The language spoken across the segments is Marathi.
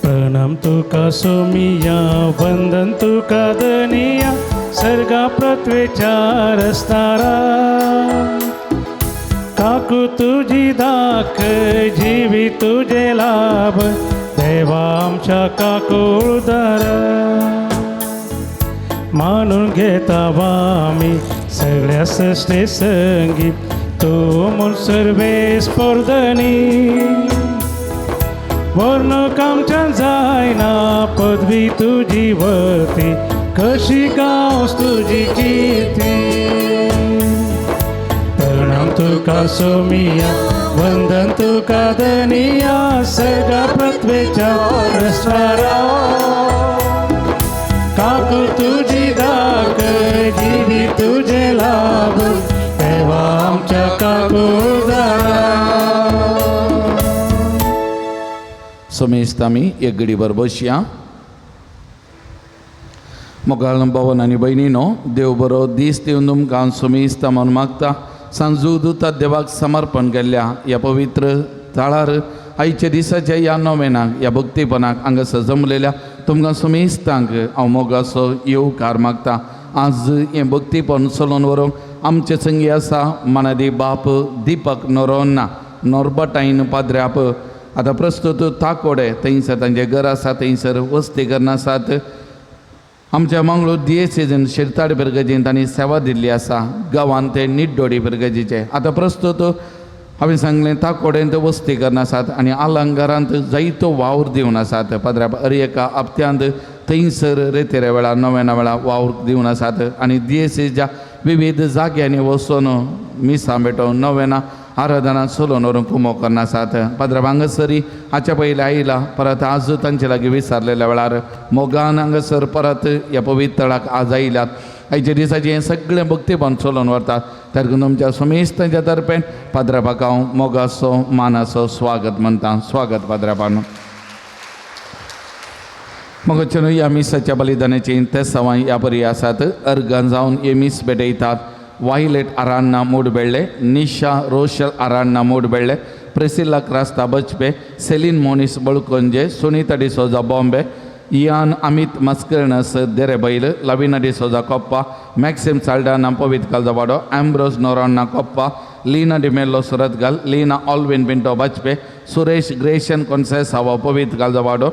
प्रणाम तुका सोमिया, वंदन तुका दनिया, सर्गा पृथ्वीच्या रस्तारा. काकू तुझी दाख, जीवी तुझे लाभ, देवा आमच्या काकू उदार. मानून घेतावा आम्ही सगळ्या सृष्टी संगी, तू मूळ सर्वे स्पर्धनी. वर्णक आमच्या जायना पदवी तुझी वरती, कशी गावस तुझी कीर्ती. प्रणाम तुका सोमिया, वंदन तुका दनिया, सगळ्या पृथ्वीच्या रस्तारा. काकू तुझी दाख, जीवी तुझे लाभ, देवा आमच्या काकू उदारा. समेस्त आम्ही एक घडीभर बसया. मोगाळ भवन आणि बहिणीनो, देव बरो दीस दिवन तुमकां समेस्त म्हणून मागता. सांजू दुता देवाक समर्पण केल्ल्या ह्या पवित्र ताळार आयच्या दिसाच्या ह्या नोवेनाक, ह्या भक्तीपणाक हांगासर जमलेल्या तुमकां समेस्तांक हांव मोगाचो येवकार मागता. आज हें भक्तीपण चलोवन व्हरूंक आमचे संगी आसा मानादी बाप दिपक नोरोन्ना, नोरबटाईन पाद्र्याप. आतां प्रस्तुत ताकोडे थंयसर तांचें घर आसा, थंयसर वस्ती करना आसात. आमच्या मंगळूर दिएसेजन शिरताड पिरगजीन तांणी सेवा दिल्ली आसा, गांवांत ते निड्डोडी पिरगजीचे. आतां प्रस्तुत हांवें सांगलें ताकोडेंत वस्ती करना आसात आनी आलंगारांत जायतो वावर दिवन आसात. पाद्र्या एका हप्त्यांत थंयसर रेतेऱ्या वेळार नव्याना वेळार वावर दिवन आसात. आनी दिएसेच्या विविध जाग्यांनी वचून मिसां भेटोवन नव्याना आराधना चलोवन व्हरूंक कुमो करना आसात. पाद्र्या हांगासरी हाच्या पयलीं आयला, परत आज तांचे लागीं विचारलेल्या वेळार मोगान हांगासर परत ह्या पवित्र तळाक आज आयल्यात. आयच्या दिसाचें हें सगळें भक्तीपण चलोवन व्हरतात. तर तुमच्या समेस्तांच्या तर्फेन पाद्र्यापाक हांव मोगाचो मानाचो स्वागत म्हणटा. स्वागत पाद्र्यापान. मोगाचें ह्या मिसाच्या बलिदानाची ते सवाय ह्या परी आसात. अर्गां जावन हे मीस भेटयतात. वायलेट आरान्ना मूडबेळ्ळे, निशा रोशल आरान्ना मूडबेळ्ळे, प्रिसिल्ला क्रास्ता बचपे, सेलीन मोनिस बळकोंजे, सुनीता डिसोजा बॉम्बे, इयान अमित मस्कर्नस देरेबैल, लविना डिसोजा कोप्पा, मॅक्सिम साल्डाना पवित कालजवाडो, एम्ब्रोस नोरान्ना कोप्पा, लीना डिमेल्लो सुरतगाल, लीना ऑल्विन पिंटो बचपे, सुरेश ग्रेशन कोन्सेसावा पवित कालजवाडो,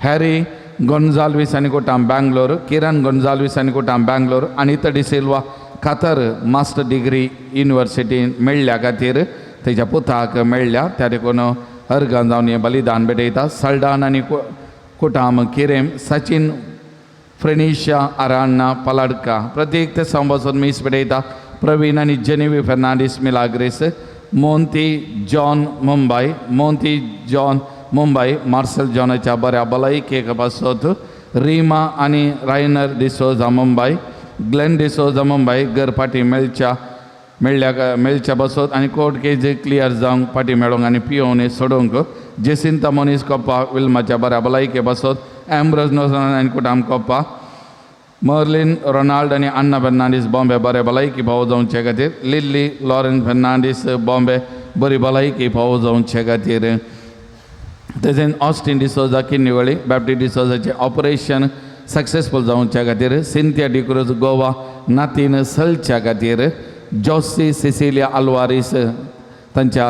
हॅरी गोन्जाल्विस आनी कोटाम बेंगलोर, किरण गोन्जाल्विस आनी कोटाम बेंगलोर, अनिता डिसिल्वा कातर मास्टर डिग्री युनिवर्सिटीन मेळ्ळ्या खातीर तेच्या पुताक मेळ्ळ्या. त्या देखून अर्गां जावन हें बलिदान भेटयता. सल्डान आनी कुटाम किरेम, सचिन फ्रेनिशा आरान्ना पलाडका प्रत्येक ते संवसन मीस भेटयता. प्रवीण आनी जेनेवी फेर्नांडीस मिलाग्रेस, मोंती जॉन मुंबय, मोंती जॉन मुंबय मार्सेल जॉनाच्या बऱ्या भलायकेक पासत. रिमा आनी रायनर डिसोजा मुंबय, ग्लेन डिसोजा मुंबय घर फाटी मेळच्या बसत आनी कोर्ट केस क्लियर जावंक फाटी मेळोंक आनी पियोवन सोडूंक. जेसिंता मोनीस कोप्पा विल्माच्या बऱ्या भलायके बसत. एम्ब्रोज नोजन आनी कुटाम कोप्पा, मर्लिन रोनाल्ड आनी अन्ना फेर्नांडीस बॉम्बे बरे भलायकी फावो जावचे खातीर. लिल्ली लॉरेन्स फेर्नांडीस बॉम्बे बरी भलायकी फावो जावचे खातीर. तशेंच ऑस्टीन डिसोजा किन्निवळी बॅप्टी डिसोजाचें ऑपरेशन सक्सेसफूल जावच्या खातीर. सिंथिया डिक्रूज गोवा नातीन सलच्या खातीर. जॉसी सिसिलिया आल्वारीस तांच्या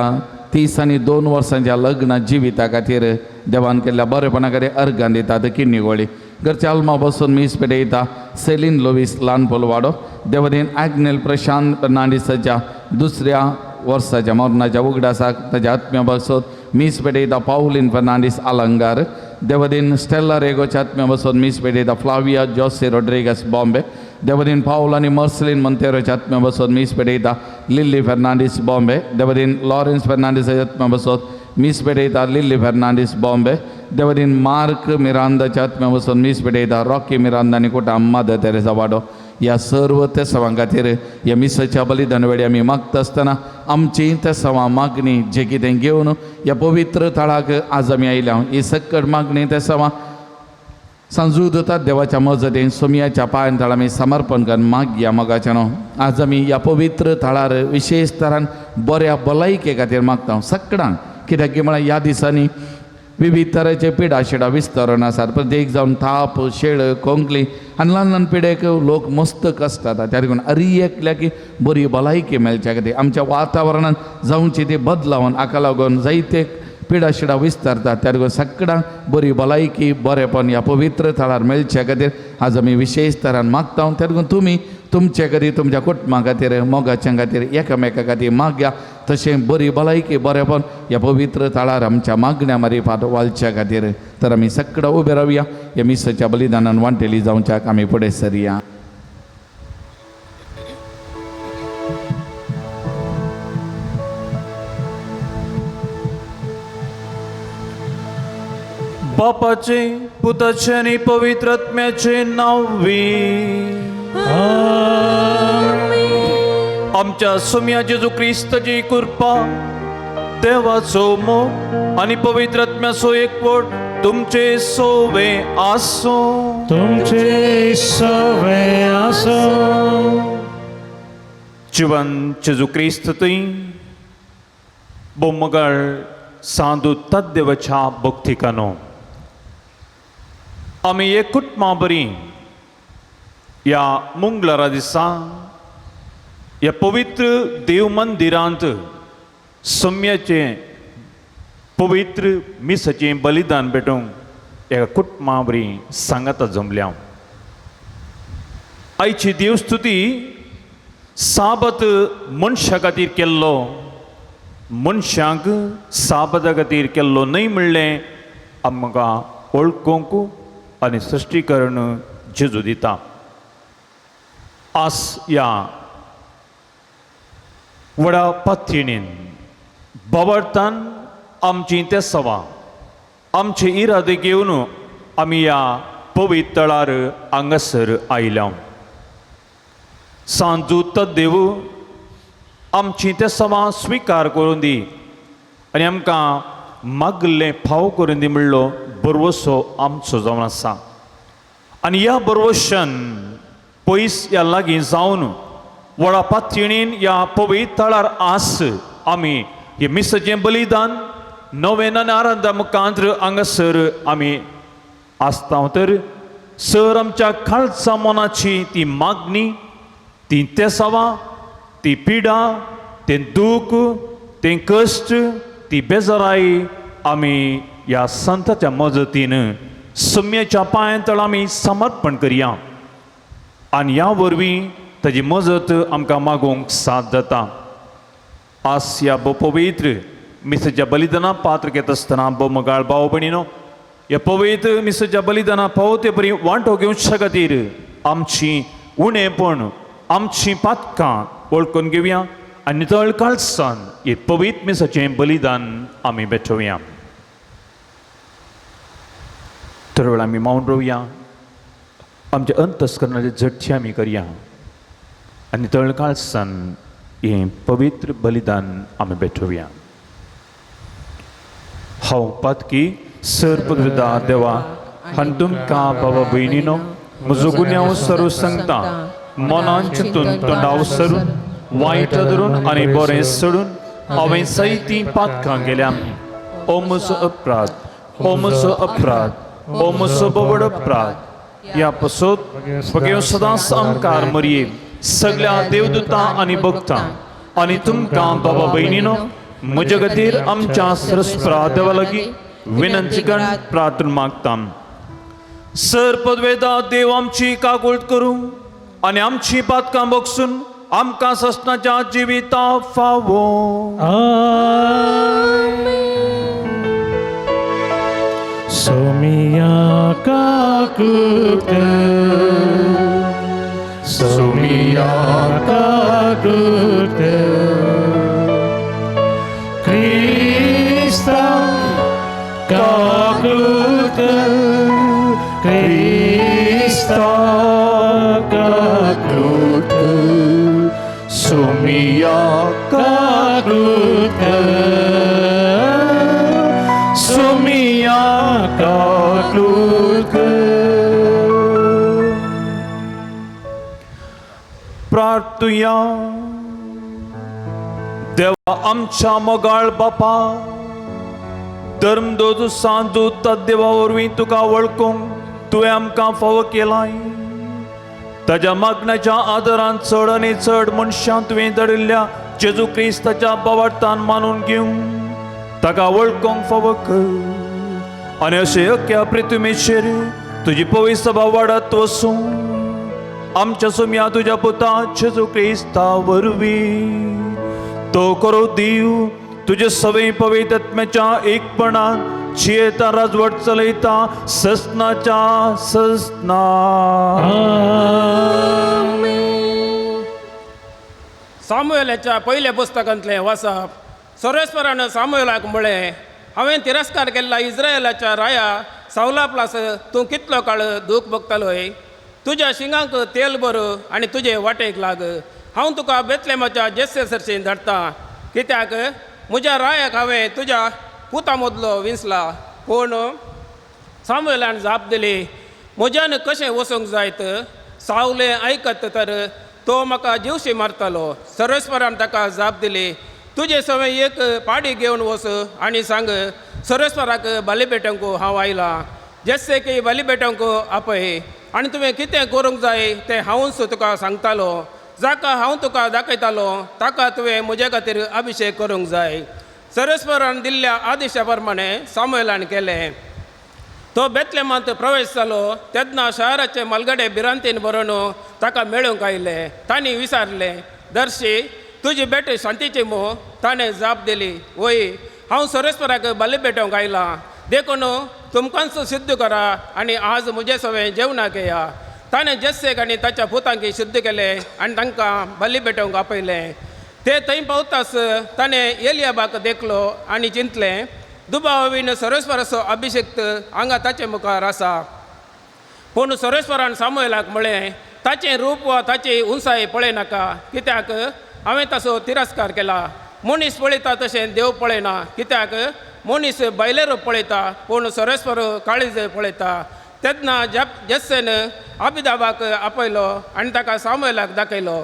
30 आनी 2 वर्सांच्या लग्न जिविता खातीर देवान केल्ल्या बरेपणा खातीर अर्गां दितात किन्निवळी. घरच्या आल्मा बसून मीस पेटयता. सेलीन लोवीस ल्हान पोलवाडो. देवदीन ॲग्नेल प्रशांत फर्नांडीसाच्या 2ऱ्या वर्साच्या मरणाच्या उगडासाक ताच्या आत्म्या बसत मीस पेटयता. पावलीन फर्नांडीस आलंगार. देवदीन स्टेला रेगोच्या आत्म्या बसत मीस पेटयता. फ्लाविया जोसे रोड्रिगस बॉम्बे. देवदीन पाऊल आनी मर्सलिन मोंतेरोच्या आत्म्या बसत मीस पेटयता. लिल्ली फेर्नांडीस बॉम्बे. देवदीन लॉरेन्स फेर्नांडीसाच्या आत्म्या बसत मीस पेटयता. लिल्ली फेर्नांडीस बॉम्बे. देवदीन मार्क मिरांदाच्या आत्म्या बसत मीस पेटयता. रॉकी मिरांदा आनी कुटाम मदर तेरेसा वाडो. या सर्व त्या सवां खातीर ह्या मिसाच्या बलिदान वेळी आमी मागता आसतना आमची त्या सवां मागणी जे कितें घेवन ह्या पवित्र थळाक आज आमी आयल्या ही सक्कड मागणी त्या सवां सांजूदता देवाच्या मजतीन सोमयाच्या पांयां थळां आमी समर्पण करून मागया मोगाच्या न्हू. आज आमी ह्या पवित्र थळार विशेश तरान बऱ्या भलायके खातीर मागता सगळ्यांक, कित्याक की म्हळ्यार ह्या दिसांनी विविध तरेचे पिडा शिडा विस्तरण आसात. प्रत्येक जावन ताप शेळ खोंकली आनी ल्हान ल्हान पिड्याक लोक मस्त कश्ट जाता. त्या देखून एकल्या की बरी भलायकी मेळच्या खातीर आमच्या वातावरणांत जावची ती बदलावन हाका लागून जायते पिडा शिडा विस्तारतात. त्या देखून सगळ्यांक बरी भलायकी बरेपण ह्या पवित्र थळार मेळच्या खातीर आज आमी विशेष तरान मागता. त्या देखून तुमी तुमचे खातीर तुमच्या कुटुंबा खातीर मोगाच्या खातीर एकामेका खातीर मागया. तशें बरी भलायकी बरेपण ह्या पवित्र थळार आमच्या मागण्या मारिफाट वालच्या खातीर. तर आमी सगळं उबे रावया. ह्या मिसाच्या बलिदानान वांटेली जावच्याक आमी फुडें सरया. बापाचे पुताचे आणि पवित्र आत्म्याचे नावी आमच्या सोम्या जेजू क्रिस्ताची कृपा देवाचो मोग आणि पवित्र आत्म्याचो एकवट तुमचे सोवे आसो. तुमचे सवे आसो. जिवन जेजू क्रिस्त तुई बोमगाळ सांदू तद्देवाच्या भक्तिकानो आमी एकूटमा बरी या मंगळारा दिसा या पवित्र देव मंदिरांत सोम्याचे पवित्र मिसाचे बलिदान पेटोवंक एका कुटुंबा बरी सांगाता जमल्या. आयची देवस्तुती साबत मनशा खातीर केल्लो, मनशांक साबता खातीर केल्लो न्हय म्हणलें आमकां वळखूंक आनी सृश्टीकरण जेजू दिता. आस या व्हडा पातयेन बाबडतान आमची ते सवां आमचे इरादे घेवन आमी ह्या पवित्र तळार हांगासर आयल्या. सांजू तद्देव आमची ते सवां स्विकार करून दी आनी आमकां मागले फाव करून दी म्हणलो बरवसो आमचो जावन आसा. आनी ह्या बरवशान पयस या लागीं जावन व्हडा पातयेन ह्या पवित्र तळार आस आमी हे मिसाचें बलिदान नवेनान आराधना मुखांत्र हांगासर आमी आसता. तर सर आमच्या खालच्या मनाची ती मागणी, ती तेसावां, ती पिडा, तें दूख, तें कश्ट, ती बेजाराई आमी ह्या संताच्या मजतीन सोम्याच्या पांयां तळ आमी समर्पण करया. आनी ह्या वरवीं ताजी मजत आमकां मागोवंक साथ जाता. आस ह्या पवित्र मिसाच्या बलिदाना पात्र घेत आसतना बोमगाळ भाव भयणीनो ह्या पवित्र मिसाच्या बलिदाना पावते बरी वांटो घेवच्या खातीर आमची उणेपण, आमची पातकां वळखून घेवया आनी नितळ काळसान हे पवित्र मिसाचें बलिदान आमी बेठोवया. थोडे वेळ आमी मौन रावया. आमचे अंतस्करणाचे झटचे आमी करया आनी नितळ काळसान हे पवित्र बलिदान आमी बेठोवया. हांव पातकी सर्पदार देवा आनी तुमकां बाबा भयणीनो म्हजो गुन्यांव सर्व सांगता. मनान चिंतून तोंडाव सरून वायट धरून आनी बरें सोडून हांवें जायतीं पातकां केल्या. ओ म्हजो अपराध, ओ म्हजो अपराध, ओ म्हजो बोबड अपराध. ह्या पसत बघेव सदांच आमकां मरये सगळ्या देवदूतां आनी भक्तां आनी तुमकां बाबा भयणीनो म्हजे खातीर आमच्या सरस्वरा देवा लागीं विनंती करून प्रार्थना मागता. सर पदवेदा देव आमची काकूळट करूं आनी आमची पातकां बगसून आमकां ससनाच्या जिविता फावो. सोमिया काकूट, सोमिया काकूट, क्रिस्ता काकूट, क्रिस्ता काकूट. Sumia kakutka Sumia kakutka प्रार्थुया. देवा आमच्या मोगाळ बापा, धर्मदूत सांदूत देवा वरवीं तुका वळखूंक तुवें आमकां फावो केलाय. ताच्या मागण्याच्या आदरान चड आनी चड मनशां तुवें धाडिल्ल्या जेजू क्रिस्ताच्या भावार्थान मानून घेवंक ताका वळखूंक फावो कर. आनी अशें अख्ख्या पृथ्वीचेर तुजी पवित्र सभा वाडत वसूं आमच्या सुम्या तुज्या पुता जेजू क्रिस्ता वरवीं तो करो दीव तुजे सवय पवित्र आत्म्याच्या एकपणान जियेता राजवट चलयता ससनाच्या ससना. सामुएलाच्या पयल्या पुस्तकांतलें वाचप. सर्वेस्परान सामुएलाक म्हळें, हांवें तिरस्कार केल्ला इस्रायेलाच्या राया सावला प्लास तूं कितलो काळ दूख भोगतालोय. तुज्या शिंगांक तेल भर आनी तुजे वाटेक लाग. हांव तुका बेतलेमाच्या जेस्से सरशीं धाडटा, कित्याक म्हज्या रायाक हांवें तुज्या पुता मदलो विंसला. पूण सामुएलान जाप दिली, म्हज्यान कशें वचूंक जायत. सावलें आयकत तर तो म्हाका जीवशी मारतालो. सर्वेस्परान ताका जाप दिली, तुजे सवय एक पाडी घेवन वच आनी सांग, सर्वेस्पराक बलिपेटोवंक हांव आयलां. जेस्से की बलिपेटोवंक आपय आनी तुवें कितें करूंक जाय तें हांवूच तुका सांगतालो. जाका हांव तुका दाखयतालो ताका तुवें म्हजे खातीर अभिशेक करूंक जाय. सर्वेस्परान दिल्ल्या आदेशा प्रमाणें सामुएलान केलें. तो बेतलेमांत प्रवेश जालो तेन्ना शहराचे मलगडे भिरांतीन बरोवन ताका मेळूंक आयले. तांणी विचारलें, दर्शी तुजी बेट शांतीची मो? ताणें जाप दिली, वय, हांव सर्वेस्पराक बलिपेटोवंक आयलां. देखून तुमकांच सिद्ध करा आनी आज म्हजे सवय जेवणाक येया. ताणें जेस्सेक आनी ताच्या पुतांक शुद्ध केलें आनी तांकां बलिपेटोवंक आपयलें. ते थंय पावताच ताणें एलियाबाक देखलो आनी चिंतलें, दुबावीन सर्वेस्पराचो अभिषेक्त हांगा ताचे मुखार आसा. पूण सर्वेस्परान सामुएलाक म्हळें, ताचें रूप वा ताची उंचाय पळयनाका, कित्याक हांवें ताचो तिरस्कार केला. मनीस पळयता तशें देव पळयना, कित्याक मनीस बैलेर पळयता पूण सर्वेस्पर काळीज पळयता. तेन्ना जेस्सेन अबिदाबाक आपयलो आनी ताका सामुएलाक दाखयलो.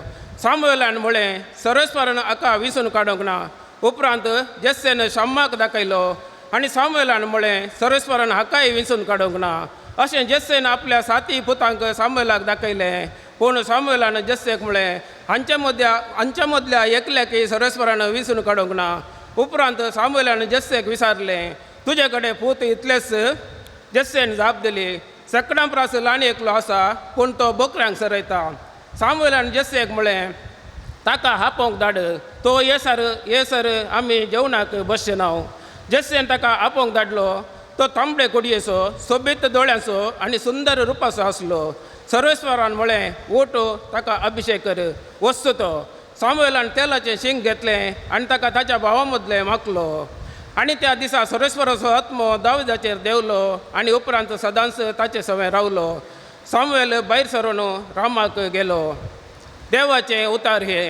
सामुएलान म्हळें, सर्वेस्परान हाका विसून काडूंक ना. उपरांत जेस्सेन शम्माक दाखयलो आनी सामुएलान म्हळें, सर्वेस्परान हाकाय विसून काडूंक ना. अशें जेस्सेन आपल्या साती पुतांक सामुएलाक दाखयलें. पूण सामुएलान जेस्सेक म्हळें, हांच्या मदल्या एकल्याकी सर्वेस्परान विसून काडूंक ना. उपरांत सामुएलान जेस्सेक विचारलें, तुजे कडेन पूत इतलेच? जेस्सेन जाप दिली, सेकडां प्रास ल्हान एकलो आसा पूण तो बोकऱ्यांक सरयता. सामुएलान जेस्सेक म्हळें, ताका आपोवंक धाड. तो येसर आमी जेवणाक बसचे नाव. जेस्सेन ताका आपोवंक धाडलो. तो तांबडे कोडयेचो, सोबीत दोळ्यांचो आनी सुंदर रुपाचो आसलो. सर्वेस्परान म्हळें, ओट, ताका अभिशेक कर. वचचो तो. सामुएलान तेलाचें शींग घेतलें आनी ताका ताच्या भावा मदलें मागलो. आनी त्या दिसा सर्वेस्पराचो आत्मो दाविदाचेर देवलो आनी उपरांत सदांच ताचे सवय रावलो. सामुएल भायर सरून रामाक गेलो. देवाचें उतार हे.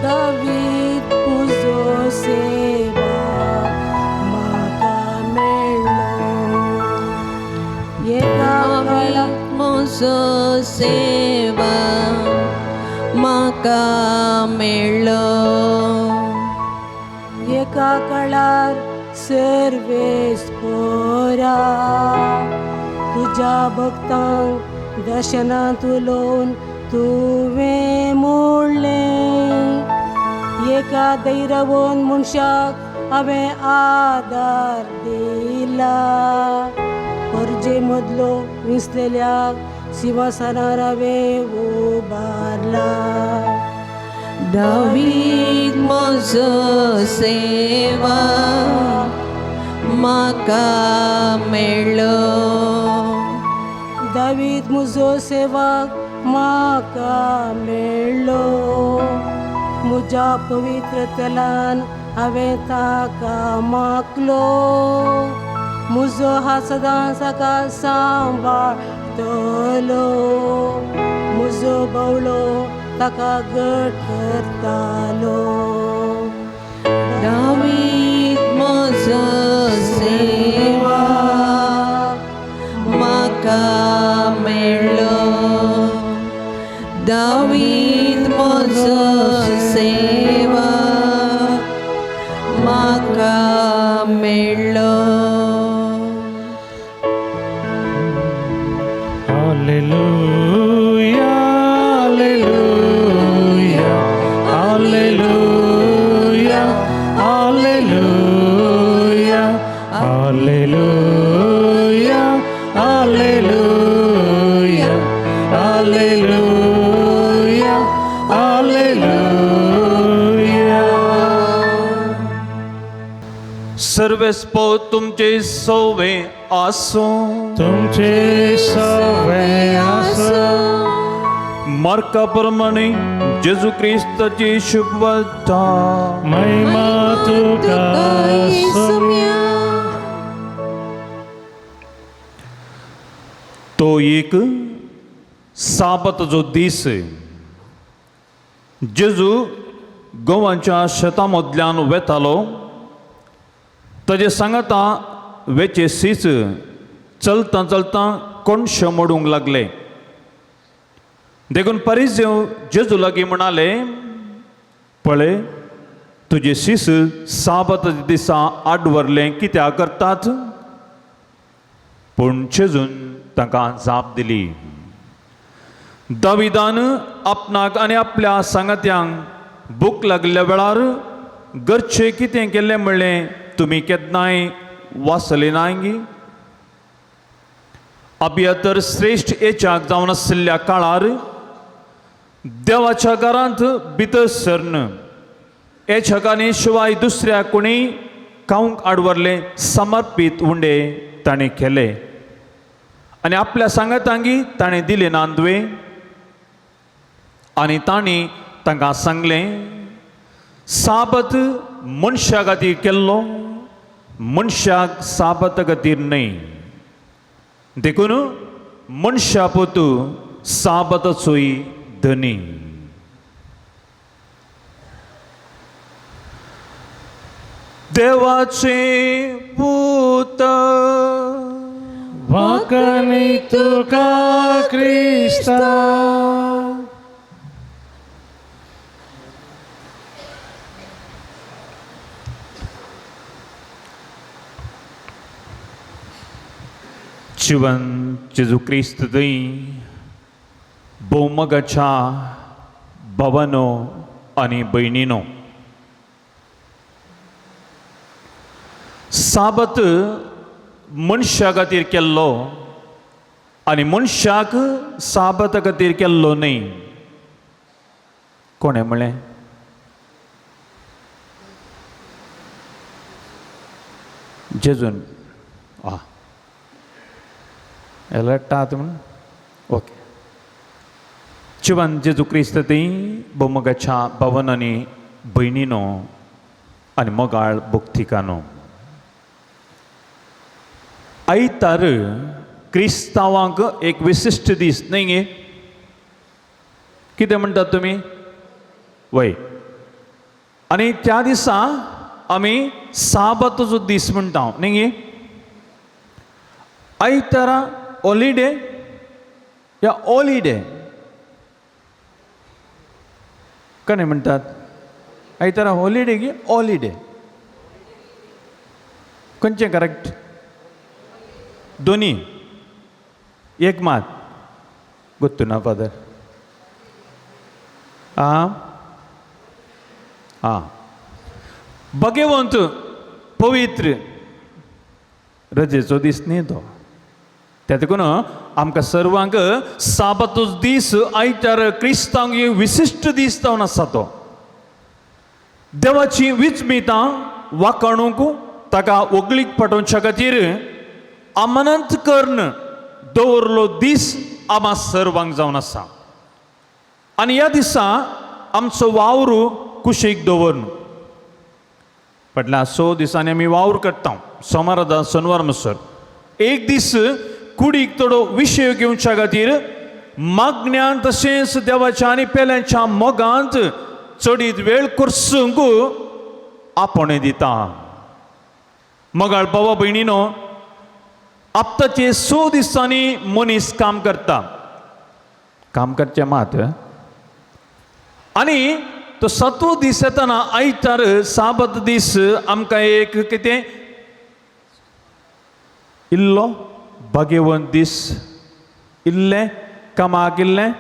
David puso seba maka melo yekawala puso seba maka melo yekakalar Sarves पोरा तुझ्या भक्तांक दर्शनांत उलोवन तुवें मोडलें. एका दैरवोन मनशाक हांवें आदार दिला. परजे मदलो विसलेल्याक सिंहासनार हांवें उबारला. दावीद म्हजो सेवा म्हाका मेळ्ळो. दावीद म्हजो सेवक म्हाका मेळ्ळो. म्हज्या पवित्र तेलान हांवें ताका मागलो. म्हजो हात सदां सकाळ सांबाळटलो. म्हजो बावलो ताका घट करतालो. दावीद म्हजो सेवक म्हाका मेळ्ळो. दावीद म्हजो सेवक म्हाका मेळ्ळो. Hallelujah, hallelujah, hallelujah, hallelujah, hallelujah, hallelujah, hallelujah. सर्वेस्पो तुमचे सोवे आसो. तुमचे सवे आसो. मार्काप्रमाणे जेजू ख्रिस्ताची शुभवार्ता. महिमा तुका सौम्या. तो एक साबतचो दीस जेजू गोवांच्या शेतांमदल्यान वेतालो. ताजे सांगाता वेचे सीस चलता चलता कोणशे मोडूंक लागले. देखून फरीसी जेजू लागीं म्हणाले, पळय तुजे सीस साबत दिसा आडवरले कित्याक करतात? पूण जेजून तांकां जाप दिली, दाविदान आपणाक आनी आपल्या सांगात्यांक भूक लागल्या वेळार घरचें कितें केलें म्हणलें तुमी केन्नाय वाचले नाय? अभियतर श्रेष्ठ एचाक जावन आशिल्ल्या काळार देवाच्या घरांत भितर सरन एचकांनी शिवाय दुसऱ्या कोणी खावंक आडवरले समर्पीत उंडे ताणें केले आनी आपल्या सांगातांगी ताणें दिले नांदवे. आनी तांणी तांकां सांगलें, साबत मनशा खातीर केल्लो, मनशाक साबत खातीर न्हय. देखून मनशा पोतू साबतचोय धनी. देवाचे पूत वाकणी तुका क्रिस्ता. जीवन जेजू क्रिस्त थंय भोवमगाच्या भावानो आनी भयणीनो, साबत मनशा खातीर केल्लो आनी मनशाक साबत खातीर केल्लो न्हय. कोणें म्हणलें? जेजून. एलर्टात म्हण ओके. जीवन जेजू क्रिस्त थंय भोवमगाच्या भावन आनी भयणीनो आनी मोगाळ भक्तिकानो, आयतार क्रिस्तांवांक एक विशिश्ट दीस न्ही गे? कितें म्हणटात तुमी? वय. आनी त्या दिसा आमी साबतचो दीस म्हणटा न्ही गे? आयतारा हॉलिडे या हॉलिडे कणे म्हणटात? आयतारा हॉलिडे गे हॉलिडे? खंयचें करेक्ट? दोनी एक मात गोत्तू ना फादर. भगवंत पवित्र रजेचो दीस न्ही तो. त्या देखून आमकां सर्वांक साबतचो दीस आयतार क्रिस्तांक विशिश्ट दीस जावन आसा तो. देवाची विचमितां वाखाणूंक ताका ओगलीक पाठोवच्या खातीर अमानत कर्ण दवरलो दीस आम्हा सर्वांक जावन आसा. आनी ह्या दिसा आमचो वावर कुशीक दवरून फाटल्या 6 दिसांनी आमी वावर करता सोमार शनिवार म्हणसर एक दीस कुडीक थोडो विशय घेवच्या खातीर मागण्यान तशेंच देवाच्या आनी पेल्यांच्या मोगांत चडीत वेळ करसूंक आपणे दिता. मोगाळ बाबा भयणीनो, हप्ताचे 6 दिसांनी मनीस काम करता, काम करचे मात आनी तो 7वो दीस येताना आयतार साबत दीस आमकां एक कितें इल्लो भाग्यवंत दीस, इल्लें कामाक इल्लें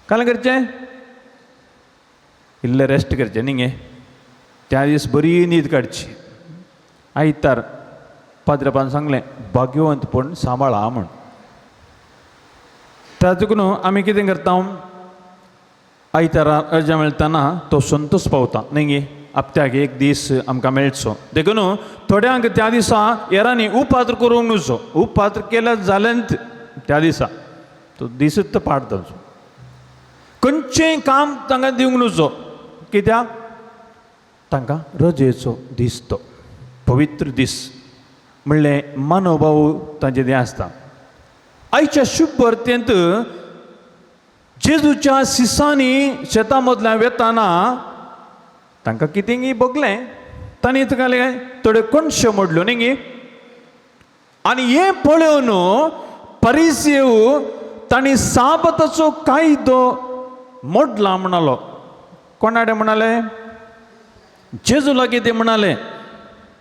काल करचें, इल्लें रेस्ट करचें न्ही गे. त्या दीस बरी न्हीद काडची. आयतार पाद्रपान सांगलें भाग्यवंतपण सांबाळा म्हण. तातूंत आमी कितें करता, आयतारा रजा मेळटाना तो संतोश पावता न्ही गे. हप्त्याक एक दीस आमकां मेळचो देखून थोड्यांक त्या दिसा येरांनी उपात्र करूंक नजो. उपात्र केल्या जाल्यात त्या दिसा तो दिसूच पाड ताचो. खंयचेंय काम तांकां दिवंक नजो, कित्याक तांकां रजेचो दीस तो पवित्र दीस म्हणलें मनोभाव तांचे तें आसता. आयच्या शुभ वर्तेंत जेजूच्या शिसांनी शेतां मदल्यान वेताना तांकां कितेंय बगलें, तांणी ताका थोड्यो कणश्यो मोडल्यो न्ही गे. आनी हें पळोवन फरिसेव तांणी साबताचो कायदो मोडला म्हणलो. कोणाडे म्हणाले? जेजू लागीं ते म्हणाले.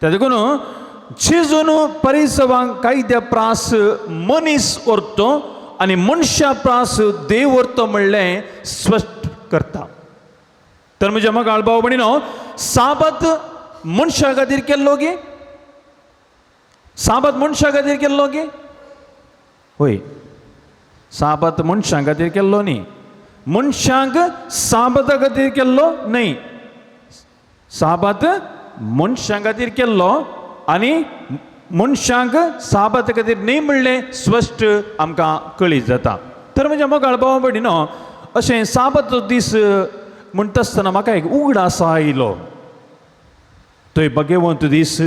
त्या देखून जेजून फरिसेवांक कायद्या प्रास मनीस व्हरतो आनी मनशा प्रास देव व्हरतो म्हणलें स्पश्ट करता. तर म्हज्या मोगाळ भाव भयणीनो, साबत मनशा खातीर केल्लो गे? साबत मनशा खातीर केल्लो गे? होय, साबत मनशां खातीर केल्लो न्ही. मनशांक साबता खातीर केल्लो न्ही. साबत मनशां खातीर केल्लो आनी मनशांक साबत खातीर न्ही म्हणलें स्पश्ट आमकां कळीत जाता. तर म्हज्या मोगाळ भाव भयणीनो, अशें साबत दीस म्हणटा आसतना म्हाका एक उगडास आयलो. थंय भाग्यवंत दीस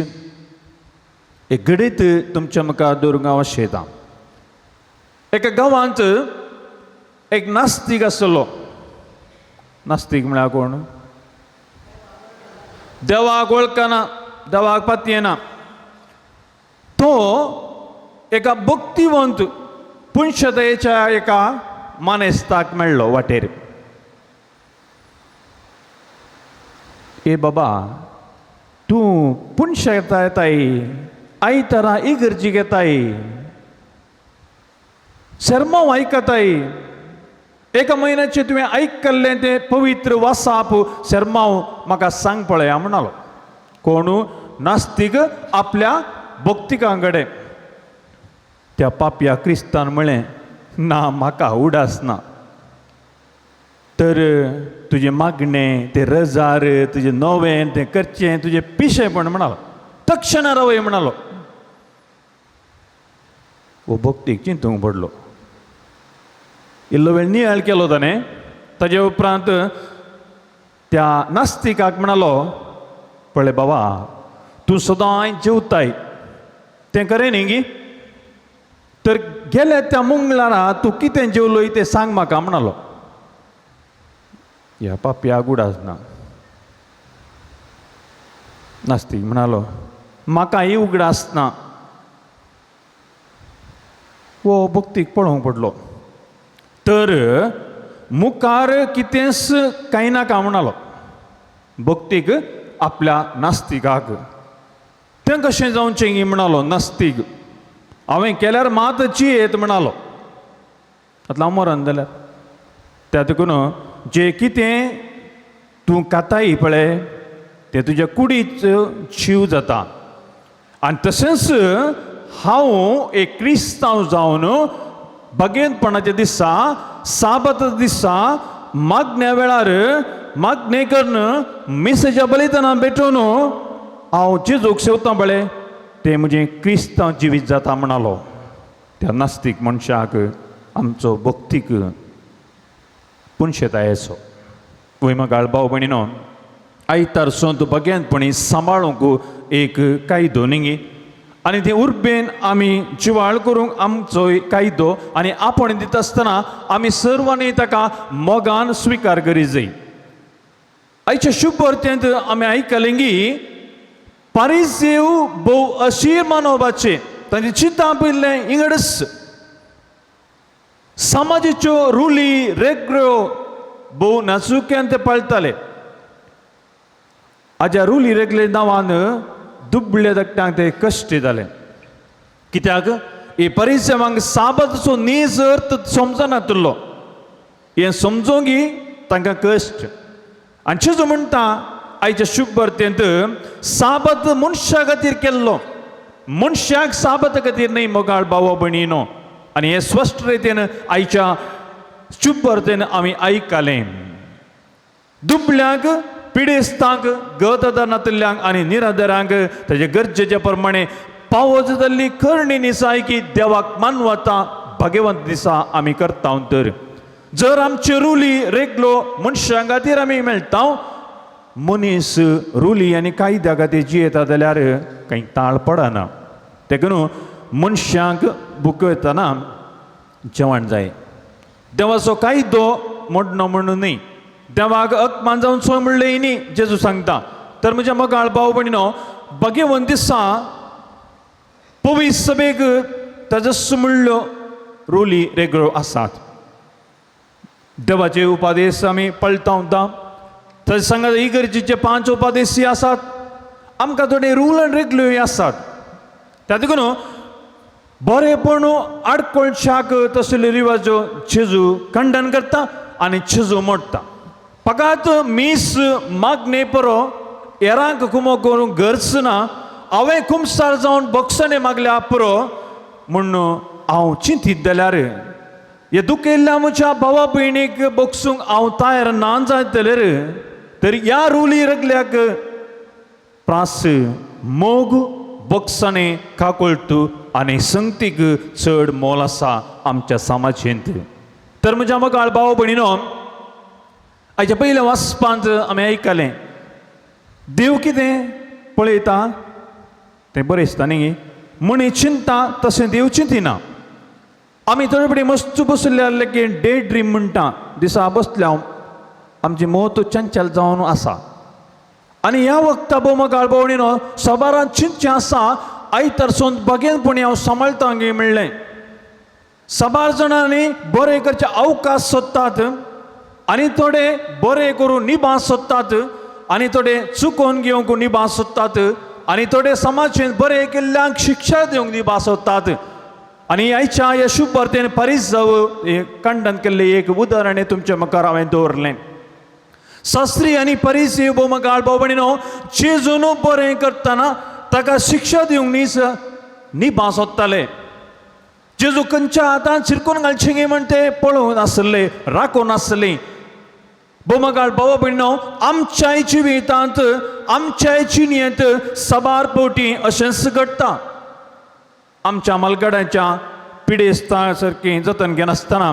एक घडीत तुमच्या मुखार दवरूंक हांव आशेता. एका गांवांत एक नास्तीक आसलो. नास्तीक म्हळ्यार कोण? देवाक वळखना, देवाक पातयेना. तो एका भक्तिवंत पुंशदयेच्या एका मानेस्ताक मेळ्ळो वाटेर. ए बाबा, तूं पुंश येताय, आयतारा इगर्जीक येताय, शर्माव आयकताय, एका म्हयन्याचे तुवें आयकल्लें तें पवित्र वासाप शर्माव म्हाका सांग पळया म्हणालो. कोण? नास्तीक आपल्या भक्तिकांकडे. त्या पापया क्रिस्तान म्हळें, ना, म्हाका उडास ना. तर तुजें मागणें, तें रजार, तुजें नवें तें करचें, तुजें पिशेपण म्हणालो. तक्षणा रावय म्हणालो. वो भक्तीक चिंतूंक पडलो. इल्लो वेळ नियाळ केलो ताणें. ताजे उपरांत त्या नास्तिकाक म्हणालो, पळय बाबा, तूं सदांय जेवताय तें खरें न्ही गी? तर गेल्या त्या मंगळारा तूं कितें जेवलोय तें सांग म्हाका म्हणालो. ह्या पापयाक उडास ना. नास्तीक म्हणालो, म्हाकाय उगडास ना. वो भक्तीक पळोवंक पडलो. तर मुखार कितेंच कांय नाका म्हणालो भक्तीक आपल्या नास्तिकाक. तें कशें जावचें गी म्हणालो नास्तीक. हांवें केल्यार मात जियेत म्हणालो. आतां हांव मरण जाल्यार. त्या देखून जें कितें तूं खाताय पळय तें तुज्या कुडीचो जीव जाता. आनी तशेंच हांव एक क्रिस्तांव जावन भगेंतपणाच्या दिसा, साबत दिसा मागण्या वेळार मागणे करून मिसेच्या बलिदानां भेटून हांव जेजूक सेवतां पळय तें म्हजें क्रिस्तांव जिवीत जाता म्हणालो. त्या नास्तीक मनशाक आमचो भक्तीक पुंशेतायेचो. वयमा गाळभाव भयणीनो आयतार सोंत बग्यांतपणी सांबाळूंक एक कायदो न्ही आनी ते उर्बेन आमी जिवाळ करूंक आमचो कायदो आनी आपण दिता आसतना आमी सर्वांनी ताका मोगान स्विकार करीत जाय. आयच्या शुभ वर्त्यांत आमी आयकलें की फारिसेव भोव अशीर मानोवपाचे तांचे चिंता पयलें इंगडस समाजाच्यो रुली रेग्यो भोव नाचुक्यान ते पाळटाले. हाज्या रुली रेगले नांवान दुबळे धाकट्यांक ते कश्ट जाले. कित्याक हे परिसेवांक साबतचो नीज अर्थ समजनातलो. हें समजोंक तांकां कश्ट आनी चिजो म्हणटा आयच्या शुभ वर्तेंत साबत मनशा खातीर केल्लो, मनशाक साबत खातीर न्ही मोगाळ भाव भयणीनो. आनी हे स्पश्ट रितीन आयच्या शुभ वर्तेन आमी आयकलें. दुबळ्यांक पिडेस्तांक गतदानांतल्यांक आनी निराधारांक ताचे गरजेच्या प्रमाणे पावज जाल्ली करणी निसाय की देवाक मानवता भगवंत दिसा आमी करता. तर जर आमचे रुली रेगलो मनशां खातीर आमी मेळटा, मनीस रुली आनी कायद्या खातीर जियेता जाल्यार कांय ताळ पडना. तेका न्हू मनशांक भुकयतना जेवण जाय. देवाचो कायदो मोडनो म्हणून न्ही, देवाक अकमान जावन सोय म्हणलें न्ही जेजू सांगता. तर म्हज्या मोगाळ भाव भयणीनो भगवंत दिसा पवित्र सभेक ताजो म्हणल्यो रुली रेगळ्यो आसात. देवाचे उपादेश आमी पळटा उरता. ताजे सांगात इगर्जेचे 5 उपादेशी आसात. आमकां थोडे रूल आनी रेगल्योय आसात. त्या देखून बरेपण आडकोळशाक तसल्यो रिवाजो जेजू खंडन करता आनी जेजू मोडटा. फकत मीस मागणे परो एरांक कुमो करूंक गरज ना. हांवें खुमसार जावन बक्षणे मागल्या पुरो म्हूण हांव चिंतीत जाल्यार हे दुखेल्ल्या म्हज्या भावा भयणीक बक्षूंक हांव तयार ना जायत जाल्यार तर ह्या रुली रगल्याक प्रास मोग बक्षणे काकोळटू आनी संगतीक चड मोल आसा आमच्या समाजेंत. तर म्हज्या मोगाळ भाव भयणीनो हाच्या पयल्या वाचपांत आमी आयकलें देव कितें पळयता तें बरें दिसता न्ही. मणी चिंता तशें देव चिंतिना. आमी थोडे फुडें मस्त बसले लेगीत डे ड्रीम म्हणटा. दिसा बसल्या आमची मोत चंचल जावन आसा आनी ह्या वखदा मोगाळ भयणीनो सबारान चिंतचें आसा. आयतार सोन बगेनपणी हांव सांबाळटा म्हणलें. सबार जाणांनी बरें करचे अवकाश सोदतात आनी थोडे बरें करून निभास सोदतात आनी थोडे चुकोवन घेवंक निभास सोदतात आनी थोडे समाजेंत बरें केल्ल्यांक शिक्षा दिवंक निभास सोदतात. आनी आयच्या ह्या शुभ वर्तेन पारीस जावं खंडन केल्लें एक उदाहरण तुमच्या मुखार हांवें दवरलें. शास्त्री आनी परिसी मोगाळ भाव भयणीनो जेजून बरें करतना ताका शिक्षा दिवंक निभास सोदताले. जेजू खंयच्या हातांत शिरकून घालचें गे म्हण ते पळोवन आसले, राखून आसले. मोगाळ भाव भयणीनो आमच्याय जिवितांत आमच्याय जिणेंत सबार पोटी अशेंच घडटा. आमच्या मलगड्याच्या पिडेस्तां सारकें जतन घेनासतना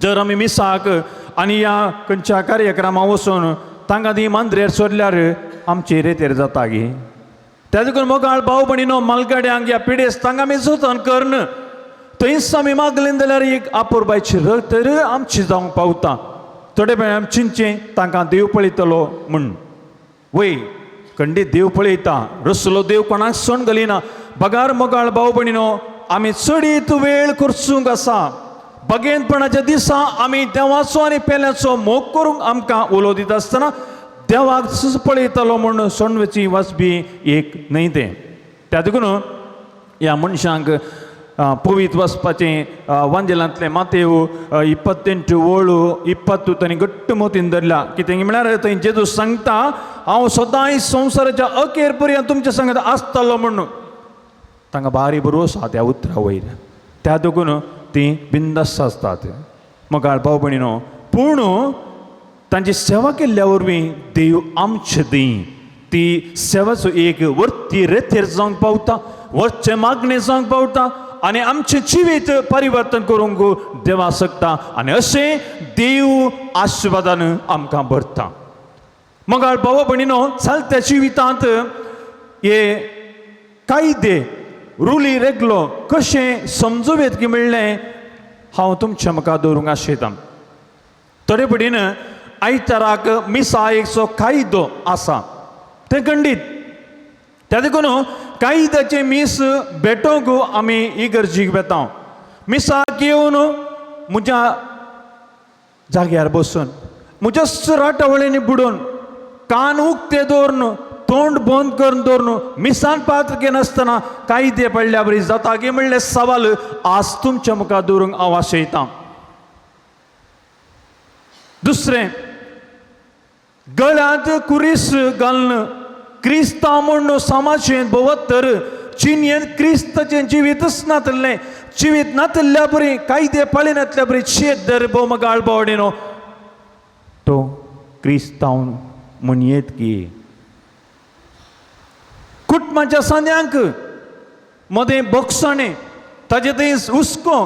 जर आमी मिसाक आनी ह्या खंयच्या कार्यक्रमां वचून तांकां ती मांद्रेर सोडल्यार आमची रेतेर जाता गे. त्या देखून मोगाळ भाव भयणीनो मलगड्यांक ह्या पिडेस्तांक आमी जतन करन थंयच आमी मागलें जाल्यार एक आपुरबायची तर आमची जावंक पावता. थोडे वेळ आमी चिंतचें तांकां देव पळयतलो म्हूण. वय खंडीत देव पळयता, रसलो देव कोणाक सण घालिना. बगार मोगाळ भाव भयणीनो आमी चडीत वेळ करचूंक आसा. बगेनपणाच्या दिसा आमी देवाचो आनी पेल्याचो मोग करूंक आमकां उलो दिता आसतना देवाक पळयतलो म्हूण सोणवेची वाचपी एक न्हय तें. त्या देखून ह्या मनशांक पवित्र वचपाचें वांजेलांतलें मातेव 28:20 तांणी घट्ट मोतीन धरल्या. कितें म्हळ्यार थंय जेजू सांगता हांव सदांच संवसाराच्या अखेर पर्यंत तुमच्या सांगत आसतलो म्हणून. तांकां भारी भरवंस आसा त्या उतरा वयर. त्या देखून तीं बिंदास्त आसतात मोगाळ भाव भयणीनो. पूण तांची सेवा केल्ल्या वरवीं देव आमचे दी ती सेवाचो एक वर्ती रेतेर जावंक पावता, वरचें मागणें जावंक पावता आनी आमचें जिवीत परिवर्तन करूंक देवा शकता आनी अशें देव आशिर्वादान आमकां भरता. मगाळ भाव भयणीनो, चलत्या जिवितांत हे कायदे रुली रेगलो कशें समजून घेवंक म्हणलें हांव तुमच्या मुखार दवरूंक आशयतां. थोडे पटीन आयताराक मिसायेचो कायदो आसा तें खंडीत. त्या देखून कायद्याचे मीस भेटोवंक आमी इगर्जीक वेता. मिसाक येवन म्हज्या जाग्यार बसून म्हज्या राटावळींनी बुडोवन कान उक्ते दवरून तोंड बंद करून दवरून मिसान पात्र नासतना कायदे पडल्या बरी जाता गे म्हणलें सवाल आज तुमच्या मुखार दवरूंक हांव आशयतां. दुसरें, गळ्यांत कुरीस घालून क्रिस्तांव म्हूण समाजेंत भोंवत तर चिनयेन क्रिस्ताचें जिवीतच नातलें. जिवीत नातल्ल्या बरी कायदे पाळिनातल्या बरी शेत दर मगाळ बावडीनो तो क्रिस्तांव म्हूण येत की. कुटुंबाच्या सांद्यांक मदें बक्षणें ताचे थंय हुस्को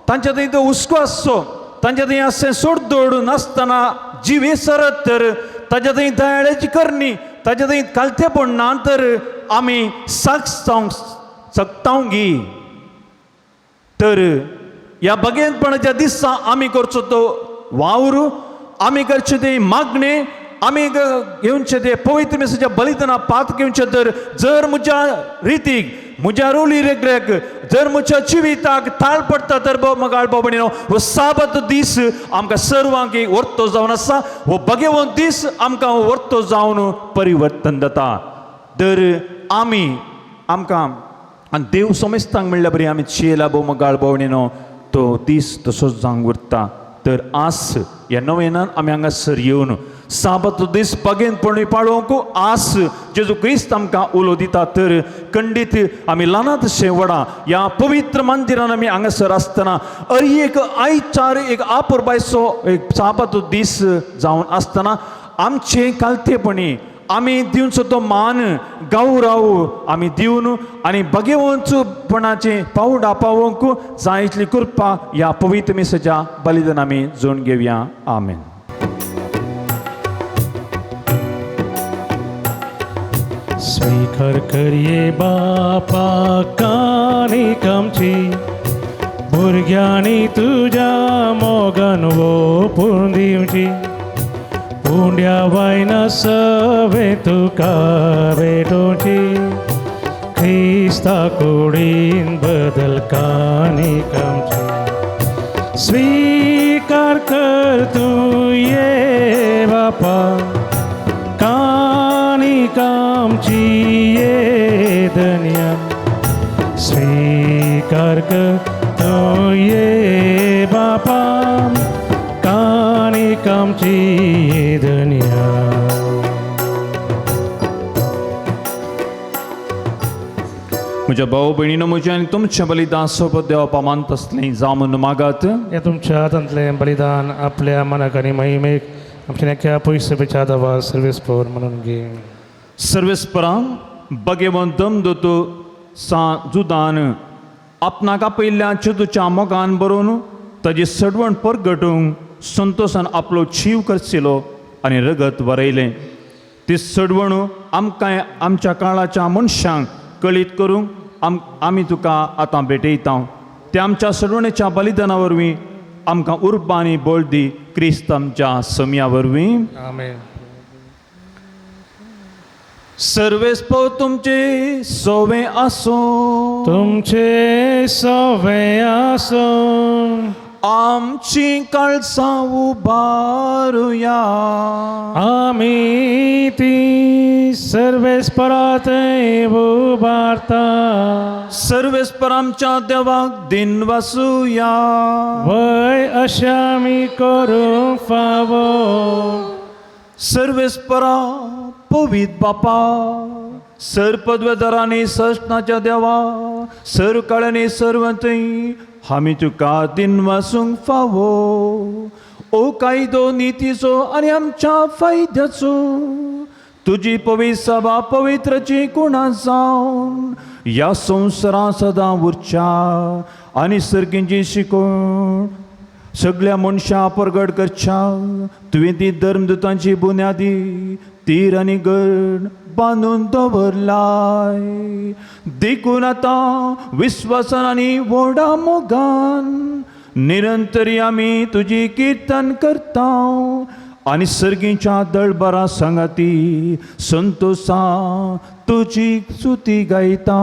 तांचे थंय तो हुस्को आसचो तांचे थंय अशें सोड दवड नासतना जिवे सरत तर ताचे थंय दयाळ्याची करणी ताचे थंय कालतेपण ना तर आमी साक्ष जावंक शकतांगी. तर ह्या भगेनपणाच्या दिसा आमी करचो तो वावर आमी करचें तें मागणें आमी घेवचे ते पवित्र मेसाच्या बलिदाना पात घेवचे तर जर म्हज्या रितीक म्हज्या रुली रेगरेक जर म्हज्या जिविताक ताळ पडटा तर मगाळ बाबणीनो हो साबत दीस आमकां सर्वांक एक वर्तो जावन आसा. हो भगेवंत दीस आमकां वर्तो जावन परिवर्तन जाता. तर आमी आमकां आनी देव समजतांक म्हणल्या बरी आमी चेला भोव मगाळ बावणीनो तो दीस तसोच जावंक उरता. तर आस ह्या नवेनान आमी हांगासर येवन साबत दीस बगेनपणी पाळोवंक आस जेजू क्रिस्त आमकां उलो दिता. तर खंडीत आमी ल्हानात शें व्हडा ह्या पवित्र मंदिरान आमी हांगासर आसतना एक आयचार एक आपुरबायचो एक साबत दीस जावन आसतना आमचें कालतेपणी आमी दिवचो तो मान गौरव आमी दिवन आनी भगेवंतपणाचें पावंड आपावंक जाय इतली कृपा ह्या पवित्र मेसाच्या बलिदान आमी जोडून घेवया. आमेन. स्वीकार करिये बापा कानीक आमची भुरग्यांनी तुज्या मोगान ओपून दिवची. पुंड्या वायना सवे तुका भेटोवची ख्रिस्ता कुडीन बदल कानीक आमची. स्वीकार कर तूं ये बापा कानीक आमची ये धन्या. स्वीकार कर तूं ये बापा कानीक आमची ये धन्या. म्हज्या भाव भयणीनो म्हजें आनी तुमचें बलिदान सोबत देवपा मानत आसलें जावं म्हूण मागात. या तुमच्या हातांतलें बलिदान आपल्या मनाक आनी महिमेक आमच्या नेक्या पयसपेच्या आदावा सर्वेस्पर म्हणून घे. सर्वेस्परां भगेवंत दम दोतो सा जुदान आपणाक आपयल्ल्या चेतूच्या मोगान बरोवन ताची सडवण परगटूंक संतोशान आपलो जीव करचिलो आनी रगत वरयलें. ती सडवण आमकां आमच्या काळाच्या मनशांक कळीत करूंक आमी तुका आतां भेटयता. त्या आमच्या सडवणेच्या बलिदाना वरवीं आमकां उर्बा आनी बळ दी क्रिस्त आमच्या समिया वरवीं. आमेन. सर्वेस्पर तुमचे सोवे आसो तुमचे सवे आसो आमची काळजां उबारुया. आमी ती सर्वेस्परात उबारता. सर्वेस्पर आमच्या देवाक दिन वासुया. वय अशें आमी करूंक फावो. सर्वेस्परा पवित बापा सर पदवेदारांनी सशनाच्या देवा सर काळांनी सर्वंतय आमी तुका दिन वासूंक फावो. ओ कायदो नितीचो आनी आमच्या फायद्याचो तुझी पवित्र सभा पवित्रची कुणा जावन या संवसारा सदां उरच्या आनी सर्गींची शिकवण सगळ्या मनशां परगट करच्या तुवें ती धर्मदुतांची बुन्यादी तीर आनी गड बांदून दवरलाय देखून आतां विश्वासान आनी व्हडा मोगान निरंतरी आमी तुजी किर्तन करता आनी सर्गीच्या दळबारा सांगाती संतोषा तुजी स्तुती गायता.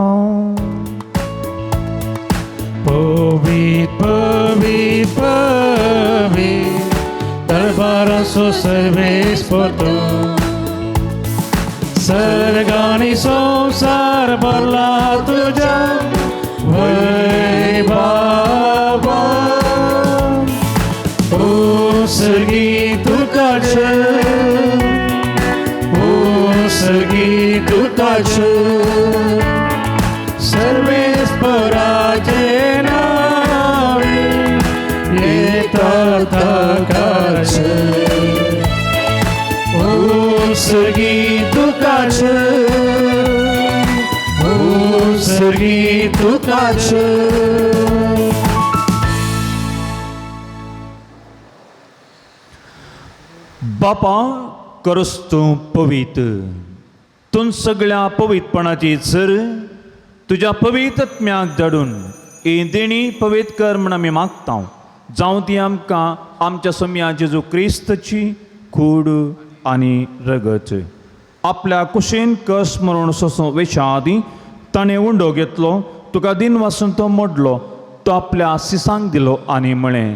Povit, povit, povit, darbaraso serves por tu. Sargani संसार भरला तुझ्या वैभवा. उसगी तुकाचे, उसगी तुकाचे, सर्वेस पराचे नावे येतात काचे. उसगी तुकाचे, उसगी तुकाचे. बापा करस तूं पवित्र तूं सगळ्या पवित्रपणाची झर तुज्या पवित्रत्म्याक धाडून ही देणी पवित्र कर म्हण आमी मागता जावं ती आमकां आमच्या सम्या जेजू क्रिस्तची कूड आनी रगत. आपल्या कुशीन कस मरून सोंसो वेच्या आदीं ताणें उंडो घेतलो तुका दिन वासून तो मोडलो तो आपल्या सिसांक दिलो आनी म्हळें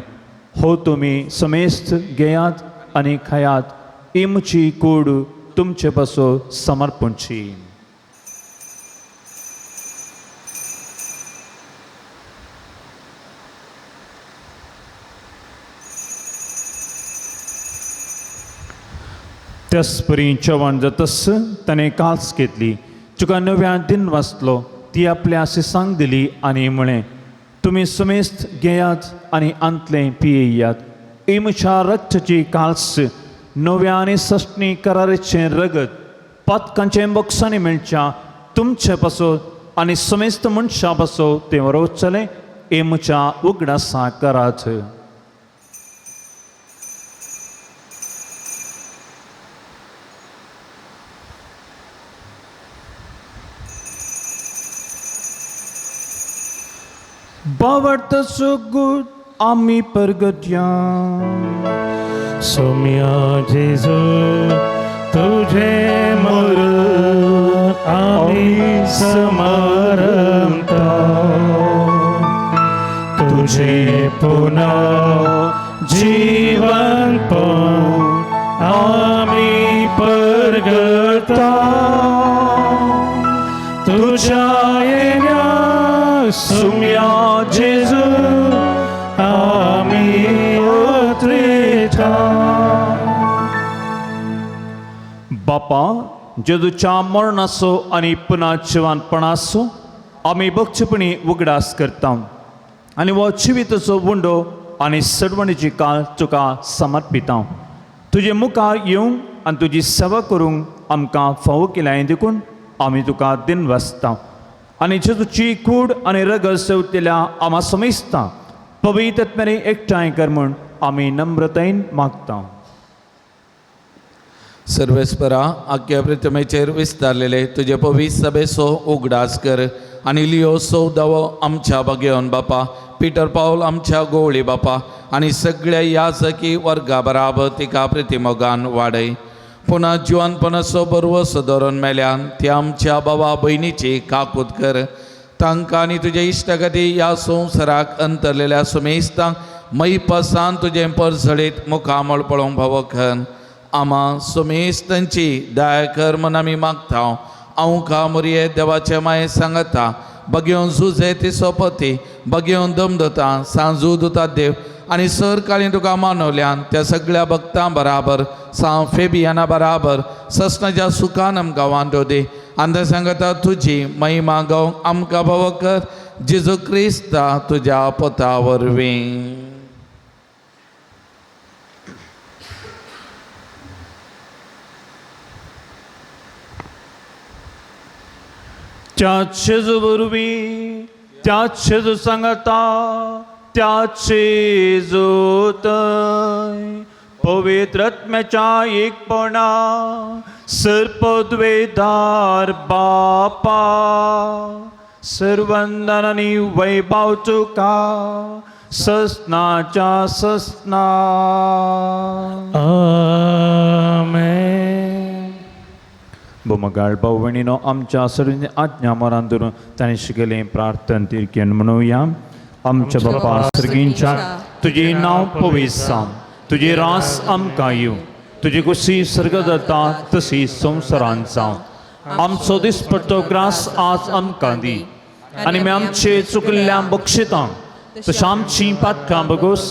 हो तुमी समेस्त घेयात आनी खायात ही म्हजी कूड तुमचे पासो समर्पणची. त्याचपरी जेवण जातस ताणें काल्स घेतली तुका नव्या दिन वाचलो ती आपल्या सिसांक दिली आनी म्हळें तुमी समेस्त घेयात आनी अंतलें पियेयात ही म्हज्या रक्ताची काल्स नव्या आनी सश्णी कराराचें रगत पातकांचें बॉक्सांनी मेळच्या तुमचे पासो आनी समेस्त मनशां पासो तें वचलें हे म्हज्या उगडासा करात. बावडता सुगूट आमी परगट्या सोम्या जेजू तुझे मरण आम्ही समरमता तुझे पुन्हा जीवन पावून आम्ही परगटा तुझ्या येण्या सोम्या जेजू आम्ही अत्रेचा. बापा जेजूच्या मरणाचो आनी पुन्हा जिवानपणाचो आमी भक्षपणी उगडास करता आनी हो जिविताचो वंडो आनी सडवणीची काळ तुका समर्पिता. तुजे मुखार येवंक आनी तुजी सेवा करूंक आमकां फावो केल्याय देखून आमी तुका दिन वाचता आनी जेजूची कूड आनी रगत सेवतेल्या आमा समेस्ता पवित्रत्म्याने एकठांय कर म्हूण आमी नम्रतायेन मागता. सर्वेस्परा आख्या प्रतिमेचेर विस्तारलेले तुजे पवित्र सभेचो उगडास कर आनी लियो सौदावो आमच्या बागेवन बापा पिटर पावल आमच्या गोवळी बापा आनी सगळ्या याजकी वर्गा बराबर तिका प्रतिमोगान वाडय. पुन्हा जिवानपणाचो बरवसो धरून मेल्यान त्या आमच्या भावा भयणीची काकूत कर तांकां आनी तुजे इश्टगती ह्या संवसाराक अंतरलेल्या सुमेस्तांक मैपासान तुजें परझडीत मुखामळ पळोवंक फावो कर. आमा सुमेस्तांची दया कर म्हूण आमी मागता. हांव मुरये देवाचे माये सांगता बगेवन झुजे ती सोपती बगेवन दमदता सांजू दुता देव आनी सर काळी तुका मानवल्यान त्या सगळ्या भक्तां बराबर फेबियाना बराबर ससनाच्या सुखान आमकां वांटो दी आनी सांगता तुजी महिमा गावंक आमकां फावो कर जेजू क्रिस्ता तुज्या पोता वरवीं. त्याच शेजू बरोबी त्याच शेजू सांगता त्याच शेजूत पवित्र आत्म्याच्या एकपणा सर्पद्वेदार बापा सर्वंदनानी वैभव तुका ससनाच्या ससना. आमेन. बोमगाळ भावणीनो आमच्या सर्वांनी आज्ञा मरान धरून ताणें शिकयलें प्रार्थन तिरकेन म्हणुया. आमच्या बापा सर्गींच्या तुझे नांव पवित्र जावं, तुझे रास आमकां येवं, तुजी कुशी सर्ग जाता तशी संवसारांत जावं. आमचो दिसपट्टो ग्रास आज आमकां दी आनी आमी आमचे चुकल्ल्या बक्षितां तशें आमचीं पातकां बगोस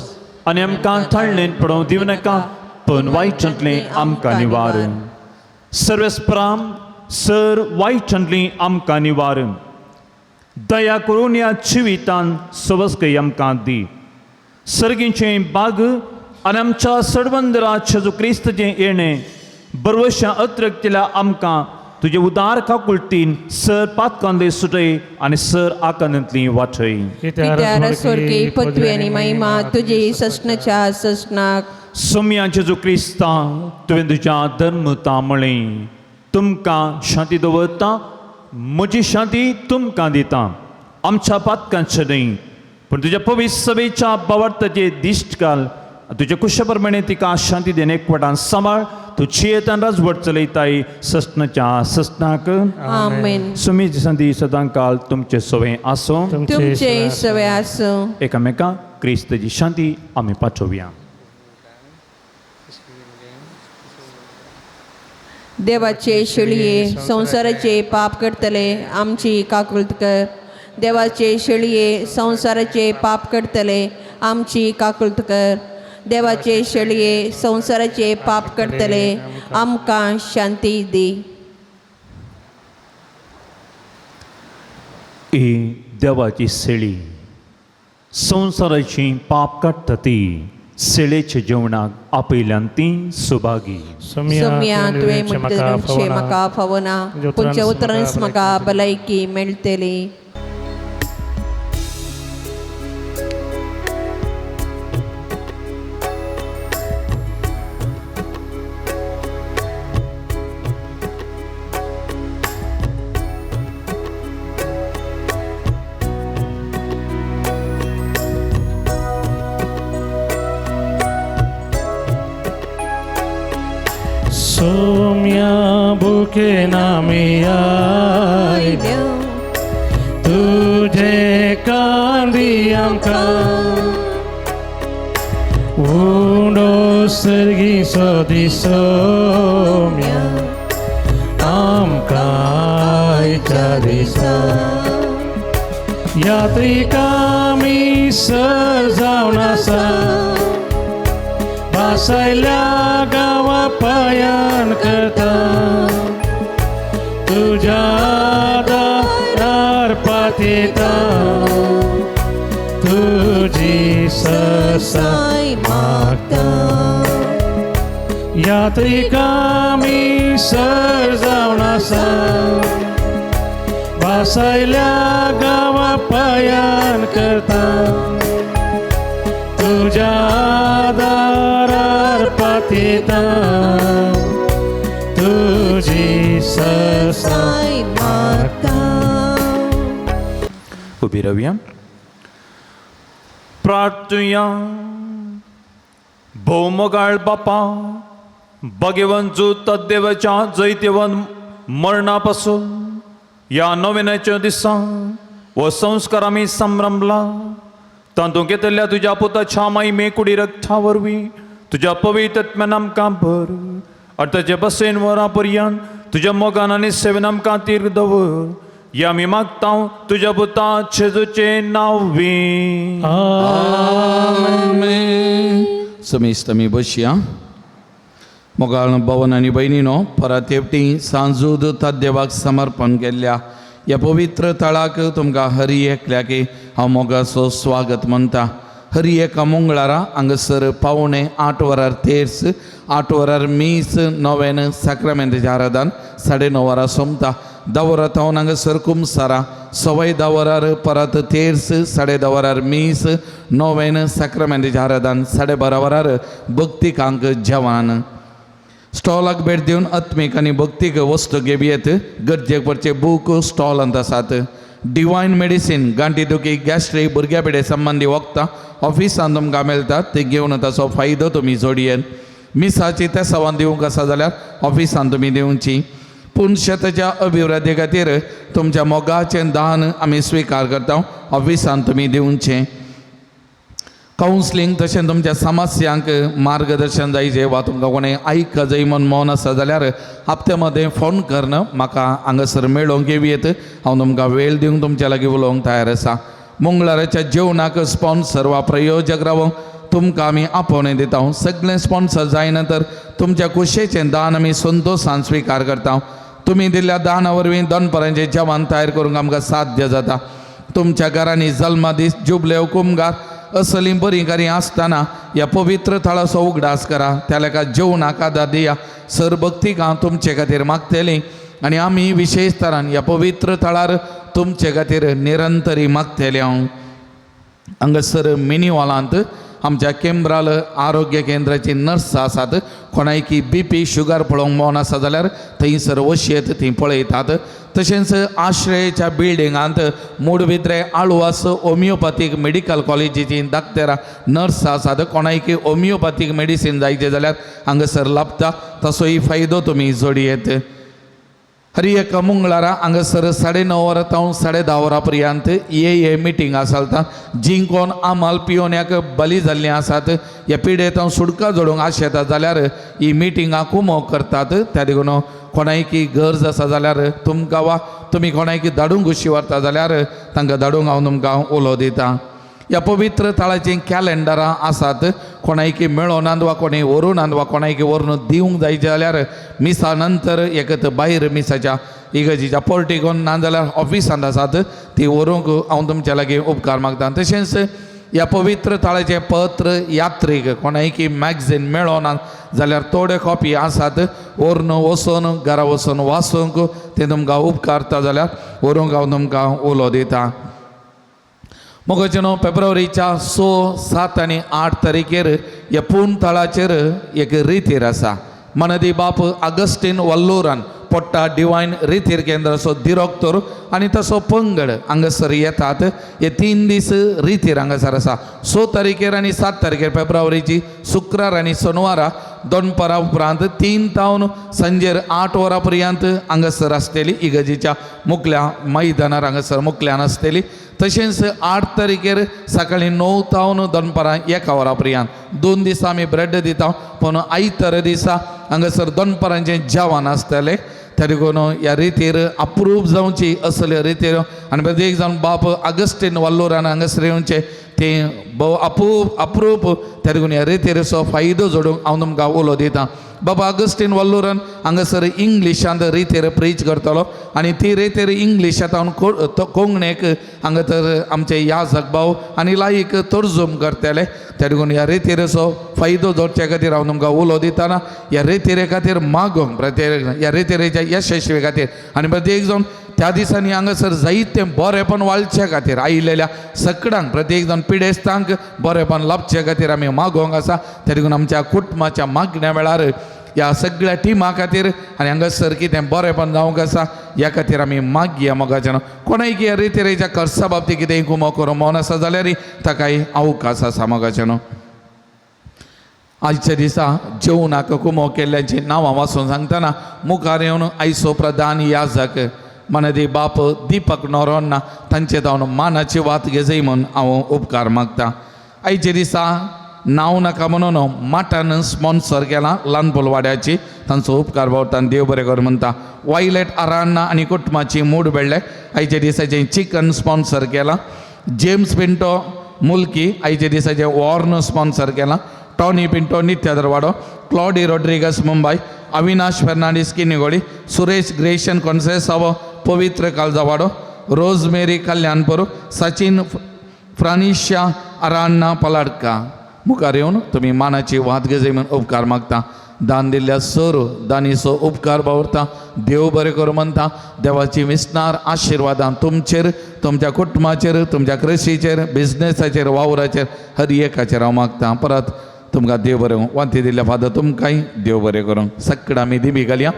आनी आमकां थाळणेन पडोवं दिवं नाका, पण वायटांतलें आमकां निवार. सर्वेस्पराम सर वायटांतलीं आमकां निवार. दया करून ह्या जिवितान सवस्कय आमकां दी. सर्गीचें बाग आनी आमच्या सडवंदरा जेजू क्रिस्ताचें येणें बरवशा अत्रक केल्या आमकां तुजे उदार काकुळटीन सर पातकांदे सुटय आनी सर आकांतांतलीं वाटय. पित्यार स्वर्गी पृथ्वी आनी महिमा तुझे ससनाच्या ससनाक. सोम्या जेजू क्रिस्ता तुवें तुज्या धर्मता म्हळें तुमकां शांती दवरता, म्हजी शांती तुमकां दिता. आमच्या पातकांचें न्हय पूण तुज्या पवित्र सभेच्या भावार्थाचे दिश्ट घाल. तुज्या कुशा प्रमाणे तिका शांती देन एकवटान सांबाळ. तूं चियेतान राजवट चलयताय ससनाच्या ससनाक. आमेन. सुमीची संधी सदां काल तुमचे सवे आसूं. तुमचे सवे आसूं. एकामेकांक क्रिस्ताची शांती आमी पाठोवया. देवाचे शेळये संसाराचे पाप करतले आमची काकुळट कर. देवाचे शेळये संसाराचे पाप करतले आमची काकुळट कर. देवाचे शेळये संसाराचे पाप करतले आमकां शांती दी. ही देवाची शेळी संसाराची पाप काडटा ती शेळेच्या जेवणाक आपयल्यान ती सुभागी. सोम्या तुवें म्हणटलें म्हाका फावना पुंच्या उतरांस म्हाका भलायकी मेळटली. सोम्या बुके नामी आयल्या तुझे कांदी आमकां उंडो सर्गी सोदी सोम्या आमकां आयच्या दिसा यात्रिकामी सर जावन आसा भासायल्या गांवा पायान करता तुझ्या दारार पातयता तुझी ससाय मागता. यात्रिकामी सर जावन आसा भासायल्या गांवा पायान करता तुझ्या दारार पातयता तुझी ससाय मागता. उबी रावया. प्रार्थुया. भौमगाळ बापा भगवन जूत देवाच्या जैतेवन मरणापासून या नोवेनाच्या दिसा व संस्कार आमी संभ्रमला. तातूंत घेतल्या तुज्या पुताच्या महिमे कुडी रक्ता वरवीं तुज्या पवित्र आत्म्यान आमकां भर आनी ताचे बसेन वरां पर्यंत तुज्या मोगान आनी सेवेन आमकां तीर दवर. या आमी मागता तुज्या पुता जेजूचें नांवी. समेस्त आमी बसया. मोगाळ भवन आनी भयणीनो परत हेवटी सांजूद देवाक समर्पण केल्ल्या ह्या पवित्र तळाक तुमकां हरी एकल्याक हांव मोगाचो स्वागत म्हणटा. हरी एका मंगळारा हांगासर पावणे 8 वरार तेर्स 8 वरार मीस 9 साक्रामेंताचें आराधन 9:30 सोंपता दवरात हांव हांगासर कुमसारा सवाय दवरार परत तेर्स 10:30 वरार मीस 9 सक्रमेंतीचें आराधन 12:30 वरार भक्तिकांक जेवण स्टॉलाक भेट दिवन आत्मीक आनी भक्तीक वस्तू घेवं येत गरजेक पडचे बूक स्टॉल अंत आसात डिवायन मेडिसीन गांठीदुखी गॅस्ट्रीक भुरग्या पिडे संबंधी वखदां ऑफिसान तुमकां मेळटात ते घेवन ताचो फायदो तुमी जोडयेन मिसाची त्या सवान दिवंक आसा जाल्यार ऑफिसान तुमी दिवची पूण शेताच्या अभिवृद्धी खातीर तुमच्या मोगाचें दान आमी स्विकार करता ऑफिसान तुमी दिवचें कावन्सिलींग तशें तुमच्या समस्यांक मार्गदर्शन जायचें वा तुमकां कोणें आयक जाय म्हूण मौन आसा जाल्यार हप्त्या मदें फोन करन म्हाका हांगासर मेळोवंक येवं येत हांव तुमकां वेळ दिवंक तुमच्या लागीं उलोवंक तयार आसा मंगळाराच्या जेवणाक स्पॉन्सर वा प्रयोजक रावंक तुमकां आमी आपोवणें दिता सगळें स्पॉन्सर जायना तर तुमच्या कुशेचें दान आमी संतोशान स्विकार करता तुमी दिल्ल्या दाना वरवीं दनपरांचें जेवण तयार करूंक आमकां साध्य जाता तुमच्या घरांनी जल्मादीस जुबले कुमगार असली बरीकारी आसतना ह्या पवित्र थळाचो उगडास करा त्या लेखा जेवणाक आदार दिया सरभक्तीक हांव तुमचे खातीर मागतलीं आनी आमी विशेश तरान ह्या पवित्र थळार तुमचे खातीर निरंतरी मागतले हांव हांगासर मिनी हॉलांत आमच्या केंब्राल आरोग्य केंद्राची नर्स आसात कोणायकी BP शुगर पळोवंक मौन आसा जाल्यार थंयसर वशेत थंय पळयतात तशेंच आश्रयेच्या बिल्डिंगांत मूडबिद्रे आळुवास होमिओपॅथीक मेडिकल कॉलेजीची दाक्तेरां नर्स आसात कोणायकी होमिओपॅथीक मेडिसीन जायचे जाल्यार हांगासर लाभता तसोय फायदो तुमी जोडयेत हर एक मंगळारा हांगासर 9:30 वरां तावन 10:30 वरां पर्यंत हे मिटींग आसता जी कोण आमाल पियोन्याक बली जाल्लीं आसात ह्या पिडेंत सुडका जोडूंक आशेता जाल्यार ही मिटिंगां कुमो करतात त्या देखून कोणायकी गरज आसा जाल्यार तुमकां वा तुमी कोणायकी धाडूंक खुशी व्हरता जाल्यार तांकां धाडूंक हांव तुमकां उलो दितां ह्या पवित्र थळाचीं कॅलेंडरां आसात कोणायकी मेळोनात वा कोणी व्हरूनात वा कोणायकी व्हरून दिवंक जायचे जाल्यार मिसा नंतर एकत भायर मिसाच्या इगर्जीच्या पोर्टिकोन ना जाल्यार ऑफिसांत आसात ती व्हरूंक हांव तुमच्या लागीं उपकार मागतां तशेंच ह्या पवित्र थळाचें पत्र यात्रीक कोणायकी मॅगझीन मेळोनात जाल्यार थोडे कॉपी आसात व्हरून वचून घरा वचून वाचूंक ते तुमकां उपकारता जाल्यार व्हरूंक हांव तुमकां उलो दितां मोगाचेनो फेब्रुवारीच्या 6, 7 आनी 8 तारखेर ह्या पूण थळाचेर एक रितीर आसा मनदी बाप अगस्टीन वल्लूरान पोट्टा डिवायन रितीर केंद्राचो दिरोक्तोर आनी तसो पंगड हांगासर येतात हे 3 दीस रितीर हांगासर आसा 6 तारखेर आनी 7 तारखेर फेब्रुवारीची शुक्रार आनी शनिवारा दनपरां उपरांत 3 तावन सांजेर 8 वरां पर्यंत हांगासर आसतली इगर्जीच्या मुखल्या मैदानार हांगासर मुखल्यान आसतली तशेंच 8 तारखेर सकाळीं 9 तावन दनपरां 1 वरां पर्यंत 2 दीस आमी ब्रेड दिता पूण आयतार दिसा हांगासर दनपरांचें जेवण आसतलें त्या देखून ह्या रितीर अप्रूप जावची असले रितीर आनी प्रत्येक जावन बाप अगस्टीन वल्लूरान हांगासर येवचें तें भोव अप्रूप त्या देखून ह्या रितीरचो फायदो जोडूंक हांव तुमकां उलो दितां बाबा अगस्टीन वल्लूरान हांगासर इंग्लिशांत रितीर प्रीच करतलो आनी ती रितीर इंग्लिशांत हांव कोंकणीक हांगा तर आमचे याजक भाव आनी लायक तर्जूम करतले त्या देखून ह्या रितीरचो फायदो जोडचे खातीर हांव तुमकां उलो दितना ह्या रितीरे खातीर मागोंक प्रत्येक ह्या रितीरेच्या यशस्वी खातीर आनी प्रत्येक जावन त्या दिसांनी हांगासर जायतें बरेपण वाळचे खातीर आयिल्ल्या सगळ्यांक प्रत्येक जाण पिडेस्तांक बरेपण लाभचे खातीर आमी मागोंक आसा त्या देखून आमच्या कुटुंबाच्या मागण्या वेळार ह्या सगळ्या टिमा खातीर आनी हांगासर कितें बरेपण जावंक आसा ह्या खातीर आमी मागया मोगाच्यान कोणायकी ह्या रितीरेच्या खर्चा बाबतींत कितेंय कुमो करूं मौन आसा जाल्यार ताकाय अवकाश आसा मोगाच्यान आजच्या दिसा जेवणाक कुमो केल्ल्याची नांवां वाचून सांगतना मुखार येवन आयचो प्रधान याजक मनदी बाप दीपक नोरोन्ना तांचे जावन मानाची वात घेजय म्हूण हांव उपकार मागतां आयच्या दिसा नांव नाका म्हणून माटान स्पॉन्सर केलां ल्हानपोल वाड्याची तांचो उपकार भावतान देव बरें कर म्हणटा वायलेट आरान्ना आनी कुटुंबाची मूड बेळ्ळे आयच्या दिसाचें चिकन स्पॉन्सर केलां जेम्स पिंटो मुल्की आयच्या दिसाचें वॉर्न स्पॉन्सर केलां टॉनी पिंटो नित्यादरवाडो क्लॉडी रॉड्रिगस मुंबय अविनाश फर्नांडीस किनिगोळी सुरेश ग्रेशन कोन्सेसावो पवित्र कालजावाडो रोजमेरी कल्याणपूर सचिन फ्रानिशा आरान्ना पलाडका मुखार येवन तुमी मानाची वात घेजय म्हूण उपकार मागता दान दिल्ल्या सर दानीचो उपकार भावरता. देव बरें करूं म्हणटा. देवाची विस्तार आशिर्वादां तुमचेर, तुमच्या कुटुंबाचेर, तुमच्या कृषीचेर, बिझनेसाचेर, वावराचेर, हर एकाचेर हांव मागता. परत तुमकां देव बरें वांती दिल्ल्या फादर तुमकांय देव बरें करूं. सकाळ आमी दिबी घालया.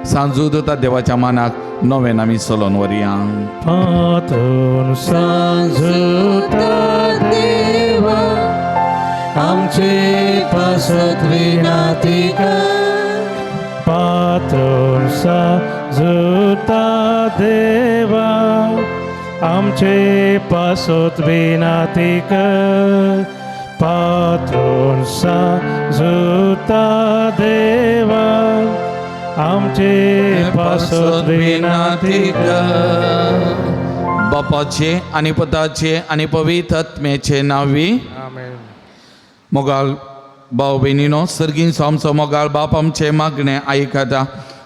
सांजूद उरता देवाच्या मानाक नवें आमी चलोवन वरया. पातून सांजुता देवा आमचे पासत विनाती कर. पातून सांजुता देवा आमचे पासत विनाती कर. पातून सांजुता देवा आमचे पासत विनाती कर. बापाचे आनी पुताचे आनी पवित्र आत्म्याचे नांवी. आमेन. मोगाळ भाव भयणीनो, सर्गींचो आमचो मोगाळ बाप आमचे मागणे आयकता.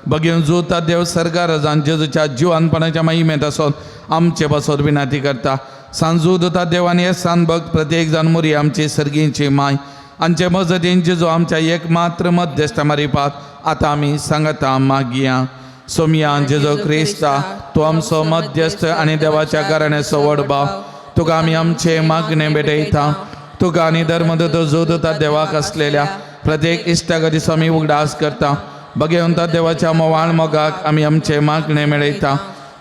बगेन जोता देव सर्गा रजान जेजूच्या जिवानपणाच्या महिमेत आसून आमचे पासत विनाती करता. सांजूदता देवानी सान भक्त प्रत्येक जाण मुरी आमची सर्गींची माय आमचे मजतीन जेजू आमच्या एकमात्र मध्यस्थ मारिपात आतां आमी सांगता मागया. सोमया जेजो क्रिस्ता, तूं आमचो मध्यस्थ आनी देवाच्या घराण्याचो व्हड भाव, तुका आमी आमचे मागणे भेटयता. तुका आनी धर्मदूत जोदता देवाक आसलेल्या प्रत्येक इश्टाक दिसा आमी उगडास करता. भगवंता देवाच्या मोवाळ मोगाक आमी आमचे मागणे मेळयता.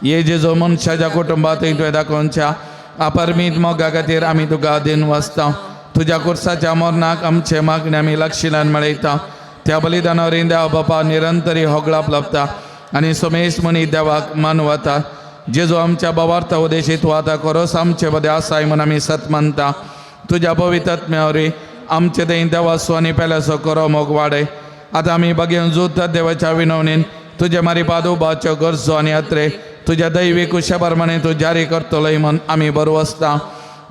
हे जेजो मनशाच्या कुटुंबात तुवें दाखोवच्या अपरमीत मोगा खातीर आमी तुका दिन वचता. तुज्या कुर्साच्या मरणाक आमचे मागणे आमी लक्षिलान मेळयता. त्या बलिदानावर देव बापा निरंतरी होगळाप लपता आनी सोमेश मनी देवाक मानवता. जेजो आमच्या भावार्थ उदेशी तूं आतां खरोच आमचे मदें आसाय म्हूण आमी सत मानता. तुज्या पवित्र आत्म्यावरी आमचे थंय देवा स्वानी पेल्याचो करो मोग वाडय. आतां आमी बगेन जोता देवाच्या विनवणेन तुजे मारी पादुबाच्यो गरजो आनी यात्रे तुज्या दैवी कुशा प्रमाणे तूं जारी करतलोय म्हूण आमी बरवसता.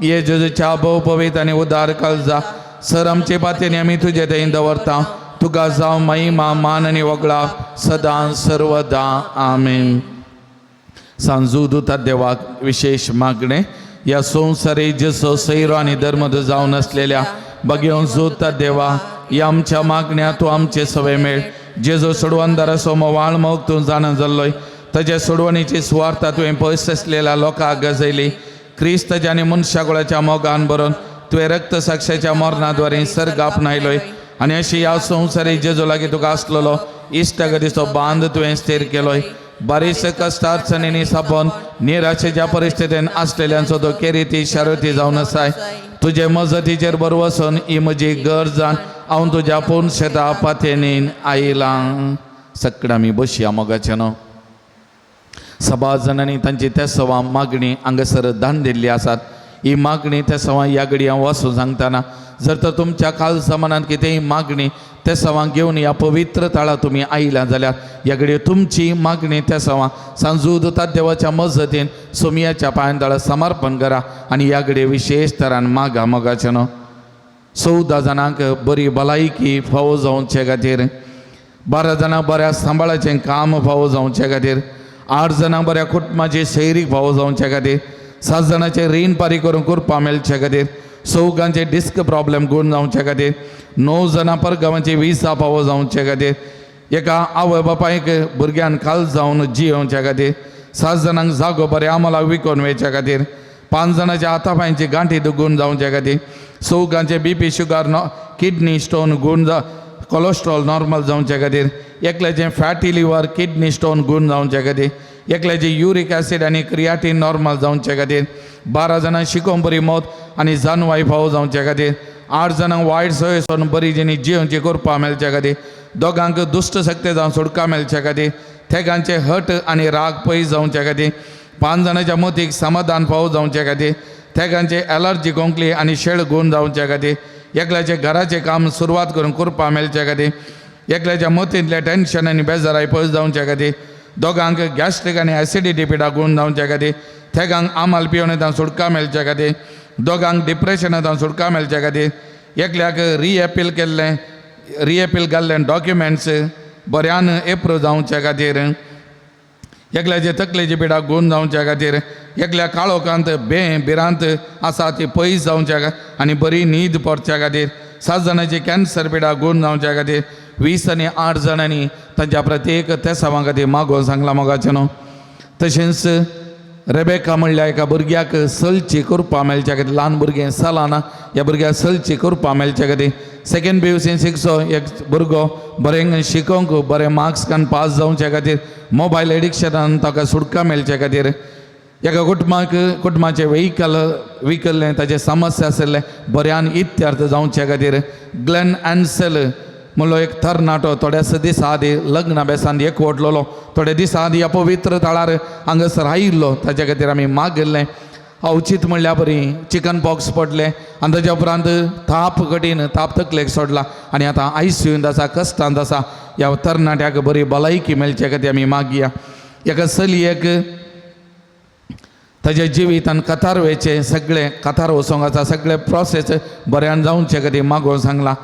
ये जेजूच्या भोव पवित्र आनी उदार काळजा सर आमचे पातेनी आमी तुजे थंय दवरता. तुका जावं महिमा मान आनी वगळा सदां सर्वदा. आमेन. सांजूदता देवाक विशेष मागणे. ह्या संवसारी जसो सैरो आनी धर्मद जावन आसलेल्या बगेवन जोता देवा ह्या आमच्या मागण्या तूं आमचे सवे मेळ. जेजो सोडवंदाराचो मोवाळ मोग तूं जाणा जाल्लोय, ताच्या सोडवणीची सुवार्ता तुवें पयस आसलेल्या लोकांक गजयली. क्रिस्ताच्या आनी मनशाकुळाच्या मोगान बरोवन तुवें रक्त साक्षाच्या मरणाद्वारे सर्ग आपणायलोय आनी अशी ह्या संवसारी जेजो लागीं तुका आसलेलो इश्टगतीचो बांद तुवें स्थिर केलोय. बारीक कश्ट अडचणींनी सापोवन निराशेच्या परिस्थितीन आसलेल्यांचो तो केरिती शारिती जावन आसाय. तुजे मजतीचेर बर वचून ही म्हजी गरजान हांव तुज्या पूर्ण शेता पातेनीन आयलां. सकाळ आमी बसया मोगाचे न्हू. सभा जाणांनी तांची त्या सवा मागणी हांगासर दान दिल्ली आसात. ही मागणी त्या सवा ह्या घडी हांव वाचून सांगतना जर तर तुमच्या काल जमानात कितेंय मागणी त्या सवां घेवन ह्या पवित्र ताळा तुमी आयल्या जाल्यार ह्या घडये तुमची मागणी त्या सवां सांजूदता देवाच्या मजतीन सोमयाच्या पांयदाळा समर्पण करा आनी ह्या घडये विशेष तरान मागा मोगाचे न्हू. 14 जाणांक बरी भलायकी फावो जावचे खातीर, 12 जाणांक बऱ्या सांबाळाचें काम फावो जावचे खातीर, 8 जाणांक बऱ्या कुटुंबाची सैरीक फावो जावचे खातीर, 7 जाणांचे रीण पारी करून कुरपा मेळचे खातीर, 4 डिस्क प्रॉब्लेम गुण जावचे खातीर, 9 जाणां परगांवांची विसा फावो जावचे खातीर, एका आवय बापायक भुरग्यान काल जावन जियोवचे खातीर, 7 जाणांक जागो बरे आम्हाला विकोन वेचे खातीर, 5 जाणांच्या हातापांयची गांठी दुगून जावचे खातीर, 4 BP शुगर किडनी स्टोन गुण कोलेस्ट्रॉल नॉर्मल जावचे खातीर, एकल्याचें फॅटी लिवर किडनी स्टोन गुण जावचे खातीर, एकल्याचें युरीक ॲसीड आनी क्रियाटीन नॉर्मल जावचे खातीर, 12 जाणांक शिकोवन बरी मौत आनी जानवाय फावो जावचे खातीर, 8 जाणांक वायट सवयेसून बरी जेणी जियोवची करपा मेळचे खातीर, 2 दुश्ट शक्ती जावन सुटका मेळचे खातीर, तेगांचे हट आनी राग पयस जावचे खातीर, 5 जाणांच्या मतीक समाधान फावो जावचे खातीर, तेगांचे एलर्जी कोंकली आनी शेळ गुण जावचे खातीर, एकल्याचे घराचें काम सुरवात करून करपा मेळचे खातीर, एकल्याच्या मतींतले टेन्शन आनी बेजाराय पयस जावचे खातीर, 2 गॅस्ट्रीक आनी एसिडिटी पिडा गुण जावचे खातीर, तेगांक आमाल पिवून येता सुटका मेळचे खातीर, 2 डिप्रेशन येता सुटका मेळचे खातीर, एकल्याक रिएपील घाल्लें डॉक्युमेंट्स बऱ्यान एप्रूव जावचे खातीर, एकल्याचे तकलेची पिडा गुण जावचे खातीर, एकल्या काळोखांत भिरांत आसा ती पयस जावचे आनी बरी न्हीद पडचे खातीर, 7 जाणांची कॅन्सर पिडा गुण जावचे खातीर, 20 आणि 8 जाणांनी तांच्या प्रत्येक तेसावां खातीर मागोवन सांगला मोगाचें न्हू. तशेंच रेबेका म्हणल्या एका भुरग्याक सलची करपा मेळच्या खातीर, ल्हान भुरगें सालाना ह्या भुरग्याक सलची करपा मेळच्या खातीर, सेकंड PUC शिकचो एक भुरगो बरें शिकोवंक बरें मार्क्स कान पास जावचे खातीर, मोबायल एडिक्शनान ताका सुटका मेळच्या खातीर, एका कुटुंबाचे व्हेकल ताचे समस्या आशिल्ले बऱ्यान इत्यार्थ जावचे खातीर ग्लेन एन्सेल म्हणलो एक तरणाटो थोड्याच दिसा आदी लग्न बेसांत एकवटलेलो, थोड्या दिसा आदी अपवित्र तळार हांगासर आयिल्लो, ताचे खातीर आमी मागयल्लें. अवचित म्हणल्या बरी चिकन पॉक्स पडले आनी ताच्या उपरांत ताप कठीण ताप तकलेक सोडला आनी आतां ICUंत आसा, कश्टांत आसा. ह्या तरणाट्याक बरी भलायकी मेळचे खातीर आमी मागया. एका चलयेक ताच्या जिवितान कतार वेचे सगळे कतार वचोंक आसा, सगळे प्रोसेस बऱ्यान जावचे खातीर मागोवन सांगला.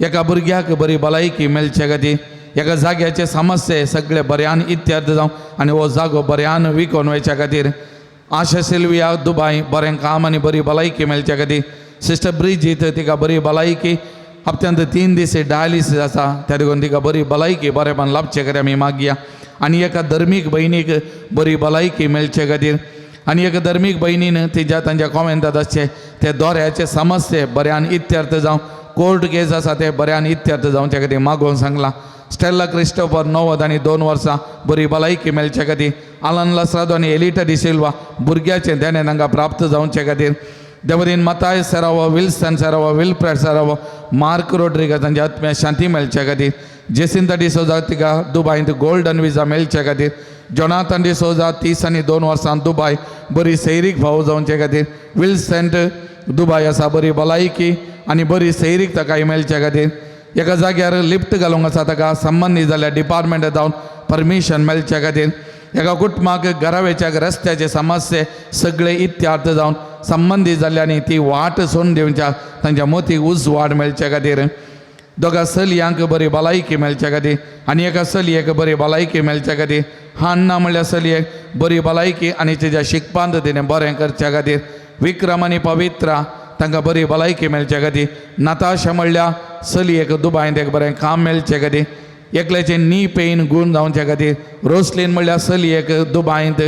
एका भुरग्याक बरी भलायकी मेळचे खातीर, एका जाग्याचे समस्ये सगळे बऱ्यान इत्यार्थ जावं आनी हो जागो बऱ्यान विकोन वयच्या खातीर आशा सिल्विया दुबाय बरें काम आनी बरी भलायकी मेळच्या खातीर. सिस्टर ब्रिजीत तिका बरी भलायकी, हप्त्यांत 3 दीस डायलिसीस आसा, त्या देखून तिका बरी भलायकी बरेपण लाभचे खातीर आमी मागया. आनी एका धर्मीक भयणीक बरी भलायकी मेळचे खातीर, आनी एका धर्मीक भयणीन तांच्या कॉमेंटांत आसचे ते दोऱ्याचे समस्ये बऱ्यान इत्यार्थ जावं, कोर्ट केस आसा ते बऱ्यान इत्यार्थ जावचे खातीर मागोवन सांगला. स्टेला क्रिस्टोफर 90 आनी 2 वर्सां बरी भलायकी मेळचे खातीर, आलन लसरादो आनी एलिटा डिसिल्वा भुरग्याचें देणें तांकां प्राप्त जावचे खातीर, देवदीन मताय सेरावो, विल्सन सेरावो, विल्फ्रेड सेरावो, मार्क रोड्रिगस तांच्या आत्म्या शांती मेळचे खातीर, जेसिंता डिसोजा तिका दुबायंत गोल्डन विजा मेळचे खातीर, जोनाथन डिसोजा 30 आनी 2 वर्सां दुबाय बरी सैरीक भाव जावचे खातीर, विल्सेंट दुबाय आसा बरी भलायकी आनी बरी सैरीक ताका मेळचे खातीर, एका जाग्यार लिफ्ट घालूंक आसा ताका संबंदीत जाल्यार डिपार्टमेंटात जावन परमिशन मेळचे खातीर, एका कुटुंबाक घरावेच्या रस्त्याचे समस्ये सगळे इत्यार्थ जावन संबंदीत जाल्यांनी ती वाट सोडून दिवच्या तांच्या मोतीक उजवाड मेळचे खातीर, दोगा चलयांक बरी भलायकी मेळचे खातीर आनी एका चलयेक बरी भलायकी मेळचे खातीर, हान्ना म्हणल्या चलयेक बरी भलायकी आनी तिच्या शिकपांत तिणें बरें करचे खातीर, विक्रम आनी पवित्रा तांकां बरी भलायकी मेळचे खातीर, नताशा म्हणल्या चलयेक दुबायंत एक बरें काम मेळचे खातीर, एकल्याचे नी पेन गूण जावचे खातीर, रोसलीन म्हणल्या चलयेक दुबायंत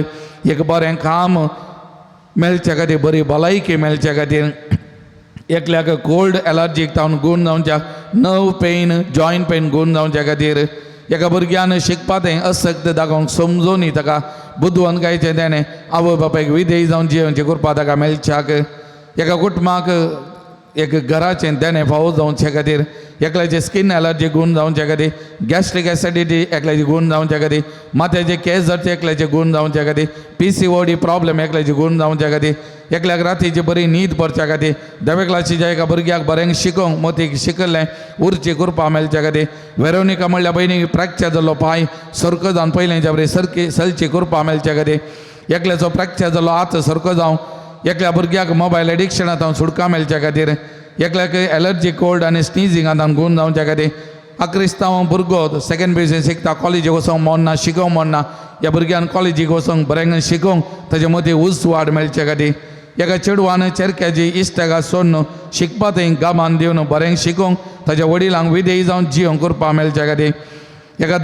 एक बरें काम मेळचे खातीर बरी भलायकी मेळचे खातीर, एकल्याक कोल्ड एलर्जीक जावन गूण जावच्या, नर्व पेन जॉयंट पेन गूण जावचे खातीर, एका भुरग्यान शिकपाचें असक्त दाखोवंक समजून ताका बुदवंतकायेचें देणें आवय बापायक विधेय जावन जियोवचें करपा ताका मेळच्याक, एका कुटुंबाक एक घराचें देणें फावो जावचे खातीर, एकल्याचे स्किन एलर्जी गूण जावचे खातीर, गॅस्ट्रीक एसिडिटी एकल्याची गूण जावचे खातीर, माथ्याचे केस जरचे एकल्याचे गूण जावचे खातीर, PCOD प्रॉब्लेम एकल्याची गूण जावचे खातीर, एकल्याक रातीची बरी न्हीद पडच्या खातीर, धव्या क्लासीच्या एका भुरग्याक बरें शिकोवंक मोतीक शिकल्लें उर्ची करपा मेळचे खातीर, वेरोनिका म्हणल्या भयणीक फ्रॅक्चर जाल्लो पांय सरको जावन पयलेंच्या बरी सलची करपा मेळचे खातीर, एकल्याचो फ्रॅक्चर जाल्लो हात सरको जावं, एकल्या भुरग्याक मोबायल एडिक्शनांत सुटका मेळचे खातीर, एकल्याक एलर्जी कोल्ड आनी स्निजींगांत गूण जावचे खातीर, अक्रिस्तांव भुरगो सेकंड PUC शिकता, कॉलेजीक वचोंक मोडना, शिकोवंक मोडना, ह्या भुरग्यान कॉलेजीक वचोंक बरें शिकोवंक ताचे मदीं उजवाड मेळचे खातीर, एका चेडवान चेरक्याची इश्टागा सोडून शिकपाचें गामान दिवन बरें शिकोवंक ताच्या वडिलांक विधेय जावन जियोवंक करपा मेळचे खातीर, एका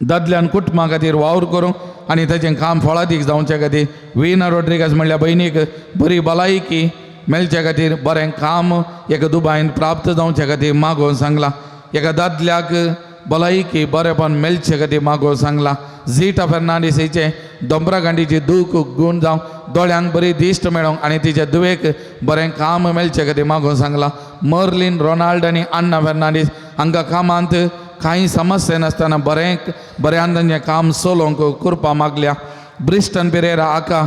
दादल्यान कुटुंबा खातीर वावर करूंक आनी ताचें काम फळादीक जावचे खातीर, विना रोड्रिगस म्हणल्या भयणीक बरी भलायकी मेळचे खातीर बरें काम एका दुबायंत प्राप्त जावचे खातीर मागोवन सांगला, एका दादल्याक भलायकी बरेपण मेळचे खातीर मागोवन सांगला, झीटा फेर्नांडीसीचे दोंबराकांडीची दूख गूण जावं, दोळ्यांक बरी दिश्ट मेळोवंक आनी तिच्या दुवेक बरें काम मेळचे खातीर मागोवन सांगला, मर्लिन रोनाल्ड आनी आन्ना फेर्नांडीस हांकां कामांत कांय समस्या नासतना बऱ्यान तांचें काम चलोवंक करपा मागल्या, ब्रिस्टन पेरेरा आका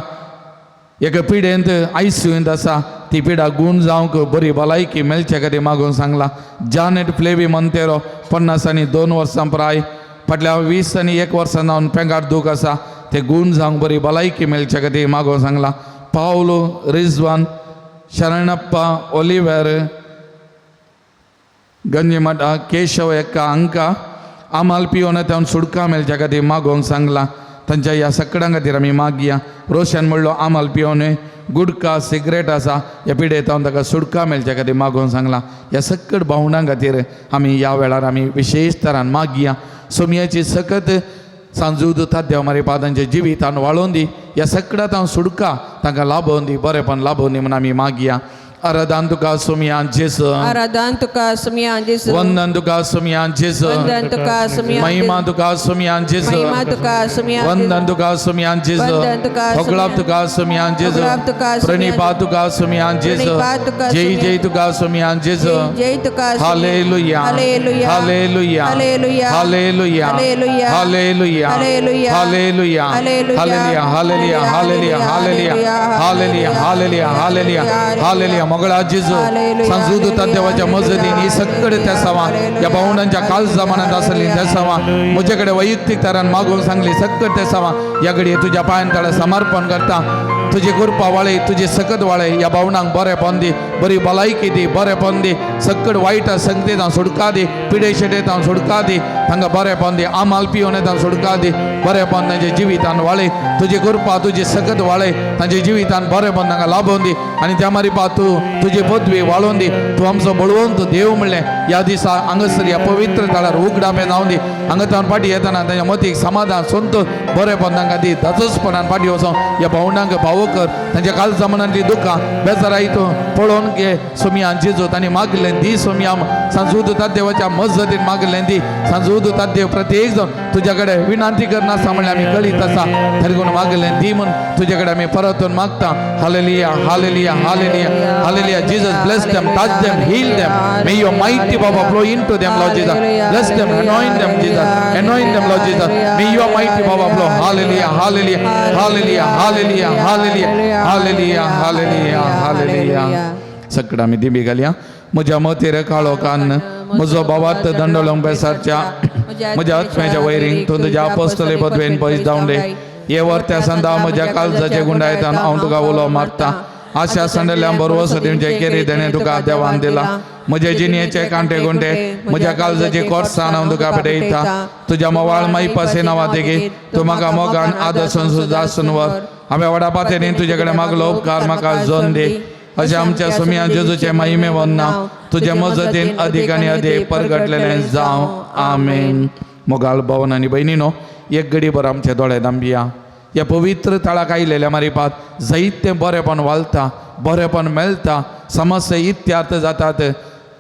एका पिडेंत ICUंत आसा, ती पिडा गूण जावंक बरी भलायकी मेळचे खातीर मागोवन सांगला, जानेट फ्लेवी मोंतेरो 50 आनी 2 वर्सां प्राय, फाटल्या 20 आनी 1 वर्सां जावन पेंगाट दूख आसा, ते गूण जावंक बरी भलायकी मेळचे खातीर मागोवन सांगला, पावलो रिजवान शरणप्पा ओलिवेर गंजीमठा केशव एक्का अंका आमाल पियोन तावन सुटका मेळच्या खातीर मागोवंक सांगला, तांच्या ह्या सगळ्यां खातीर आमी मागया. रोशन म्हणलो आमाल पिवोन गुडका सिगरेट आसा ह्या पिडेतावन ताका सुडका मेळच्या खातीर मागोवन सांगला. ह्या सगळ भावंडां खातीर आमी ह्या वेळार आमी विशेश तरान मागया. सोमयाची सकत सांजूद देव मारी पादांचे जिवितान वाळोवन दी. ह्या सगळ्यात हांव सुडका तांकां लाभोवन दी, बरेपण लाभोवन दी म्हणून आमी मागया. आराधन तुका सोमयान जेसू, आराधन तुका सोमयान जेसू, वंदन तुका सोमयान जेसू, वंदन तुका सोमयान महिमा तुका सोमयान जेसू, महिमा तुका सोमयान वंदन तुका सोमयान जेसू, वंदन तुका होगलाप तुका सोमयान जेसू, होगलाप तुका सोमयान प्रणिपात तुका सोमयान जेसू, प्रणिपात तुका जय सोमयान जय तुका सोमयान जेसू. जय तुका हालेलुया हालेलुया हालेलुया हालेलुया हालेलुया हालेलुया हालेलुया हालेलुया हालेलुया हालेलुया हालेलुया हालेलुया हालेलुया हालेलुया हालेलुया हालेलुया हालेलुया मोगळा जेसू. संसुदता देवाच्या मजदीन ही सगळे त्या सवा या भावंडांच्या काल जमान्यात असली त्या सवा म्हजेकडे वैयक्तिक तरान मागून सांगली सगळे त्या सवा या घडी तुझ्या पायांतळा समर्पण करता. तुझी कृपा वाळे, तुझी सकत वाळे या भावनांक बरेपण दी, बरी भलायकी दी, बरेपण दी. सगळ वाईट संगतीत हांव सुडका दी, पिडे शेडेत हांव सुडका दी, तांकां बरेपण दी. आमाल पिवोन हांव सुडका दी, बरेपण तांचे जिवितान वाळे. तुझी कृपा, तुझी सकत वाळे, तांचे जिवितान बरेपण तांकां लाभोवन दी. आनी त्या मारी तूं तुजी पदवी वाळोवन दी. तूं आमचो बळवंत देव म्हणलें ह्या दिसा हांगासर ह्या पवित्र तळार उगडापे जावन दी. हांगाच्यान फाटी येतना तांच्या मतीक समाधान संतोश बरेपण तांकां दी. धाचोसपणान फाटी वचों ह्या भावंडांक भावो कर. तांच्या काल जमान्यांतली दुखां बेजाराय तूं पळोवन घे. सोमयान जेजू तांणी मागलें दी. सोमया सांजूदता देवाच्या मजतीन मागलें दी. सांजूदता देव प्रत्येक जण तुझ्या कडेन विनंती करनासता म्हणल्यार आमी कळीत आसा तरी कोण मागलें दी म्हूण तुजे कडेन आमी परतून मागता. हालेलुया हालेलुया हालेलुया hallelujah. Jesus bless them, touch them, heal them. May your mighty power flow into them, Lord Jesus. Bless them, anoint them, Jesus. Anoint them, Lord Jesus. May your mighty power flow. Hallelujah, hallelujah, hallelujah, hallelujah, hallelujah, hallelujah, hallelujah, hallelujah. सगळं आमी दिबी घालया. म्हज्या मतीर काळो कान्न म्हजो भावात दंडोलंग बेसारच्या म्हज्या आत्म्याच्या वैरींग तूं तुज्या अपोस्तले पदवेन पयस धांवडे. हे वर्त्या संदा म्हज्या काळजाचे गुंडायतान हांव तुका उलो मारता. आशा संडल्या बरोबर सदींचे केरी तेणें तुका देवान दिला. म्हजे जिणेचे कांटे गुंटे म्हज्या काळजाची कोर्सां हांव तुका पेटयता. तुज्या मोवाळ माई पासे नांवा देगी तूं म्हाका मोगान आदर्शन सुद्दां सुनवर. हांवें व्हडा पातेनी तुजे कडेन मागलो उपकार म्हाका जोन दे. अशें आमच्या सोमया जेजूचे महिमे नांव तुजे मजतीन अदीक आनी अदीक परगटलेलें जावं. आमेन. मोगाळ भवन आनी भयणीनो एक घडी भर आमचे दोळे धांबिया. ह्या पवित्र तळाक आयलेल्या मारिपात जायतें बरेपण वालता, बरेपण मेळटा, समस्या इत्यार्थ जातात.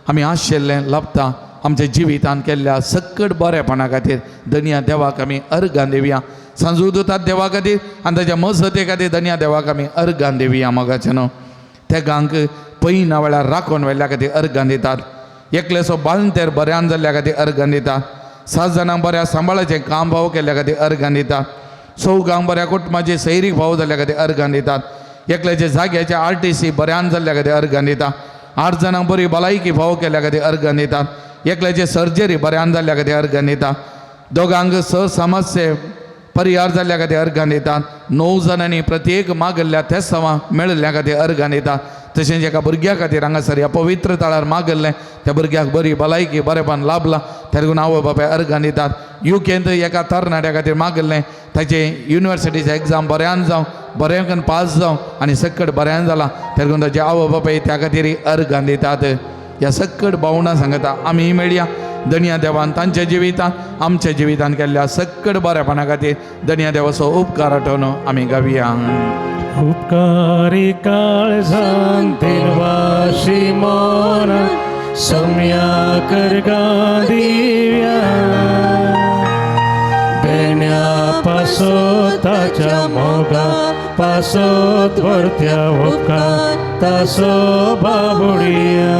आमी आशिल्लें लभता. आमच्या जिवितान केल्ल्या सकट बरेपणा खातीर धन्या देवाक आमी अर्गां दिवया. सांजूदतात देवा खातीर आनी ताच्या मजते खातीर धन्या देवाक आमी अर्गां दिवया. मोगाचें न्हू त्या गांक पयना वेळार राखून व्हेल्ल्या खातीर अर्गां दितात. एकलेसो बाळंतेर बऱ्यान जाल्ल्या खातीर अर्गां दितात. 7 जाणांक बऱ्या सांबाळाचें काम भाव केल्ल्या खातीर अर्गां दितात. 100 गांव बऱ्या कुटुंबाची सैरीक भाव जाल्ल्या खातीर अर्गां दितात. एकल्याचे जाग्याचे RTC बऱ्यान जाल्ल्या खातीर अर्गां दितात. 8 जाणांक बरी भलायकी भाव केल्ल्या खातीर अर्गां दितात. एकल्याचे सर्जरी बऱ्यान जाल्ल्या खातीर अर्गां दितात. दोगांक समस्ये परिहार जाल्ल्या खातीर अर्गां दितात. 9 जाणांनी प्रत्येक मागल्ल्या त्या सवा मेळिल्ल्या खातीर अर्गां दितात. तशेंच एका भुरग्या खातीर हांगासर ह्या पवित्र तळार मागल्लें त्या भुरग्याक बरी भलायकी बरेपण लाभला त्या लागून आवय बापाय अर्गां दितात. UKंत एका तरणाट्या खातीर मागल्लें ताचे युनिवर्सिटीचे एग्जाम बऱ्यान जावं, बरें पास जावं आनी सकट बऱ्यान जाला त्या लागून ताचे आवय बापाय त्या खातीर अर्गां दितात. ह्या सकट भावना सांगता आमी मेळया. धन्या देवान तांच्या जिवितान आमच्या जिवितान केल्ल्या सकट बरेपणा खातीर धन्या देवाचो उपकार आठोवन आमी गावया. उपकारी काळजांतीन वाशी मोन सोम्या करगां दिव्या. बेण्या पासो ताच्या मोगा पासोत वर्त्या उपकार तासो बाबुडिया.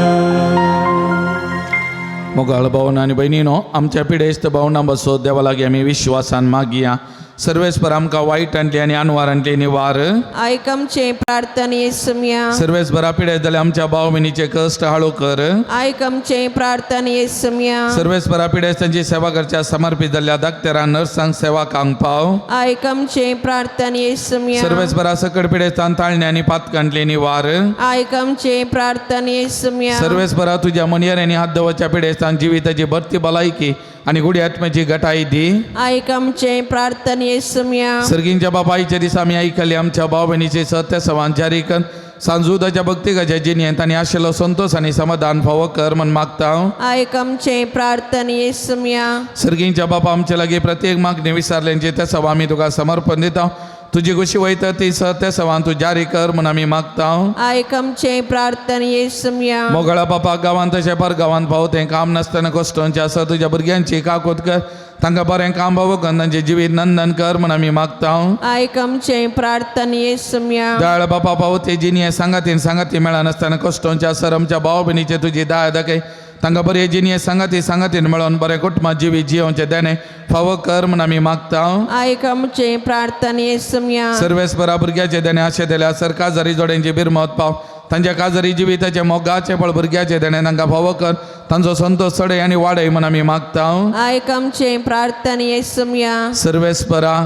मोगाळ भावन आनी भयणीनो आमच्या पिडेस्त भावना बसो देवा लागीं आमी विश्वासान मागया. सर्वेस्पर आमकां वायटांतली आनी अनवारांतली निवार. आयक आमचें प्रार्थना येसुम्या. सर्वेस्परा पिडेस्त जाल्यार आमच्या भाव भयणीचे कश्ट हाळू कर. आयक आमचें प्रार्थना येसुम्या. सर्वेस्परा पिडेस्तांची सेवा करच्या समर्पीत जाल्ल्या दाक्तेरां नर्सांक सेवाकांक पाव. आयक आमचें प्रार्थना येसुम्या. सर्वेस्परा सकट पिडेस्तान ताळणी आनी पातकांतली निवार. आयक आमचें प्रार्थना येसुम्या. सर्वेस्परा तुज्या मनयऱ्यांनी हात दवरच्या पिडेस्तान जिविताची भरती भलायकी आणि गुढी आत्म्याची घटाई दी. ऐक आमचे प्रार्थना येसुम्या. सर्गींच्या बापाईच्या दिसा आम्ही ऐकले आमच्या भाऊ बहिणीचे सत्य सवान जारी कर. सांजुदाच्या भक्तिकाच्या जिनी तांणी आशिल्लो संतोष आणि समाधान फावो कर म्हण मागता. ऐक आमचे प्रार्थना येसुम्या. सर्गींच्या बापा आमच्या लागी प्रत्येक मागणी विचारल्यांचे त्या सवा आम्ही तुका समर्पण दिता. तुझी खुशी वयता ती सत्य सवान तू जारी कर म्हण आम्ही मागता. ऐक आमचे प्रार्थना येसुम्या. मोगळा बापा गांवांत तशें पर गांवांत पावते काम नासतना कश्टांचे आसा तुझ्या भुरग्यांची काकोत कर. तांकां बरें काम बाबो कर तांचे जिवीत नंदन कर म्हण आमी मागता. ऐक आमचे प्रार्थना येसुम्या. दयाळ बापा पावते जिनी सांगाती मेळा नासतना कश्टांचे आसर आमच्या भाव भयणीचे तुजी दया दाखय. तांकां बरे जिनी सांगातीन मेळोन बरें कुटुंबात जिवीत जियोवचे देणे फावो कर म्हण आमी मागता. ऐक आमचे प्रार्थना येसुम्या. सर्वेस्परा भुरग्याचे देणे आशे दिल्या सर काजारी जोड्यांची बिरमत पाव. तांच्या काजारी जिविताचे मोगाचे फळ भुरग्याचे देणे तांकां फावो कर. तांचो संतोष चडय आनी वाडय म्हण आमी मागता. ऐक आमचे प्रार्थना येसुम्या. सर्वेस्परा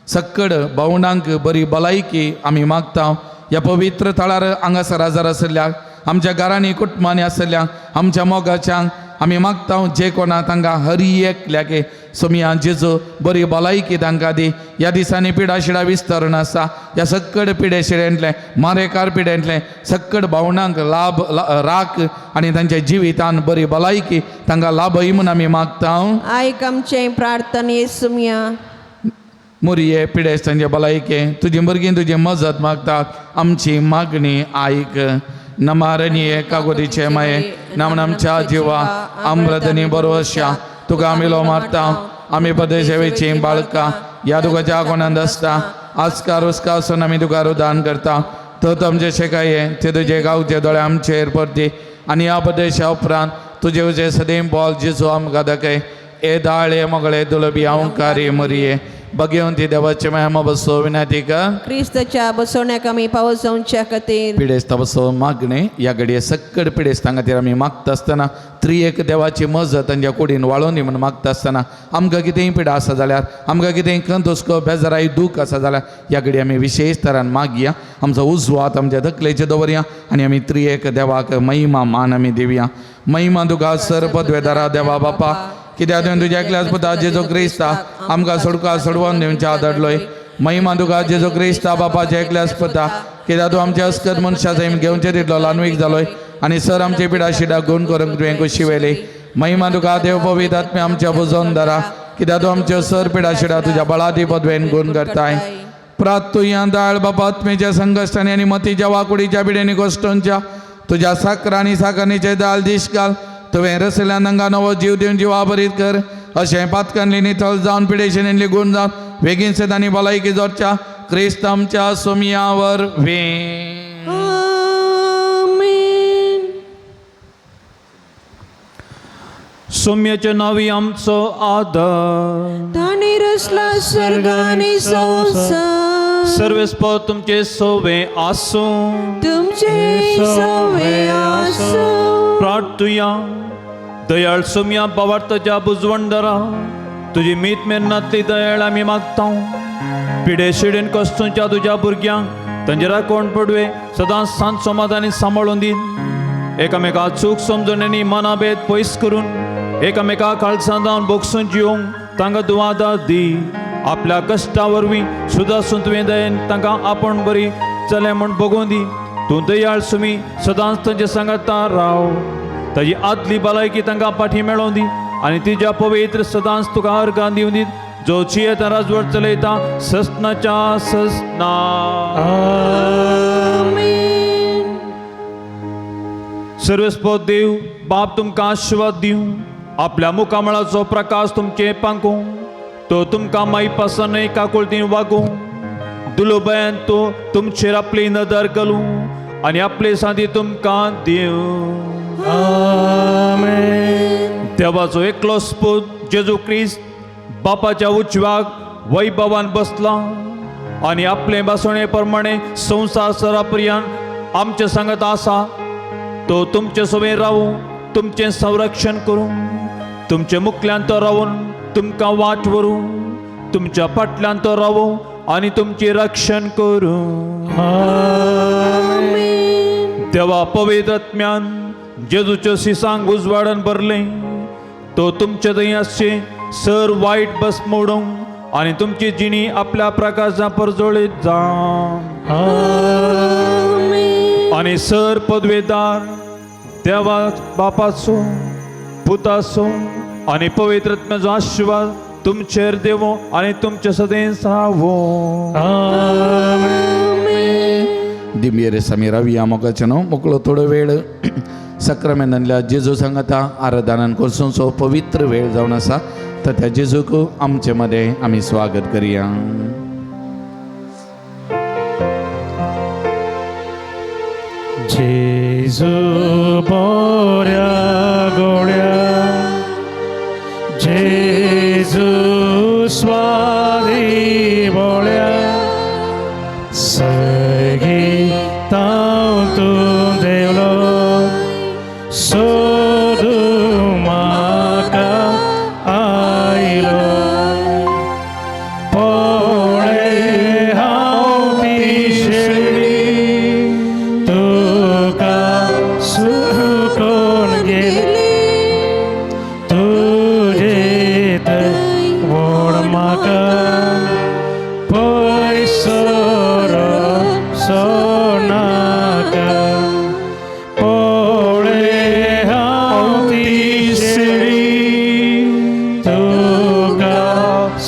सक्कड भावंडांक बरी भलायकी आमी मागता. ह्या पवित्र थळार हांगासर हजर आसल्या आमच्या घरांनी कुटुंबांनी आसल्या आमच्या मोगाच्यांक आमी मागता जे कोणा तांकां हरी एकल्याके सोमिया जेजू बरी भलायकी तांकां दी. ह्या दिसांनी पिडा शिडा विस्तरण आसा. ह्या सक्कड पिडे शिड्यांतले मारेकार पिड्यांतले सक्कड भावंडांक लाभ राख आनी तांच्या जिवितान बरी भलायकी तांकां लाभय म्हूण आमी मागता. ऐक आमचे प्रार्थना येसुम्या. मुरये पिडेस तांचे भलायके तुजी भुरगीं तुजी मजत मागतात. आमची मागणी आयक. नमारनीये कागोदीचे माये नामन आमच्या जिवा अमृतनी बरोवशा तुका आमी लो मारता. आमी पदसेवेची बाळका ह्या तुका ज्या कोणांत आसता आस्कार उस्कार वचून आमी तुका रुदान करता. तो आमचे शेकाये ते तुजे गांवचे दोळे आमचेर पडटी आनी ह्या पदेशा उपरांत तुजे उजे सदैव बोल जेजू आमकां दाखय. ए दाळे मोगळे दुलबी अवकारी मरिये बघेवन ती देवाचे महिमा बसो विनंती कर. क्रिस्ताच्या बसवण्याक आमी पावसावच्या खातीर पिडेस्त बसो मागणे या घडये सक्कड पिडेस्तां खातीर आमी मागता आसतना त्रिएक देवाची मजत तांच्या कुडीन वाळोवन दी म्हण मागता आसतना आमकां कितेंय पिडा आसा जाल्यार आमकां कितेंय खंत हुस्को बेजाराय दूख आसा जाल्यार ह्या घडये आमी विशेश तरान मागया. आमचो उजवो हात आमच्या तकलेचेर दवरया आनी आमी त्रिएक देवाक महिमा मान आमी दिवया. महिमा तुका सर पदवेदारा देवा बापा कित्याक तुवें तुज्या एकल्याच पुता जेजू क्रिस्ता आमकां सोडका सोडवून दिवच्या आदडलोय. महिमा तुका जेजू क्रिस्ता बापाचे एकल्याच पुता कित्याक तूं आमच्या अस्कत मनशा थंय घेवचे तितलो ल्हानवीक जालोय आनी सर आमची पिडा शिडा गुण करूंक तुवें खुशी वेली. महिमा तुका देव पवित्र आत्म्या आमच्या बुजोवन धरा कित्याक तूं आमच्यो सर पिडा शिडा तुज्या बळादी पदवेन गुण करताय. प्रात तुया दाळ बापा आत्मेच्या संकश्टांनी आनी मतीच्या वाकुडीच्या पिडेनी गोश्टांच्या तुज्या साखर आनी साखरणीचे दाल दिश घाल. तुवें रसल्या नंगा नवो जीव दिवन जिवा बरीत कर. अशें पातकांतली नितळ जावन पिडेशिणेंतली गुण जावन बेगीन सदांनी भलायकी जोडच्या क्रिस्त आमच्या सोमियावर वे. सौम्याच्या नावी आमचो आदर ताणी रचला स्वर्गानी संसार. सर्वेस्पर तुमचे सोवे आसो तुमचे सवे आसो. प्रार्थुया दयाळ सौम्या भावार्थाच्या बुजवणदारा तुजी मीत मेन्नातली दयाळ आमी मागता. पिडे शिडेन कश्टांच्या तुज्या भुरग्यांक तांचे राखण पडवे सदांच शांत समाधानी सांबाळून दी. एकामेका चूक समजून मनाभेद पयस करून एकामेका खालसां जावन बोगसून जिवंक तांकां दुआदार दी. आपल्या कश्टा वरवीं सुदासून तुवें दयेन तांकां आपण बरी चले म्हण बगोवन दी. तूं दयाळ सुमी सदांच तांचे सांगाता राव. ताजी आदली भलायकी तांकां पाठी मेळोवन दी आनी तिच्या पवित्र सदांच तुका अर्गां दिवन दी जो चियेता राजवट चलयता ससनाच्या ससना. सर्वेस्पर देव बाप तुमकां आशिर्वाद दिवं. आपल्या मुखामळाचो प्रकाश तुमचे पांकूं. तो तुमकां माई पासन काकुळतीन वागूं. दुलोबयान तो तुमचेर आपली नदर घालूं आनी आपले सादी तुमकां दिवं. देवाचो एकलो स्पूत जेजू क्रिस्त बापाच्या उजव्याक वैभवान बसला आनी आपले बसवणे प्रमाणे संसार सरापर्यंत आमचे सांगत आसा. तो तुमचे सोबेन रावूं तुमचे संरक्षण करूं. तुमचे मुखल्यान तो रावून तुमकां वाट व्हरूं. तुमच्या फाटल्यान तो रावूं आनी तुमचे रक्षण करूं. देवा पवित्र आत्म्यान जेजूच्या सिसांक उजवाडान भरले. तो तुमच्या दही असचे सर वाईट बस मोडून आणि तुमची जिणी आपल्या प्रकाशा परजोळीत जा आणि सर पदवेदार देवा बापाचो पुताचो आणि पवित्रत्म्याचो आशीर्वाद तुमचेर देवो आणि तुमचे सदैव रावो दिंबियरे समीरावी मोगाचनो मोकळो थोडो वेळ सक्रामेंतांतल्या जेजू सांगाता आराधनान करसूंचो पवित्र वेळ जावन आसा तर त्या जेजूक आमचे मध्ये आमी स्वागत करुया. जेजू बऱ्या गोड्या जेजू स्वादी बोळ्या सगी ताव तू देवलो सोदू म्हाका आयलो पळय हांव ती शेळी तुका सुकून गेली तुजे व्हड म्हाका पयसर सोनाका पळय हांव ती शेळी तुका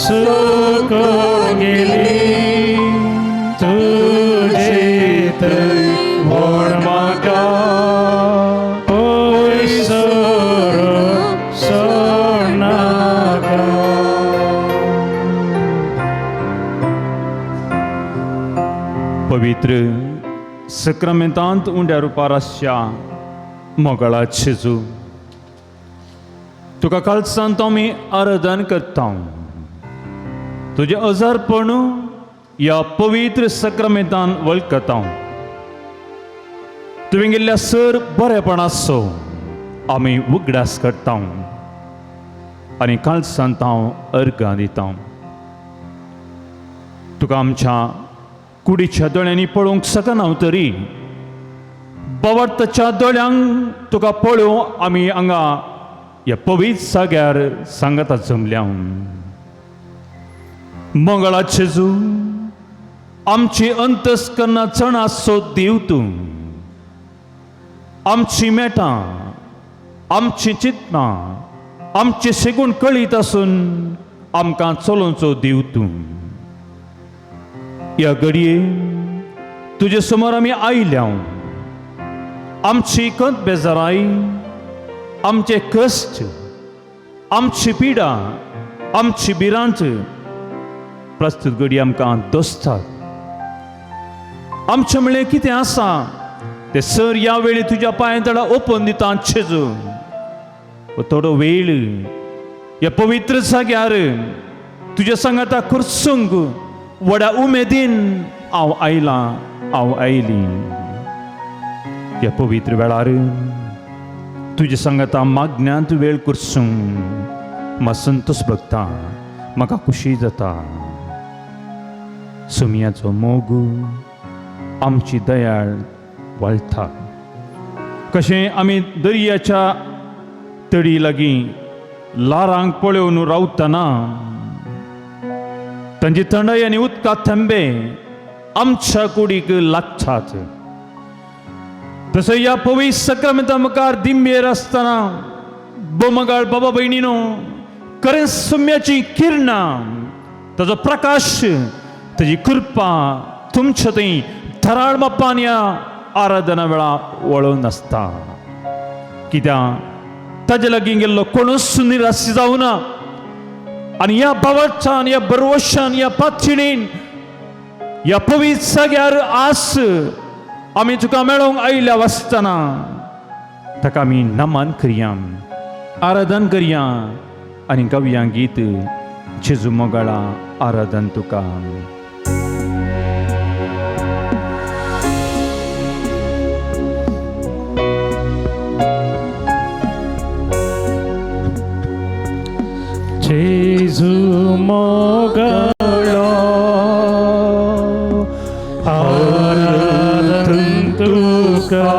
सुकून गेली तुजे व्हड म्हाका पयसर सोनाका. पवित्र सक्रामेंतांत उंड्या रुपार आसच्या मोगळा जेजू तुका कालसांत आमी आराधन करता. तुजे अजारपण ह्या पवित्र सक्रामेंतान वळखता. तुवें गेल्ल्या सर बरेपणाचो आमी उगडास करता आनी कालसांत हांव अर्गां दिता. तुका आमच्या कुडीच्या दोळ्यांनी पळोवंक सकना तरी बवरताच्या दोळ्यांक तुका पळोवंक आमी हांगा ह्या पवित्र जाग्यार सांगता जमल्या. मंगळा जेजू आमची अंतस्करणां चणा सोद दिव तूं. आमची मेटां आमची चिंतनां आमचे सेगूण कळीत आसून आमकां चलोवचो दिव तूं. या घडये तुजे समोर आमी आयल्या. आमची खंत बेजाराई आमचे कश्ट आमची पिडा आमची भिरांत प्रस्तुत घडी आमकां दोसतात. आमचें म्हणलें कितें आसा तें सर ह्या वेळी तुज्या पांय तळा ओपन दिता जेजू. थोडो वेळ ह्या पवित्र जाग्यार तुज्या सांगाता खुर्सूंक व्हड्या उमेदीन हांव आयलां हांव आयली. ह्या पवित्र वेळार तुजे सांगाता मागण्यांत वेळ करसूंक म्हाका संतोश भोगता म्हाका खुशी जाता. सुमयाचो मोग आमची दयाळ वाळटा. कशें आमी दर्याच्या तळी लागीं लारांक पळोवन रावतना तांची थंडाई आनी उदका थंबे आमच्या कुडीक लागतात. तसो ह्या पवित्र सक्रामेंता मुखार दिंबेर आसतना बोमगाळ बाबा भयणीनो खरें सुम्याची किरणां ताजो प्रकाश ताजी कृपा तुमच्या थंय थराळ बापान ह्या आराधना वेळा वळोवन आसता. कित्याक ताजे लागीं गेल्लो कोणूच निराशी जावना. आनी ह्या भावार्थान ह्या बरवशान ह्या पातळीन ह्या पवित्र जाग्यार आस आमी तुका मेळोवंक आयल्या वासतना ताका आमी नमन करया आराधन करया आनी गावया गीत जेजू मोगाळा आराधन तुका. जेजू मोगाळा आराधन तुका.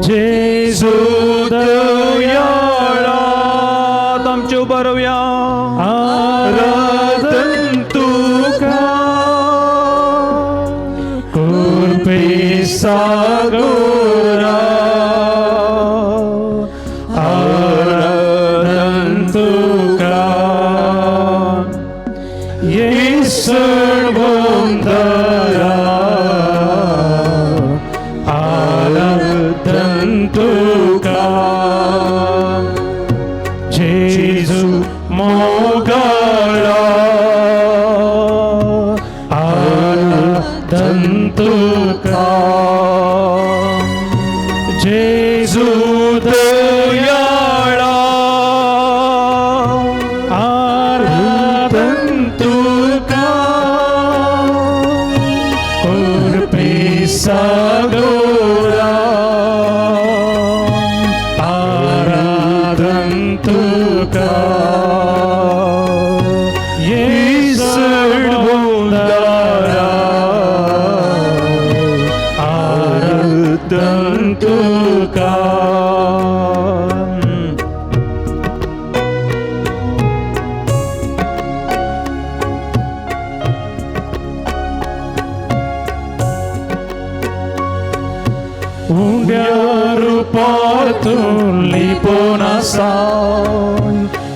जेजू दया या आराधन तुका कृपे सागोरा आराधन तुका येशूर वंदरा आराधन तुका जेजू मोगळा आराधन तुका जेजू दयाळा आराधन तुका कृपे सागोरा आराधन तुका येशूर वंदरा आराधन तुका उंड्या रूपातून लिपोन आसाय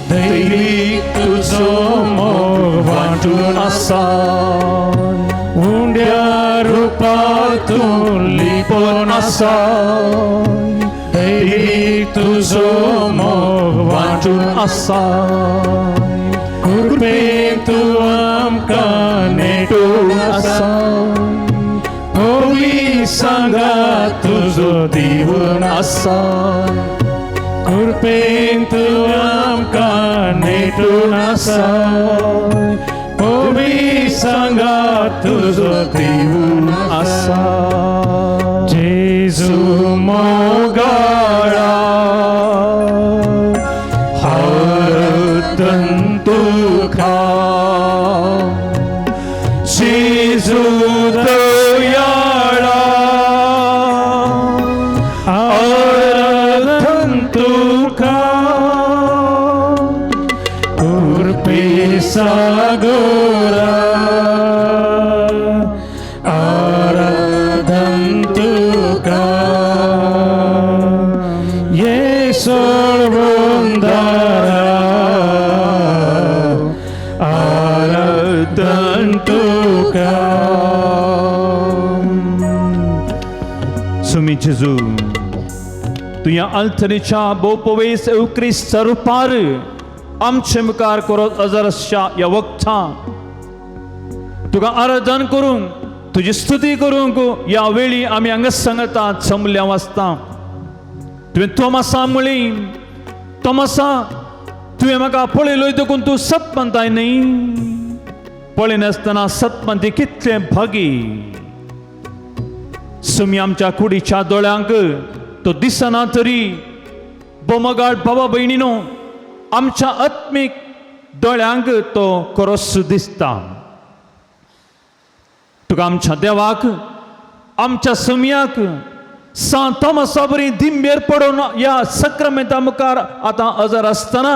दैवीक तुजो मोग वांटून आसाय उंड्या रूपातून लिपोन आसाय दैवीक तुजो मोग वांटून आसाय कृपेन तूं आमकां नेटून आसाय होवी सांगा तुजो दिवून आसाय कृपेन तूं आमकां नेटून आसाय होवी सांगा तुजो दिवून आसाय जेजू मोगळा आराधन तुका जेजू दयाळा आराधन तुका कृपे सागोरा आराधन तुका येशूर वंदरा आराधन तुका सुमी जेजू तुया अल्थनीच्या बोपवेस क्रिस्त रुपार आमचे मुखार करत अजरशा या वक्ता तुका आराधन करूंक तुजी स्तुती करूंक या वेळी आमी हांगा सांगतात समल्या वाचता तुवें तोमासा म्हळी तोमासा तुवें म्हाका पळयलोय देखून तूं सत म्हणटाय न्ही पळयनासतना सत म्हणटी कितले भागी सुमी आमच्या कुडीच्या दोळ्यांक तो दिसना तरी बोमगाळ बाबा भयणीनो आमच्या आत्मीक दोळ्यांक तो कोरोस दिसता तुका आमच्या देवाक आमच्या सुमयाक सांत तोमासा बरी दिंबेर पडून या सक्रामेंता मुखार आतां हजर आसतना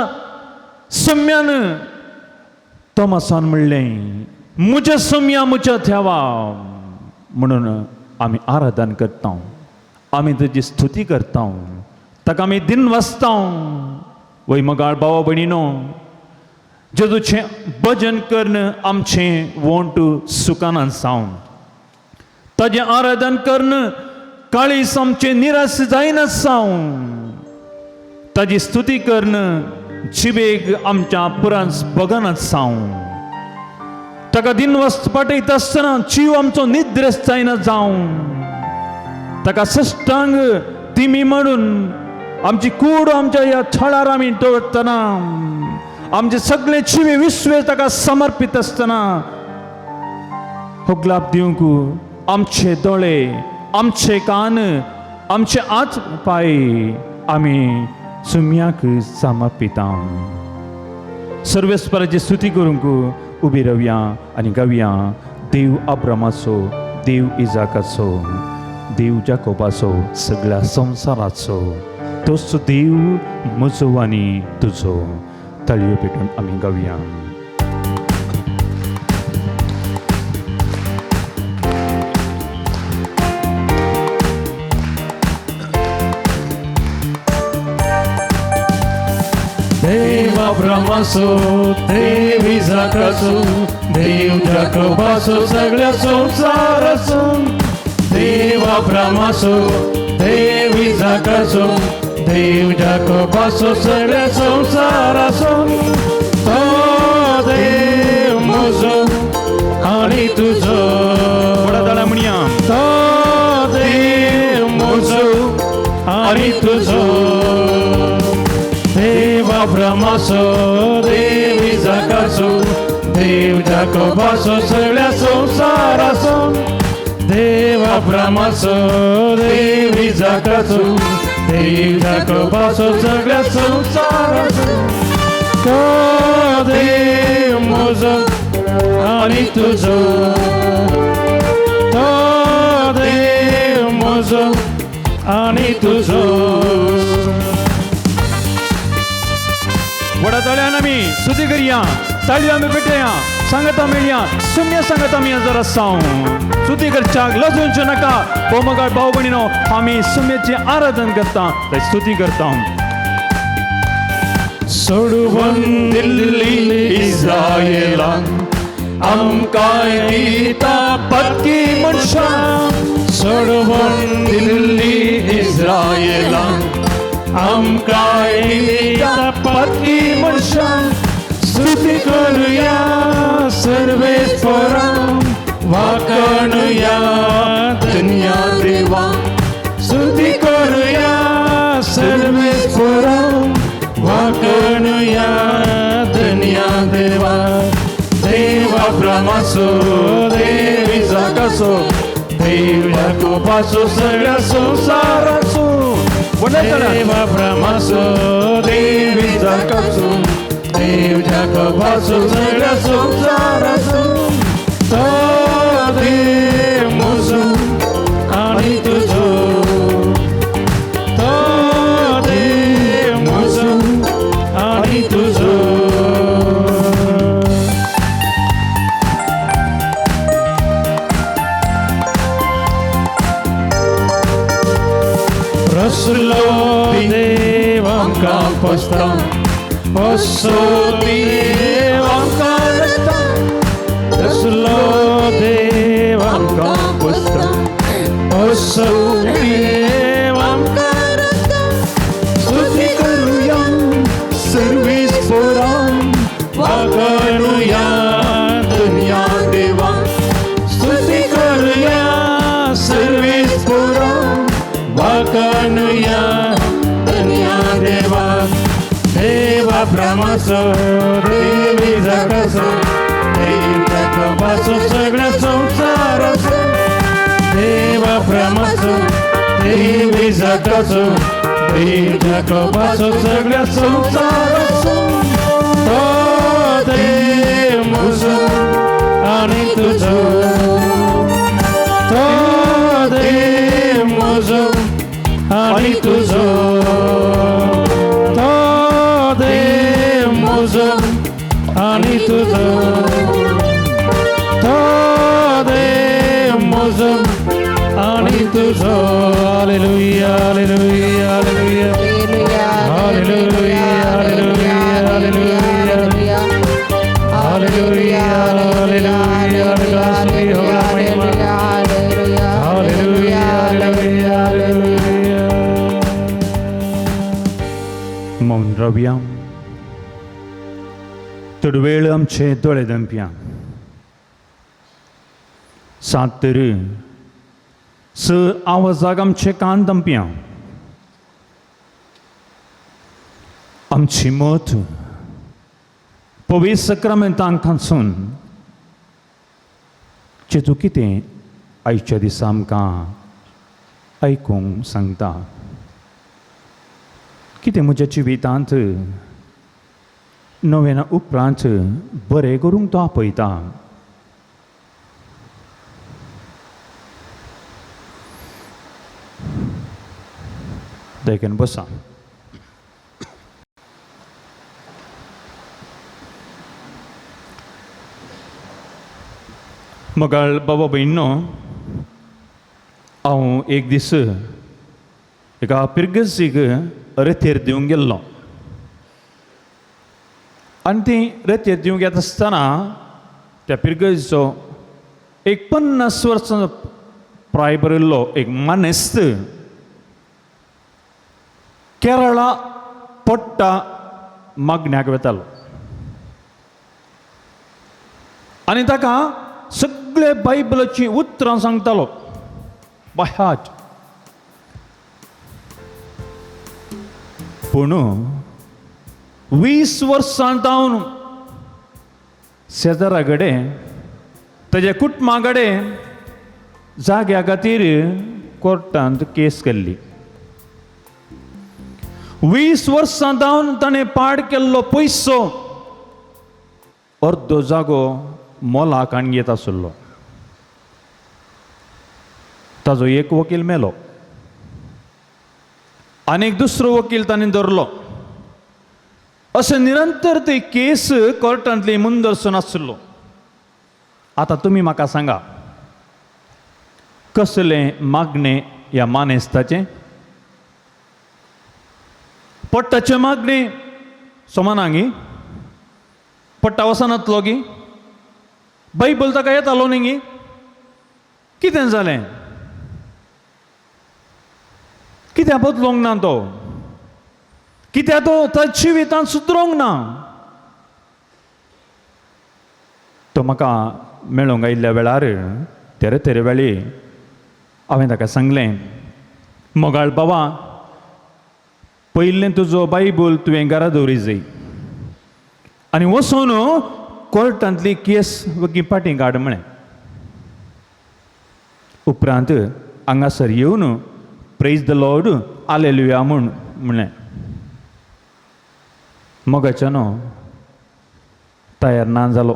सुम्यान तोमासान म्हणलें म्हज्या सुमया म्हज्या देवा म्हणून आमी आराधन करता आमी तुजी स्तुती करता ताका आमी दिन वाचता वैमगाळ भावा भयणीनो जेजूचें भजन करणं आमचें वोंट सुखान जावन ताजें आराधन करणं काळीस आमचें निराश जायना जावन ताजी स्तुती करणं जिबेक आमच्या पुरांस बगनात जावन ताका दिन वस्त पाटयत आसतना जीव आमचो निद्रेस जायना जावन ताका सश्टांग दिमी म्हणून आमची कूड आमच्या ह्या थळार आमी दवरतना आमचे सगळे जिवे विश्वे ताका समर्पित आसतना होगलाप दिवंक आमचे दोळे आमचे कान आमचे हात पाय आमी सुम्याक समर्पिता सर्वेस्पराची स्तुती करूंक उबी रावया आनी गावया देव अब्रामाचो देव इजाकाचो देव जाकोबाचो सगळ्या संवसाराचो तोच देव म्हजो आनी तुजो ताळयो पेटून आमी गावया. देव अब्रामाचो, देव इजाकाचो, देव जाकोबाचो, सगळ्या संसाराचो. देव अब्रामाचो, देव इजाकाचो, देव जाकोबाचो, सगळ्या संसाराचो. तो देव म्हजो आनी तुजो. वडाताळा म्हणया. तो देव म्हजो आनी तुजो. देव अब्रामाचो, देव इजाकाचो, देव जाकोबाचो, सगळ्या संसाराचो. देव अब्रामाचो, देव इजाकाचो, देव जाकोबाचो, सगळ्या संसाराचो. तो देव म्हजो आनी तुजो. तो देव म्हजो आनी तुजो. वडाताळ्यान आमी स्तुती करया. ताळयो आमी पेटया. सांगता मेळया. सुम्य सांगता आमी जरा सावन स्तुती करच्याक लजूंचे नाका. पोमगाळ भाव भयणीनो, आमी सुम्याचे आराधन करता, स्तुती करता. सोडून दिल्ली इस्रायेलाक आमकां दिता पक्की मनशां. सोडून दिल्ली इस्रायेलाक आमकां दिता पक्की मनशां. स्तुती करुया सर्वेस्परां, वाखणुया धन्या देवा. स्तुती करुया सर्वेस्परां, वाखणुया धन्या देवा. देव अब्रामाचो, देव इजाकाचो, देव याकोबाचो, सगळ्या संसाराचो. देव अब्रामाचो, देव इजाकाचो, देव याकोबाचो, सगळ्या संसाराचो. तो देव म्हजो आनी तुजो. तो देव म्हजो आनी तुजो. रसलो देव आमकां पोसता, असो देव आमकां रचता. रसलो देव आमकां पोसता, असो देव आमकां रचता. स्तुती करुया सर्वेस्परां, वाखणुया धन्या देवा. स्तुती करुया सर्वेस्परां, वाखणुया धन्या देवा. देव अब्रामाचो, देव इजाकाचो, देव जाकोबाचो, सगळ्या संसाराचो. देव अब्रामाचो, देव इजाकाचो, देव जाकोबाचो, सगळ्या संसाराचो. तो देव म्हजो आनी तुजो. तो देव म्हजो आनी तुजो. तो देव म्हजो आनी तुजो. तो देव म्हजो आनी तुजो. हालेलुया, हालेलुया, हालेलुया. हालेलुया, हालेलुया, हालेलुया. हालेलुया, हालेलुया, हालेलुया. हालेलुया, हालेलुया, हालेलुया. मौन रावया. थोडो वेळ आमचे दोळे दंप्या. सात तरी स आवाजाक आमचे कान दंप्या. आमची मत पवित्र सक्रामेंतांत खांसून जेतू कितें आयच्या दिसा आमकां आयकूंक सांगता. कितें म्हज्या जिवितांत नव्याना उपरांत बरें करूंक तो आपयता. देखून बसा. मगाळ बाबा भयणो हांव एक दीस एका पिरगसीक रेथेर दिवंक गेल्लो आनी ती रेथेर दिवंक येता आसतना त्या पिरगसीचो एक 50 वर्सांचो प्राय बरयल्लो एक मानेस्त केरळा पडटा मागण्याक वेतालो आनी ताका सगळे बायबलाची उतरां सांगतालो बाय हार्ट. पूण 20 वर्सां जावन शेजारा कडेन ताच्या कुटुंबा कडेन जाग्या खातीर कोर्टांत केस केल्ली. 20 वर्सां जावन ताणें पाड केल्लो पयसो अर्दो जागो मोलाक आनी घेत आसलो. ताजो एक वकील मेलो आनीक दुसरो वकील ताणें धरलो. अशें निरंतर ती केस कोर्टांतली मुंदरसून आसलो. आतां तुमी म्हाका सांगा कसलें मागणें ह्या मानेस्ताचें? पट्टाचें मागणें सोमानांगी पट्टा वचनातलो गी बायबल ताका येतालो न्ही गी. कितें जालें? कित्याक बदलोंक ना तो? कित्याक तो ताच्या जिवितांत सुदरोंक ना? तो म्हाका मेळोंक आयिल्ल्या वेळार तेरे वेळी हांवें ताका सांगलें मोगाळ बाबा पयलें तुजो बायबल तुवें घरा दवरी जाय आनी वचून कोर्टांतली केस वगी फाटीं काड म्हळें. उपरांत हांगासर येवन प्रेज द लॉर्ड हालेलुया म्हणलें. मोगाच्यानो तयार ना जालो.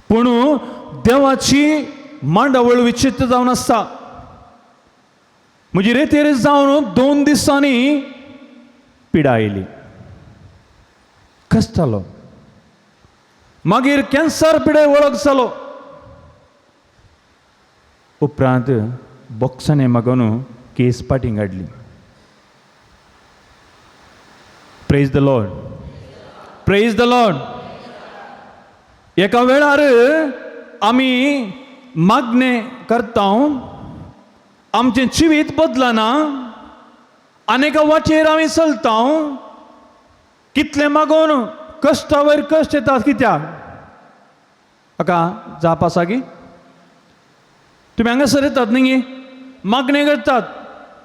पूण देवाची मांडावळ विचित्र जावन आसता. म्हजी रेतेर जावन 2 दिसांनी पिडा आयली. कस जालो? मागीर कॅन्सर पिडे वळख जालो. उपरांत बॉक्सांनी मागून केस फाटीं काडली. Praise the Lord, praise the Lord. एका वेळार आमी मागणें करता आमचें जिवीत बदलना आनी एका वाटेर आमी चलता. कितलें मागून कश्टा वयर कश्ट येतात. कित्याक? हाका जाप आसा गी? तुमी हांगासर येतात न्ही मागणें करतात.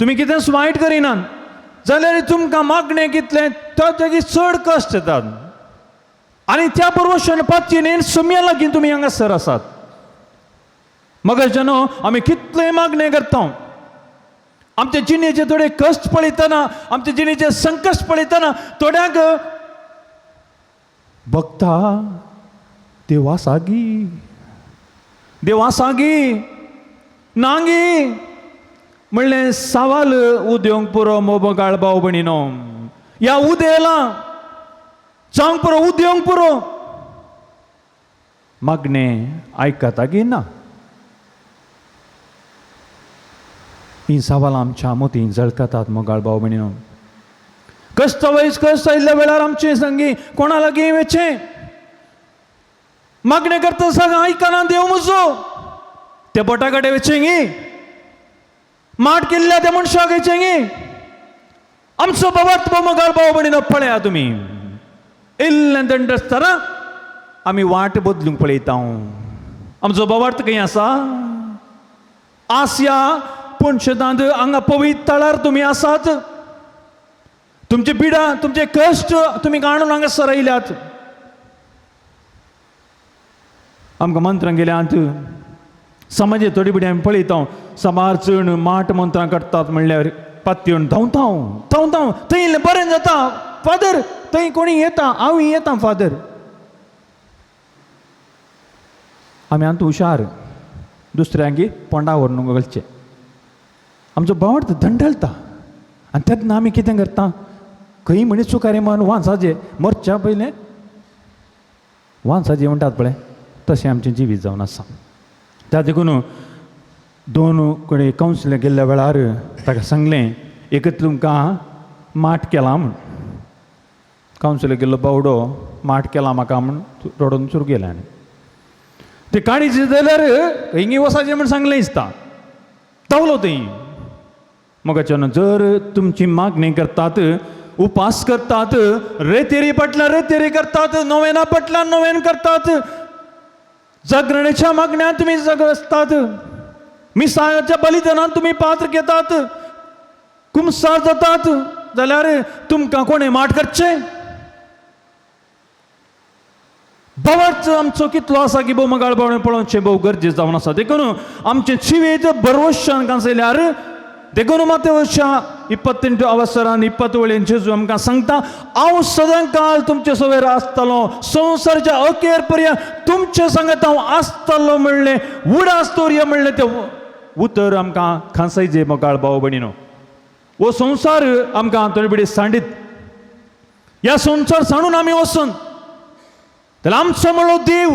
तुमी कितेंच वायट करिनात जाल्यार तुमकां मागणें कितलें ताची चड कश्ट येतात. आनी त्या बरोबर पातयेन सुम्या लागीं तुमी हांगासर आसात. मगरच्यानो आमी कितलें मागणें करता. आमच्या जिणेचे थोडे कश्ट पळयतना आमच्या जिणेचे संकश्ट पळयतना थोड्यांक भक्ता देवा सागी नांगी म्हणलें सवाल उदेंक पुरो मोगाळ भाव भयणीनो. ह्या उदेला जावंक पुरो उदेंक पुरो मागणें आयकता गी ना. ही सवाल आमच्या मोतीं जळकतात मोगाळ भाव भयणीनो. कश्ट आयिल्ल्या वेळार आमचे संगी कोणा लागीं वचचें? मागणें करता सांगा आयकना देव म्हजो. त्या बोटा कडेन वचचें गी. माट केल्ल्या त्या मनशाक वचचें गी. आमचो बाबार्थ मोगाळ भाव भयणीनो पळया तुमी इल्लें दंड आसतना आमी वाट बदलूंक पळयता. आमचो बाबार्थ खंय आसा? आसया पुणशेतांत हांगा पवित्र तळार तुमी आसात. तुमचे पिडा तुमचे कश्ट तुमी काडून हांगासर आयल्यात. आमकां मंत्रां गेल्यात समाजे थोडी बिडी आमी पळयता. समार चण माट मंत्रां काडटात म्हणल्यार पातयेवन धांवता थंय बरें जाता. फादर थंय कोणी येता हांव येता फादर. आमी आतां हुशार दुसऱ्यांगे पोंडा व्हरून घालचे. आमचो भावार्थ धंडळता आनी तेन्ना आमी कितें करता? खंय म्हणी चुकारे मन वांसाचे मरच्या पयलें वांसाचे म्हणटात पळय तशें आमचें जिवीत जावन आसा. त्या देखून दोन कडेन कावन्सिलाक गेल्ल्या वेळार ताका सांगलें एक तुमकां माठ केला म्हूण. कावन्सिलाक गेल्लो बावडो माठ केला म्हाका म्हूण रडोन सुरू गेले. आनी ते काडीचे जाल्यार हिंगी वसाचें म्हूण सांगलें दिसता. तावलो थंय. मगाच्यान जर तुमची मागणी करतात, उपास करतात, रेतेरी पटल्या रेतेरी करतात, नोवेना पटल्या नोवेन करतात, जागरणेच्या मागण्या तुम्ही जगतात, मिसाळाच्या बलिदानात तुम्ही पात्र घेतात, कुमसार जातात, जाल्यार तुमकां कोणें माठ करचे? भावाच आमचो कितलो आसा की भोव मगाळ बावणें पळोवचें भोव गरजेचें जावन आसा. देखून आमचें जिवीत बरवशान कांसयल्यार देखून मातेवच्या 28 अवसरान 20 वळेन जेजू आमकां सांगता, हांव सदां काळ तुमचे सवेर आसतलो, संवसाराच्या अखेर पर्यंत तुमचे सांगत हांव आसतलो म्हणलें, उडास्तोर्य म्हणलें तें उतर आमकां खांसयचे मगाळ भाव भयणीनो. हो संवसार आमकां तळबिडे सांडीत, ह्या संवसार सांडून आमी वचून जाल्यार आमचो म्हणलो देव,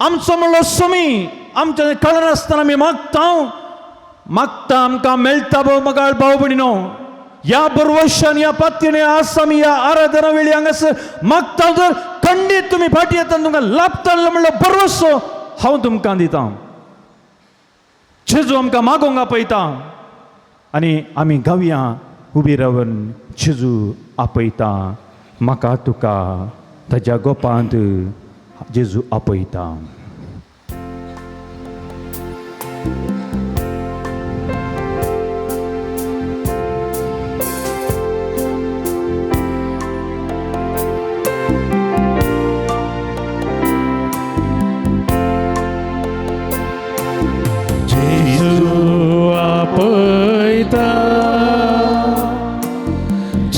आमचो म्हणलो स्वामी आमच्या कळना आसतना आमी मागता आमकां मेळटा भोव मगाळ भाव भयणीनो. ह्या बरवशान ह्या पातयेन आसा आमी ह्या आराधना वेळी हांगासर मागता. जर खंडीत तुमी फाटी येतना तुमकां लाभतलो म्हणलो बरवसो हांव तुमकां दिता. जेजू आमकां मागोंक आपयता आनी आमी गावया उबी रावन जेजू आपयता. म्हाका तुका ताच्या गोपांत जेजू आपयता.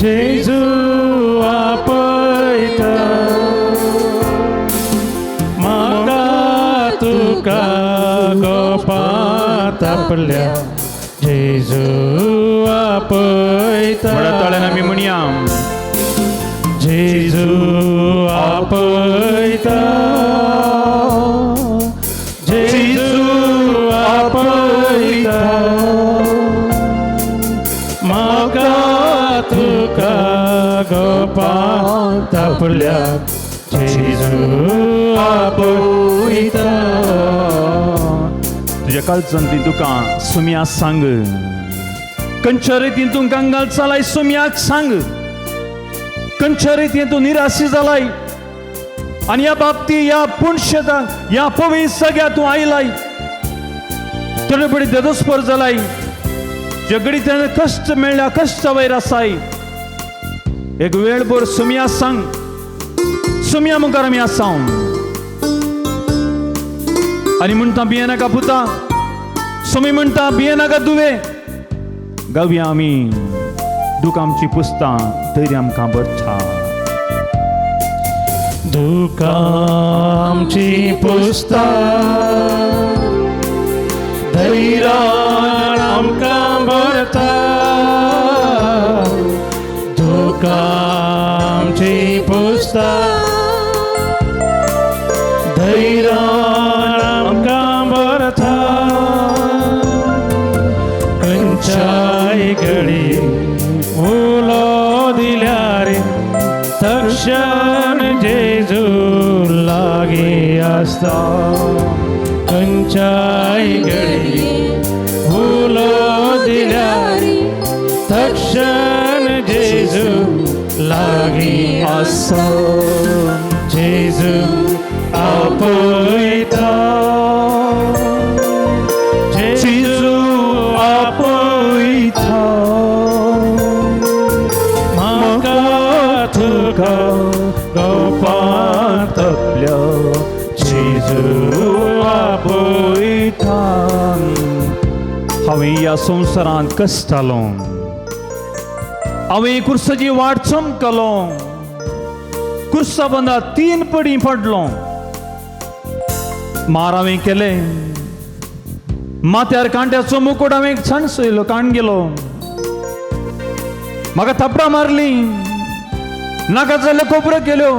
जेजू आपयता, म्हाका तुका गोपांत आपल्या. जेजू आपयता, तळ्यान आमी म्हणया जेजू आपयता, जेजू आपयता, म्हाका तुका गोपांत आपल्या. जेजू आपयता. तुज्या काळजान ती तुका सुम्या सांग, खंयच्या रितीन तूं गंगाल चलाय सुम्याक सांग, खंयच्या रितीन तूं निराशी जालाय आनी ह्या बाबती ह्या पुणशेतां ह्या पवित्र सगळ्या तूं आयलाय, तळबडी देदोस्पर जालाय, जगडी तेन्ना कश्ट मेळ्ळ्या कश्ट वयर आसाय, एक वेळभर सुम्या सांग. सुम्या मुखार आमी आसा आनी म्हणटा भियेनाका पुता. सुमी म्हणटा भियेनाका दुवे. गावया आमी दूख आमची पुसता, धैर्य आमकां भरता. दूख आमची पुसता, धैर्यान आमकां भरता. दूख आमची पुसता, धैर्यान आमकां भरता. खंयच्याय घडी उलो दिल्यार दर्शन जेजू लागी आसता. खंयच्याय घडी उलो दिल्यार दर्शन जेजू लागी आसता. जेजू आपयता, जेजू आपयता, म्हाका तुका गोपांत आपल्या. जेजू आपयता. हांवें ह्या संवसारांत कश्टालो, हांवें कुर्साची वाट चमकलो, कुर्सा बंदा 3 पडी पडलो. मार हांवें केलें, माथ्यार कांट्याचो मुकुट हांवें छणसयलो, काण गेलो. म्हाका थापडां मारली, नाका जाल्ल्यो कोपऱ्यो केल्यो.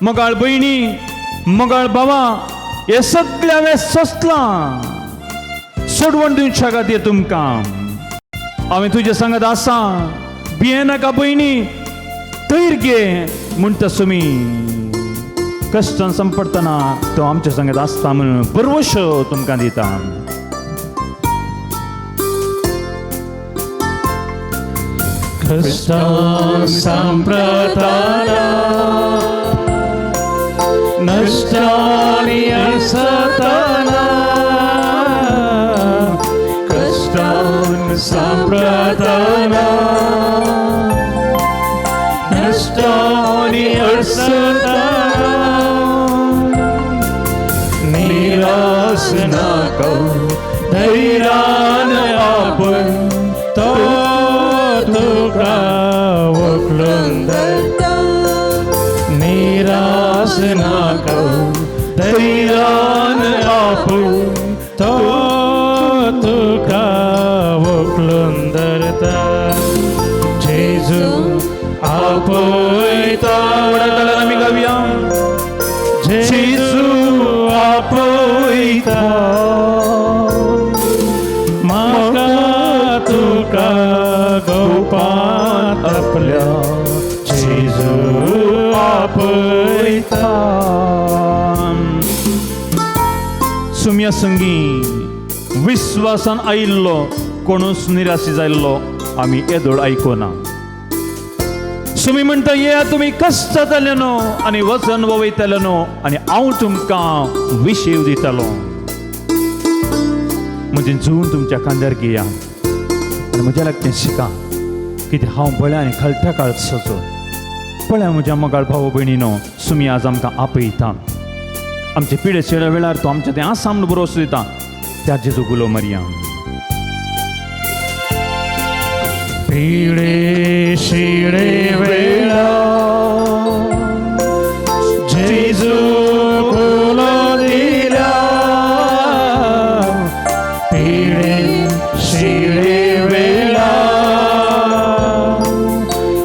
मगाळ भयणी, मगाळ भावां, हे सगळ्या हांवें सोंसलां सोडवण दिवच्या खातीर तुमकां हांवें तुजे सांगत आसा भिये नाका भयणी धैर्य घे म्हणटा तुमी कश्टान संपडटना तो आमच्या सांगत आसता म्हणून भरवशो तुमकां दिता कष्टान संप्रताना नष्टानि असताना कष्टान संप्रताना नष्टानि असताना निराश नाका धैर्यान आपण तो तुका वखलून निराश नाका धैर्यान आपण तो तुका वखलून धरता जेजू आपयता आमी गावया जेजू आपयता म्हाका तुका गोपात आपल्या जेजू आपयता सुम्या संगी विश्वासान आयिल्लो कोणूच निराशी जाल्लो आमी येदोळ आयकोना सुमी म्हणटा ये तुमी कश्टांतले न्हू आनी वचन वयतले न्हू आनी हांव तुमकां विशीव दितलो म्हजें जून तुमच्या खांद्यार घेया आनी म्हज्या लागीं शिका कितें हांव बळ्या आनी खलत्या काळात सचो पळया म्हज्या मोगाळ भाव भयणीनो सुमी आज आमकां आपयता आमचे पिडे शेळे वेळार तो आमचे तें आसा म्हूण भरोसो दिता त्या जेजू गुलो मरया पिडे शिडे वेळा जेजू गुलो दिला पिडे शिडे वेळा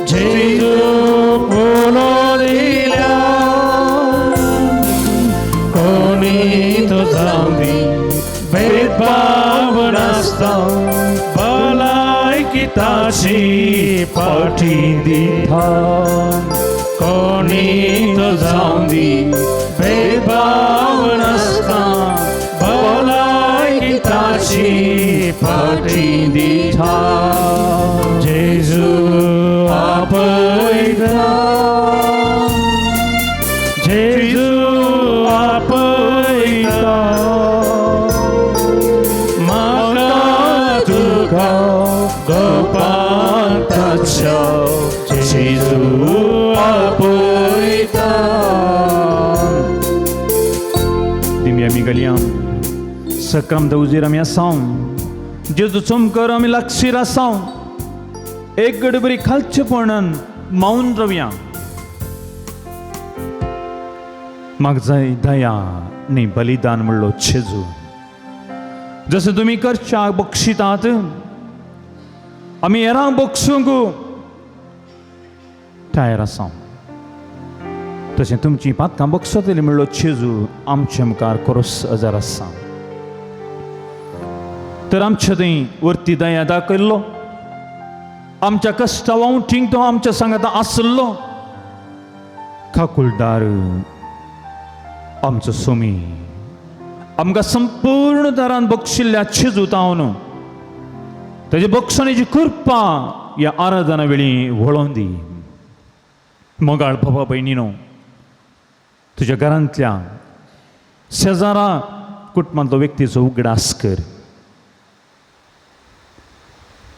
जेजू गुलो दिला कोणी तो जाऊं दी भेदभाव नासता ताची पाठी दिता कोणी तो जाऊं दी भेदभाव नासता भलायकी ताची पाठी दिता जेजू आपयता जेजू आपयता म्हाका तुका गोपांताच्या जेजू आपयता दिमी आमी गेल्या सक्राम दवजीर आमी आसां जेजू चमकर आमी लागशीर आसां एक घडी बरी खालचेपणान मावून रावया म्हाका जाय दया न्ही बलिदान म्हणलो जेजू जसं तुमी करच्या बक्षितात आमी हेरांक बक्षूंक तयार आसां तशें तुमची पातकां बक्षतली म्हणलो जेजू आमचे मुखार करोस हजर आसा तर आमच्या थंय वर्ती दया दाखयल्लो आमच्या कश्टा वावटींक तो आमच्या सांगात आसलो खाकुलदार आमचो सोमी आमकां संपूर्ण तरान बक्षिल्ल्या जेजू तावन ताजे बक्षणेची कृपा ह्या आराधना वेळी वळोवन दी मोगाळ भावा भयणीनो तुज्या घरांतल्या शेजारा कुटुंबांतलो व्यक्तीचो उगडास कर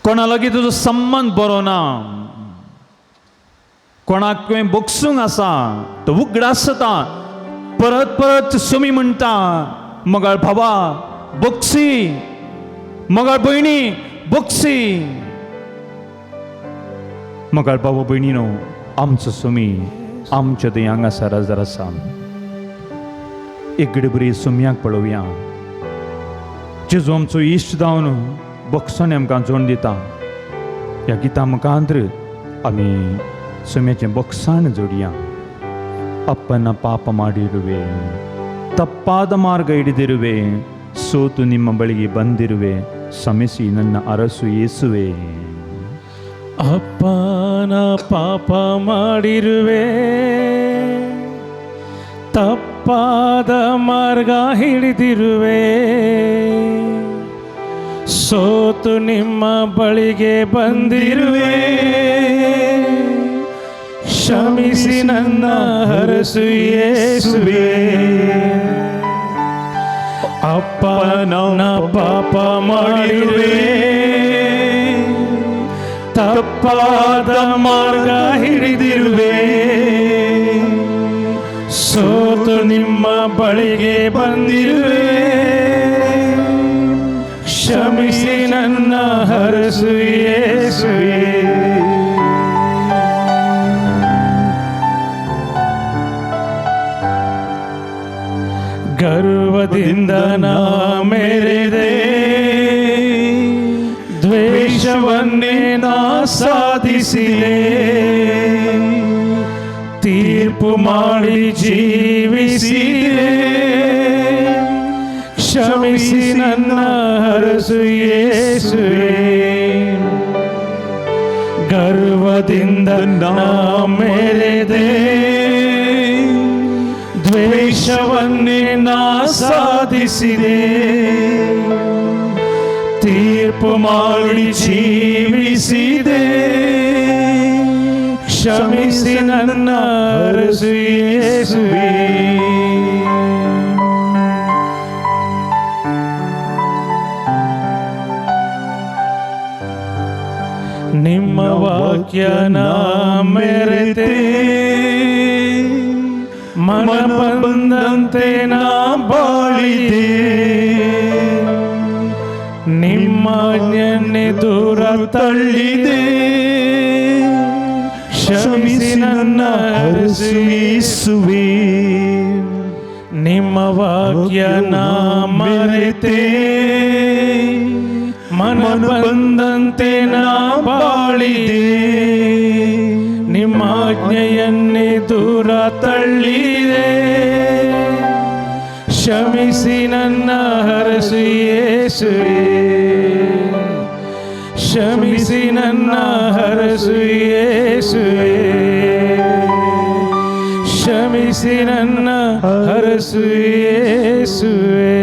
कोणा लागीं तुजो संबंद बरो ना कोणाक तुवें बक्षूंक आसा तो उगडासता परत परत सुमी म्हणटा मोगाळ भावा बक्षी मोगाळ भयणी बक्षी मोगाळ भावा भयणीनो आमचो सुमी आमच्या थंय हांगासर हजर आसा एक बरी सुमयाक पळोवया जेजू आमचो इश्ट जावन बक्षांनी आमकां जोड दिता ह्या गिता मुखांतर आमी सुम्याचें बक्षाण जोडया ಅಪ್ಪನ ಪಾಪ ಮಾಡಿರುವೆ ತಪ್ಪಾದ ಮಾರ್ಗ ಹಿಡಿದಿರುವೆ, ಸೋತು ನಿಮ್ಮ ಬಳಿಗೆ ಬಂದಿರುವೆ, ಕ್ಷಮಿಸಿ ನನ್ನ ಅರಸು ಯೇಸುವೆ. ಅಪ್ಪನ ಪಾಪ ಮಾಡಿರುವೆ, ತಪ್ಪಾದ ಮಾರ್ಗ ಹಿಡಿದಿರುವೆ, ಸೋತು ನಿಮ್ಮ ಬಳಿಗೆ ಬಂದಿರುವೆ, ಕ್ಷಮಿಸಿ ನನ್ನ ಅರಸು ಯೇಸುವೆ. ಅಪ್ಪನ ಪಾಪ ಮಾಡಿರುವೆ, ತಪ್ಪಾದ ಮಾರ್ಗ ಹಿಡಿದಿರುವೆ, ಸೋತು ನಿಮ್ಮ ಬಳಿಗೆ ಬಂದಿರುವೆ, ಕ್ಷಮಿಸಿ ನನ್ನ ಅರಸು ಯೇಸುವೆ. ಗರ್ವದಿಂದ ನಾ ಮೆರೆದೆ, ದ್ವೇಷವನ್ನೇ ನಾ ಸಾಧಿಸಿದೆ, ತೀರ್ಪು ಮಾಡಿ ಜೀವಿಸಿದೆ, ಕ್ಷಮಿಸಿ ನನ್ನ ಅರಸು ಯೇಸುವೆ. ಗರ್ವದಿಂದ ನಾ ಮೆರೆದೆ, ದ್ವೇಷವನ್ನೇ ನಾ ಸಾಧಿಸಿದೆ, ತೀರ್ಪು ಮಾಡಿ ಜೀವಿಸಿದೆ, ಕ್ಷಮಿಸಿ ನನ್ನ ಅರಸು ಯೇಸುವೆ. ನಿಮ್ಮ ವಾಕ್ಯನ ಮೆರೆತೆ, ಮನ ಬಂದಂತೆ ನಾ ಬಾಳಿದೆ, ನಿಮ್ಮ ಆಜ್ಞೆಯನ್ನೇ ದೂರ ತಳ್ಳಿದೆ, ಕ್ಷಮಿಸಿ ನನ್ನ ಅರಸು ಯೇಸುವೆ. ನಿಮ್ಮ ವಾಕ್ಯನ ಮರೆತೆ, ಮನ ಬಂದಂತೆ ನಾ ಬಾಳಿದೆ, ನಿಮ್ಮ ಆಜ್ಞೆಯನ್ನೇ ದೂರ ತಳ್ಳಿದೆ, ಕ್ಷಮಿಸಿ ನನ್ನ ಅರಸು ಯೇಸುವೆ. ಕ್ಷಮಿಸಿ ನನ್ನ ಅರಸು ಯೇಸುವೆ, ಕ್ಷಮಿಸಿ ನನ್ನ ಅರಸು ಯೇಸುವೆ.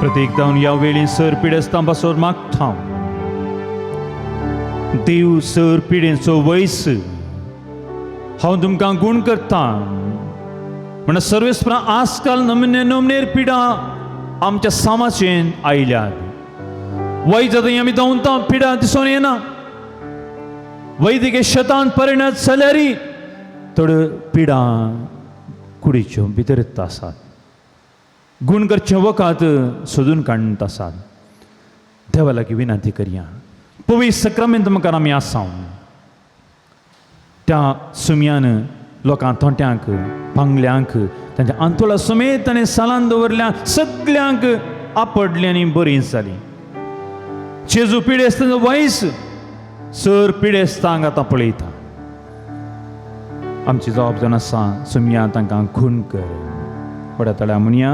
प्रत्येक जावन ह्या वेळी सर पिडेस्तां पासोन मागता, देव सर पिडेचो वयस हांव तुमकां गूण करता. म्हणून सर्वेस्परा आजकाल नमने नमनेर पिडा आमच्या समाजेन आयल्यात. वायट जाता आमी धांवता, पिडा दिसून येना. वैद्यकीय शेतान परिणत जाल्यारय थोड्यो पिडा कुडीच्यो भितर येता आसात. गुण करचे वखत सोदून काडत आसात. देवा लागीं विनंती करया, पवित्र सक्रामेंत मुखार आमी आसा. त्या सुमयान लोकां थोट्यांक, पांगल्यांक, तांच्या आंतोळा समेत ताणें सालान दवरल्या सगल्यांक आपडली आनी बरी जाली. जेजू पिडेस्तांचो वयस सर पिडेस्तांक आतां पळयता. आमची जबाबदारी आसा, सुमया तांकां खूण कर. पड्या तळ्या म्हणया,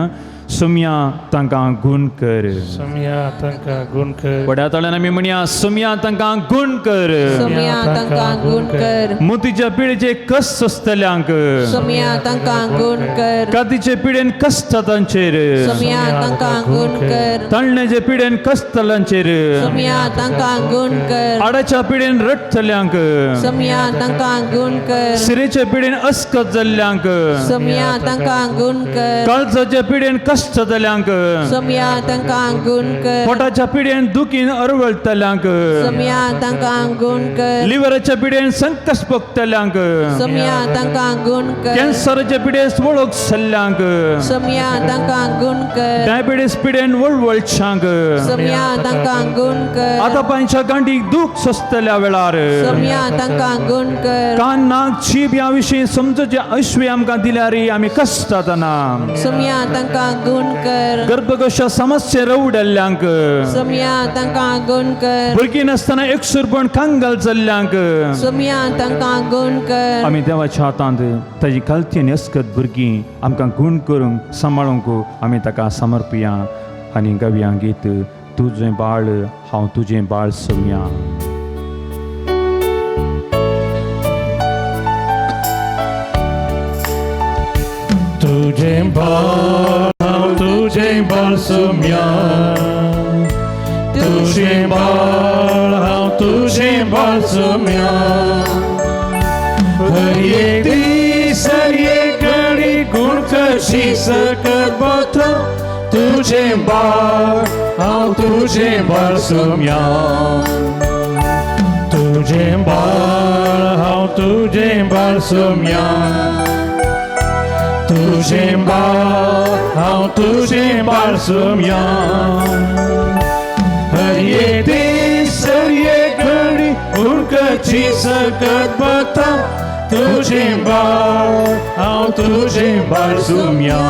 सुमया तांकां गूण कर. सुमया तांकां गूण कर. पड्या तळ्यान आमी म्हणया, सुमया तांकां गूण कर. सुमया तांकां गूण कर. मोतीच्या पिडेचे कश्ट सोंसतल्यांक, सुमया तांकां गूण कर. कातीचे पिडेन कश्ट तांचेर, सुमया तांकां गूण कर. तळण्याचे पिडेन कश्टलांचेर, सुमया तांकां गूण कर. आडाच्या पिडेन रडतल्यांक, सुमया तांकां गूण कर. सिरेच्या पिडेन अस्कत जाल्ल्यांक, सुमया तांकां गूण कर. काळजाच्या पिडेन कश्ट जाल्ल्यांक, सुमया तांकां गूण कर. पोटाच्या पिडेन दुखीन अरवळतल्यांक, सुमया तांकां गूण कर. लिव्हराच्या पिडेन संकट भोगतल्यांक, सुमया तांकां गूण कर. कॅन्सराच्या पिडेन वळख सल्ल्यांक, सुमया तांकां गूण कर. डायबिटीस पिडेन वळवळच्यांक, सुमया तांकां गूण कर. आतापांच्या गांठीक दूख सोंसतल्या वेळार, सुमया तांकां गूण कर. कान नाक जीभ ह्या विशीं समजूचे ऐश्वर्य आमकां दिल्यार आमी कश्टात ना. सुमया तांकां गुण कर गर्भकोशा समस्या रवडल्ल्यांक सोम्या तांकां गुण कर भुरगीं नासतना एकसुरपण कांगाल चल्ल्यांक सोम्या तांकां गुण कर आमी देवाच्या हातांत ताजी कालती नेस्कत भुरगीं आमकां गुण करूंक सांबाळूंक आमी ताका समर्पया आनी गावया गीत तुजें बाळ हांव तुजें बाळ सोम्या. तुझें बाळ हांव तुझें बाळ सोम्या, तुझें बाळ हांव तुझें बाळ सोम्या. हर एक दीस हर एक घडी गुण कशी सकत बता. तुझें बाळ हांव तुझें बाळ सोम्या, तुझें बाळ हांव तुझें बाळ सोम्या. तुझें बाळ हांव तुझें बाळ सोम्या. हर एक दीस हर एक घडी उडकची सकत बता. तुझें बाळ हांव तुझें बाळ सोम्या.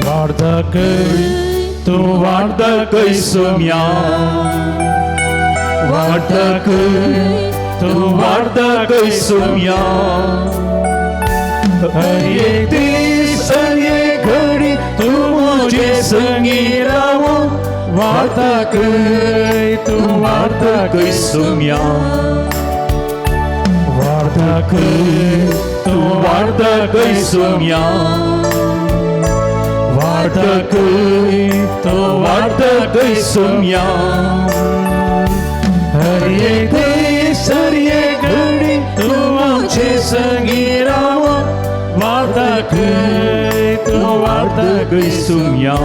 वार्धकय तूं वार्धकय सोम्या, वार्धकय तूं वार्धकय सोम्या. हर एक दीस हर एक घडी तूं म्हजे संगी रावो. वार्धकय तूं वार्धकय सोम्या, वार्धकय तूं वार्धकय सोम्या. वार्धकय तूं वार्धकय सोम्या. हर एक दीस हर एक घडी तूं आमचे संगी रावो. वार्धकय तूं वार्धकय सोम्या.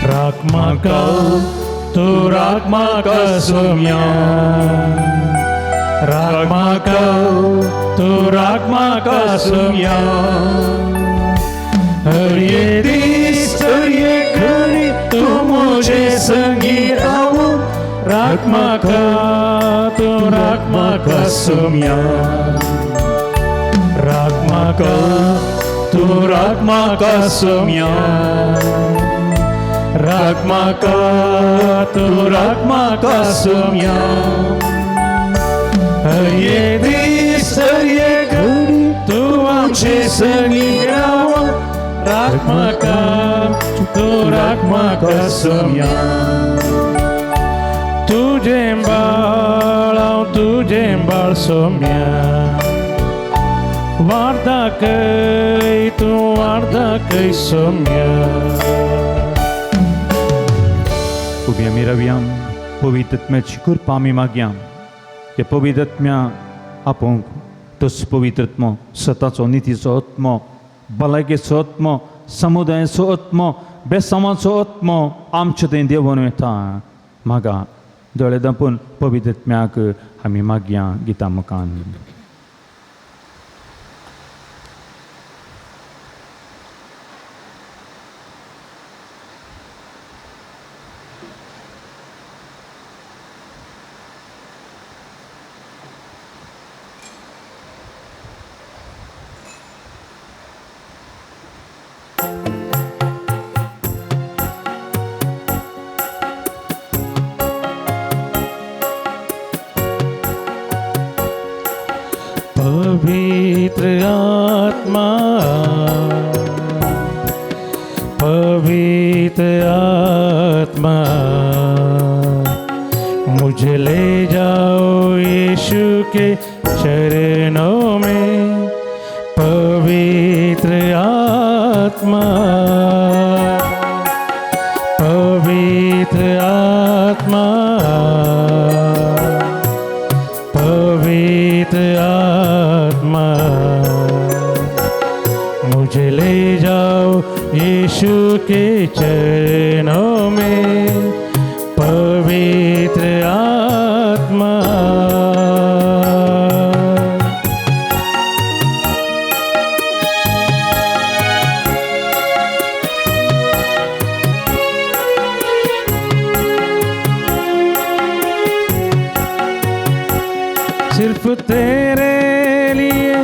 राख म्हाका तूं राख म्हाका सोम्या. राख म्हाका तूं राख म्हाका सोम्या. हर एक दीस हर एक घडी तूं म्हजे संगी रावो. राख म्हाका तूं राख म्हाका सोम्या. राख म्हाका तूं राख म्हाका सोम्या. राख म्हाका तूं राख म्हाका सोम्या. हर एक दीस हर एक घडी तूं आमचे संगी रावो. राख म्हाका तूं राख म्हाका सोम्या. तुझें बाळ हांव तुझें बाळ सोम्या. वार्धकय तूं वार्धकय सोम्या. उबी आमी रवयां पवित्र आत्म्याची कृपा आमी मागया. हे पवित्र आत्म्या आपोवंक तोच पवित्र आत्मो स्वताचो नितीचो आत्मो, भलायकेचो आत्मो, समुदायाचो आत्मो, बेसांवाचो आत्मो आमचे थंय देंवून येता. मागा दोळे धांपून पवित्र आत्म्याक आमी मागया गितां मुखान. पवित्र आत्मा पवित्र आत्मा मुझे ले जाओ यीशु के चरणों में. पवित्र आत्मा पवित्र आत्मा पवित्र आत्मा मुझे ले जाओ यीशु के चरणों में. पवित्र आत्मा तेरे लिए,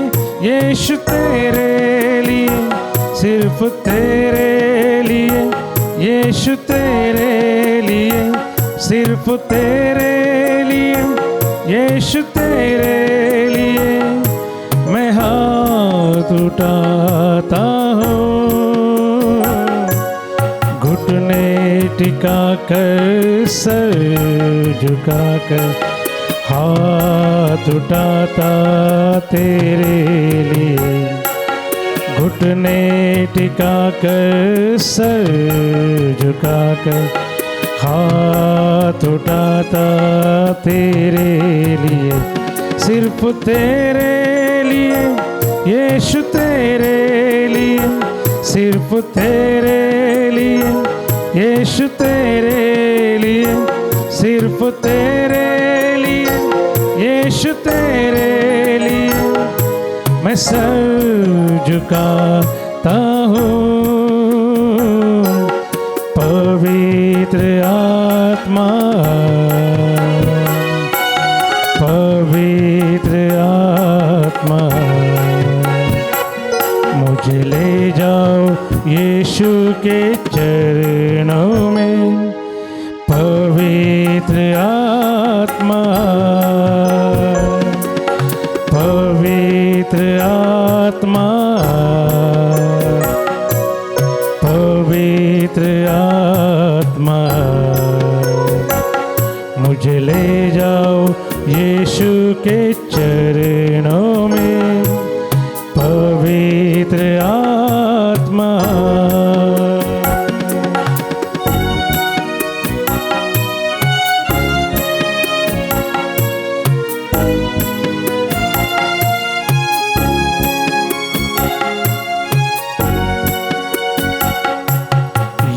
यीशु तेरे लिए, सिर्फ तेरे लिए, यीशु तेरे लिए, सिर्फ तेरे लिए, यीशु तेरे लिए मैं हाथ उठाता हूँ, घुटने टिका कर सर झुका कर हाथ उठाता तेरे लिए, घुटने टिका कर सर झुका कर हाथ उठाता तेरे लिए, सिर्फ तेरे लिए, यीशु तेरे लिए, सिर्फ तेरे लिए, यीशु तेरे लिए, सिर्फ तेरे लिए, यीशु तेरे लिए मैं सर झुकाता हूँ। पवित्र आत्मा, पवित्र आत्मा, मुझे ले जाओ यीशु के चरणों में। पवित्र आत्मा, पवित्र आत्मा, पवित्र आत्मा, मुझे ले जाओ यीशु के चरणों में। पवित्र आत्मा,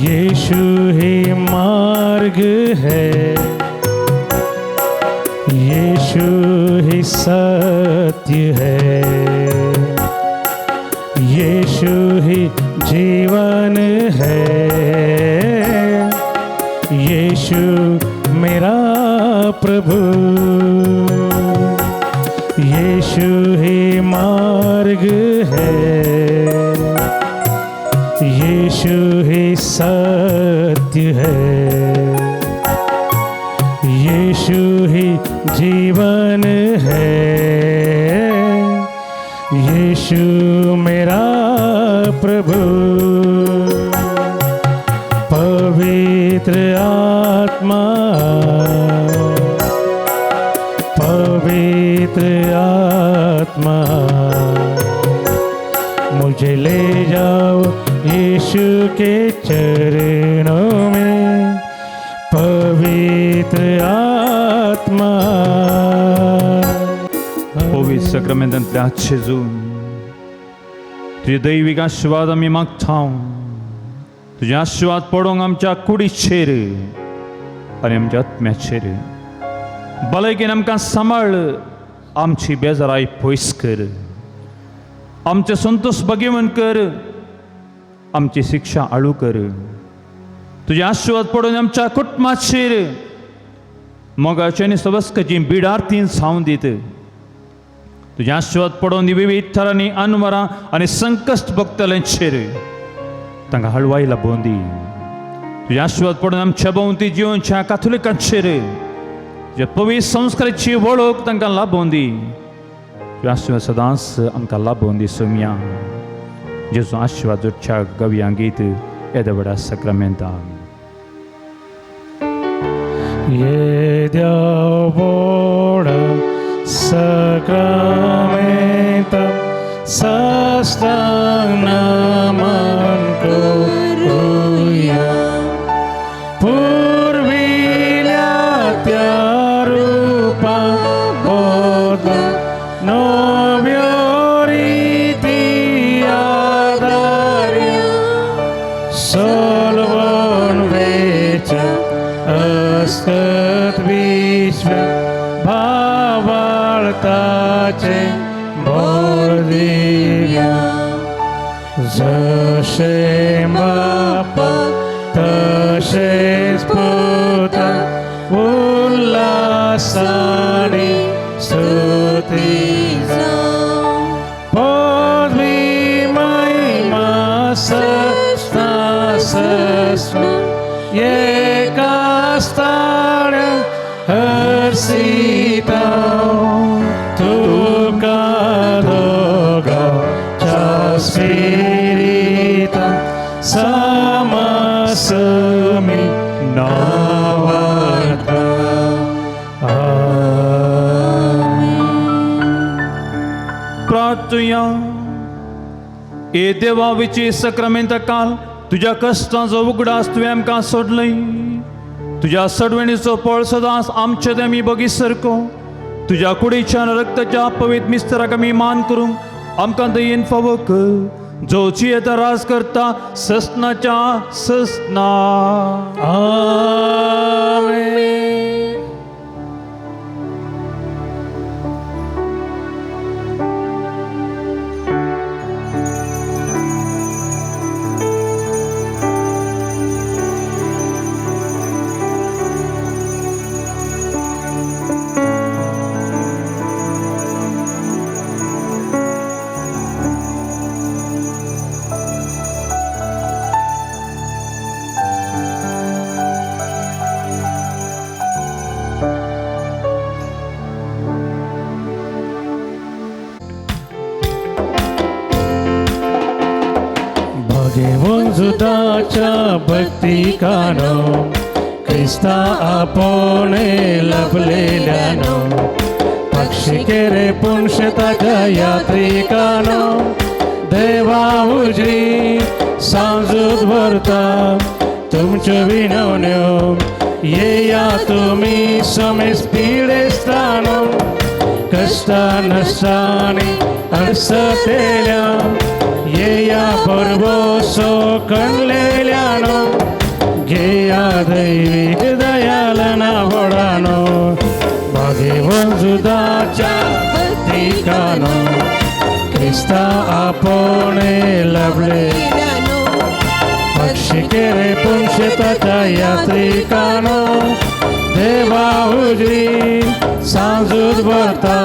यीशु ही मार्ग है, यीशु ही सत्य है, यीशु ही जीवन है, यीशु मेरा प्रभु, यीशु ही मार्ग है, यीशु ही सत्य है, यीशु ही जीवन है, यीशु मेरा प्रभु। पवित्र आत्मा, पवित्र आत्मा, मुझे ले जाओ यीशु के चरणों में। पवित्र आत्मा, पवित्र सक्रामेंतांतले आजचे जून तुझे दैविक आशीर्वाद आम्ही मागता, तुझे आशीर्वाद पडोंक आमच्या कुडीचेर आनी आमच्या आत्म्याचेर। भलायकेन आमकां सांबाळ, आमची बेजाराई पयस कर, आमचे संतोष भगिवन कर, आमची शिक्षा आळू कर। तुझे आशीर्वाद पडून आमच्या कुटुंबाचेर मोगाची आनी सबस्काची बिडारतीन सावन दीत। तुझे आशीर्वाद पडून विविध तरांनी अनवरां आनी संकश्ट भोगतल्यांचेर तांकां हळवाई लाभोवन दी। तुझे आशीर्वाद पडून आमच्या भोंवती जिवनच्या काथोलिकांचेर जे पवित्र संस्काराची वळख तांकां लाभोवन दी। तुझे आशीर्वाद सदांच आमकां लाभोवन दी सोम्या। जेजू आशीर्वाद जोडच्या गव्यां गीत येद्या व्हडा सक्रामेंतां। येद्या व्हडा सक्रामेंतां साश्टांग नमन करूया। पुर्विल्या त्या रूपा बदल नव्यो रिती आदार्या। सोलवोन वेचा अस्कत विश्व भावार्थाचे भोर दिव्या। जशे बापा तशेच पुत्र उल्हासाने स्तुती सेरिता समसमी नावार्था प्रार्थया ए देवा विची सक्रामेंत काल तुझ्या कष्टाचो उगडास तुवें आमकां सोडलय तुझ्या सडवणीचो पळ सदांच आमचे ते आमी बगी सरको तुझ्या कुडीच्या रक्ताच्या पवित्र मिस्तराक आमी मान करूंक आमकां दयेन फावो कर जोची येता राज करता ससनाच्या ससना आमेन. वंजुताच्या भक्ती कानो क्रिस्ता आपोणे लभलेल्यानो पक्षिकेरे पुणशताच्या यात्रिकानो देवा उजरी सांजूत भरता तुमच्यो विनवण्यो येया तुमी समेस पिडेस्तानो कष्टा नष्टांनी अडसतेल्या येया परबोसो कणलेल्यानो घेया दैवीक दयालना वडानो मागे वंजुदाच्या भक्तिकानो क्रिस्ता आपोणे लभले पक्षिकेरे पुणशताच्या यात्रिकानो देवा उजरी सांजूत भरता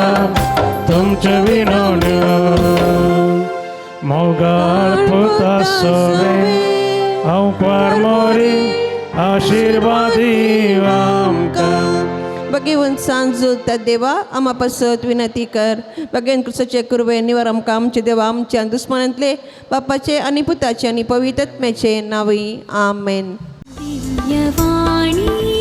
तुमच्यो विनवण्यो मोगाळ पुता सोवे अवकार मोरी आशीर्वादी आमकां बघेवन सांजू त्या देवा आम्हा पासत विनंती कर बघेन कृष्णाचे कुरवे निवार आमकां आमचे देवा आमच्या दुस्मनांतले बापाचे आनी पुताचे आनी पवित्र आत्म्याचे नावी आमेन. दिव्यवाणी